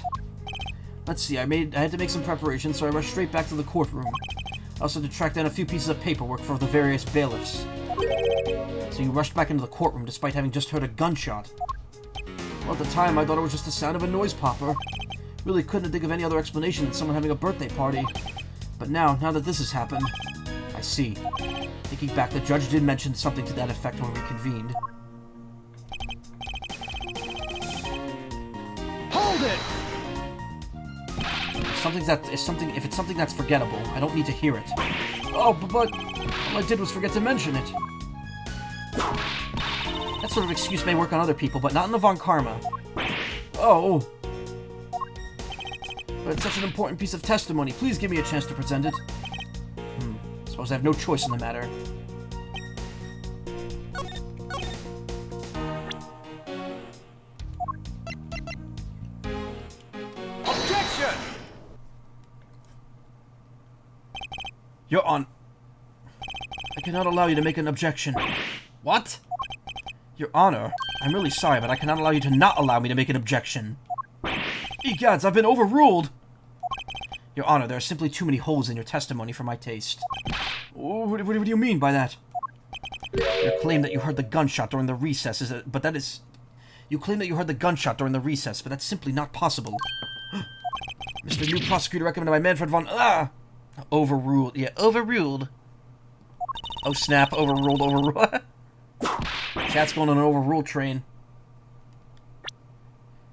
Let's see, I had to make some preparations, so I rushed straight back to the courtroom. I also had to track down a few pieces of paperwork for the various bailiffs. So you rushed back into the courtroom despite having just heard a gunshot. Well, at the time, I thought it was just the sound of a noise popper. Really couldn't think of any other explanation than someone having a birthday party. But now that this has happened, I see. Thinking back, the judge did mention something to that effect when we convened. Hold it! If it's something that's forgettable, I don't need to hear it. Oh, but all I did was forget to mention it. That sort of excuse may work on other people, but not in the Von Karma. Oh. But it's such an important piece of testimony. Please give me a chance to present it. Suppose I have no choice in the matter. Your Honor... I cannot allow you to make an objection. What? Your Honor, I'm really sorry, but I cannot allow you to not allow me to make an objection. Egads, I've been overruled! Your Honor, there are simply too many holes in your testimony for my taste. What do you mean by that? You claim that you heard the gunshot during the recess, You claim that you heard the gunshot during the recess, but that's simply not possible. Mr. New Prosecutor recommended by Manfred von... Overruled. Yeah, overruled. Oh snap, overruled. Chat's going on an overruled train.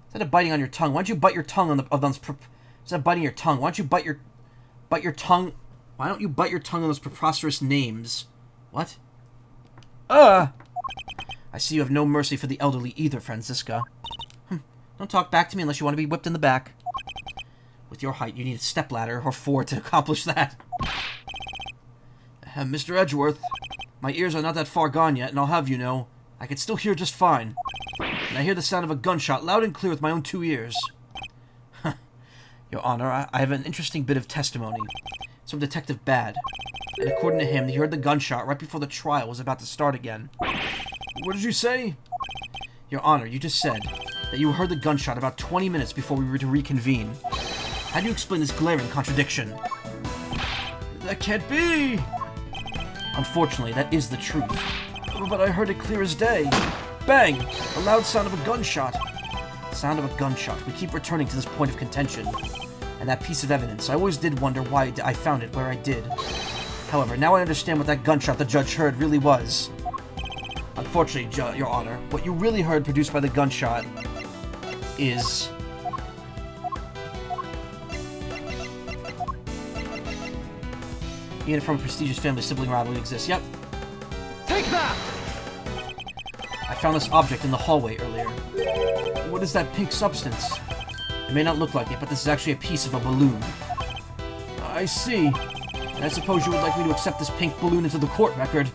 Instead of biting on your tongue, why don't you bite your tongue on the... Instead of biting your tongue, why don't you bite your tongue... Why don't you bite your tongue on those preposterous names? What? I see you have no mercy for the elderly either, Franziska. Don't talk back to me unless you want to be whipped in the back. With your height, you need a stepladder or 4 to accomplish that. Mr. Edgeworth, my ears are not that far gone yet, and I'll have you know, I can still hear just fine. And I hear the sound of a gunshot loud and clear with my own 2 ears. Your Honor, I have an interesting bit of testimony. It's from Detective Bad. And according to him, he heard the gunshot right before the trial was about to start again. What did you say? Your Honor, you just said that you heard the gunshot about 20 minutes before we were to reconvene. How do you explain this glaring contradiction? That can't be! Unfortunately, that is the truth. But I heard it clear as day. Bang! A loud sound of a gunshot. Sound of a gunshot. We keep returning to this point of contention. And that piece of evidence, I always did wonder why I found it where I did. However, now I understand what that gunshot the judge heard really was. Unfortunately, Your Honor, what you really heard produced by the gunshot is... Even from a prestigious family, sibling rivalry exists. Yep. Take that! I found this object in the hallway earlier. What is that pink substance? It may not look like it, but this is actually a piece of a balloon. I see. And I suppose you would like me to accept this pink balloon into the court record.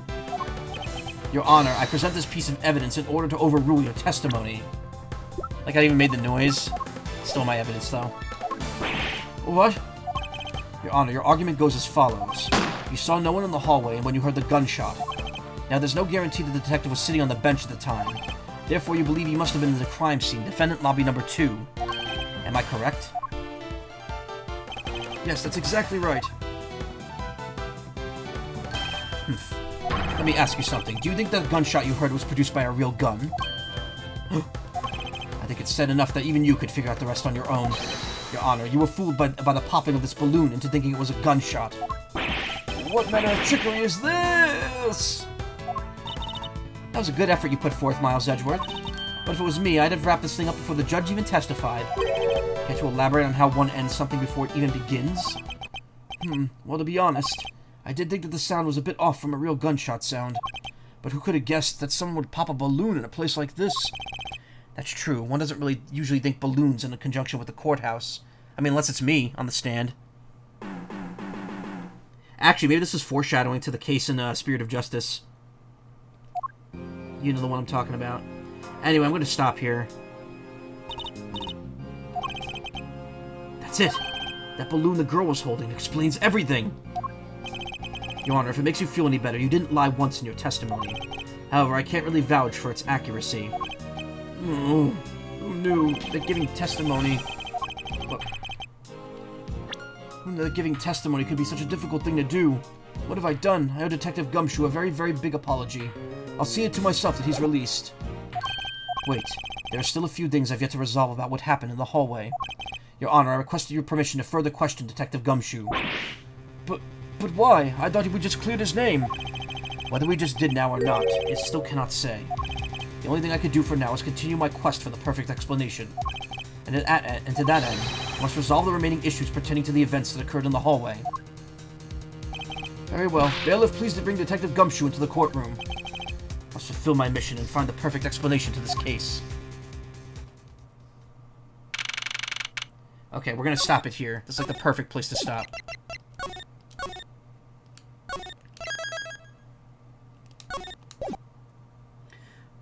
Your Honor, I present this piece of evidence in order to overrule your testimony. Like I even made the noise. Still my evidence, though. What? Your Honor, your argument goes as follows. You saw no one in the hallway when you heard the gunshot. Now, there's no guarantee the detective was sitting on the bench at the time. Therefore, you believe he must have been in the crime scene, defendant lobby number 2. Am I correct? Yes, that's exactly right. Let me ask you something. Do you think that gunshot you heard was produced by a real gun? I think it's said enough that even you could figure out the rest on your own. Your Honor, you were fooled by the popping of this balloon into thinking it was a gunshot. What manner of trickery is this? That was a good effort you put forth, Miles Edgeworth. But if it was me, I'd have wrapped this thing up before the judge even testified. Care to elaborate on how one ends something before it even begins? Well, to be honest, I did think that the sound was a bit off from a real gunshot sound. But who could have guessed that someone would pop a balloon in a place like this? That's true. One doesn't really usually think balloons in conjunction with the courthouse. I mean, unless it's me on the stand. Actually, maybe this is foreshadowing to the case in Spirit of Justice. You know the one I'm talking about. Anyway, I'm going to stop here. That's it. That balloon the girl was holding explains everything. Your Honor, if it makes you feel any better, you didn't lie once in your testimony. However, I can't really vouch for its accuracy. Who knew that giving testimony... Who knew that giving testimony could be such a difficult thing to do? What have I done? I owe Detective Gumshoe a very, very big apology. I'll see it to myself that he's released. Wait, there are still a few things I've yet to resolve about what happened in the hallway. Your Honor, I requested your permission to further question Detective Gumshoe. But why? I thought we just cleared his name. Whether we just did now or not, it still cannot say. The only thing I can do for now is continue my quest for the perfect explanation. And to that end, I must resolve the remaining issues pertaining to the events that occurred in the hallway. Very well. Bailiff, please to bring Detective Gumshoe into the courtroom. I must fulfill my mission and find the perfect explanation to this case. Okay, we're gonna stop it here. This is like the perfect place to stop.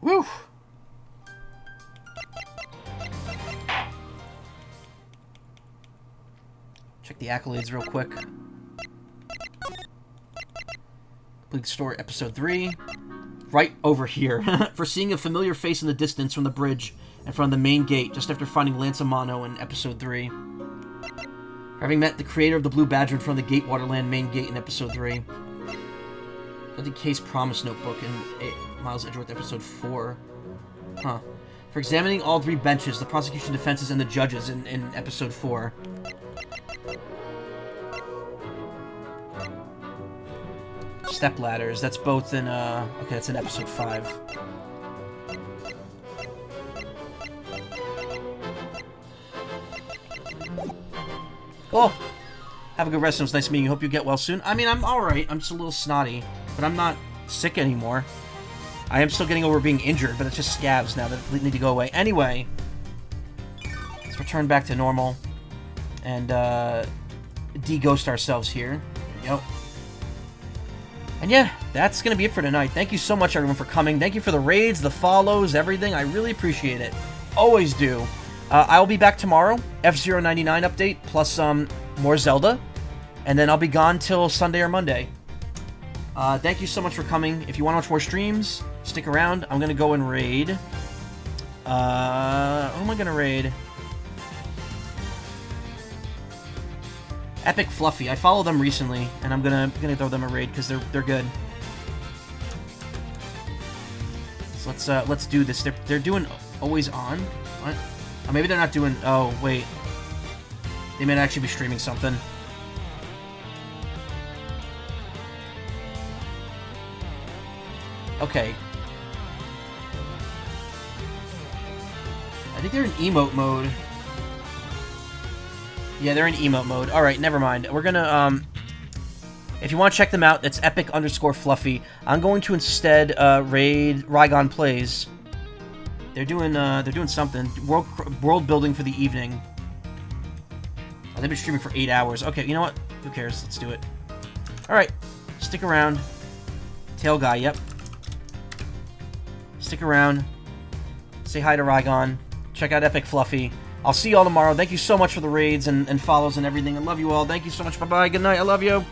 Woo! Check the accolades real quick. Bleak Story Episode 3. Right over here. For seeing a familiar face in the distance from the bridge in front of the main gate just after finding Lansamano in Episode 3. Having met the creator of the Blue Badger in front of the Gatewaterland main gate in Episode 3. The Case Promise Notebook in Miles Edgeworth Episode 4. Huh. For examining all 3 benches, the prosecution, defenses, and the judges in Episode 4. Step ladders. That's both in, okay, that's in Episode 5. Cool. Have a good rest. It was nice meeting you. Hope you get well soon. I mean, I'm alright. I'm just a little snotty, but I'm not sick anymore. I am still getting over being injured, but it's just scabs now that need to go away. Anyway, let's return back to normal and de-ghost ourselves here. Yep. And yeah, that's going to be it for tonight. Thank you so much, everyone, for coming. Thank you for the raids, the follows, everything. I really appreciate it. Always do. I will be back tomorrow. F-099 update, plus more Zelda. And then I'll be gone till Sunday or Monday. Thank you so much for coming. If you want to watch more streams, stick around. I'm going to go and raid. Who am I going to raid? Epic Fluffy. I followed them recently, and I'm gonna throw them a raid because they're good. So let's do this. They're doing always on. What? Oh, maybe they're not doing. Oh wait, they might actually be streaming something. Okay. I think they're in emote mode. Yeah, they're in emote mode. Alright, never mind. We're gonna, if you want to check them out, that's epic_fluffy. I'm going to instead, raid Rygon Plays. They're doing something. World building for the evening. Oh, they've been streaming for 8 hours. Okay, you know what? Who cares? Let's do it. Alright. Stick around. Tail guy, yep. Stick around. Say hi to Rygon. Check out Epic Fluffy. I'll see you all tomorrow. Thank you so much for the raids and follows and everything. I love you all. Thank you so much. Bye-bye. Good night. I love you.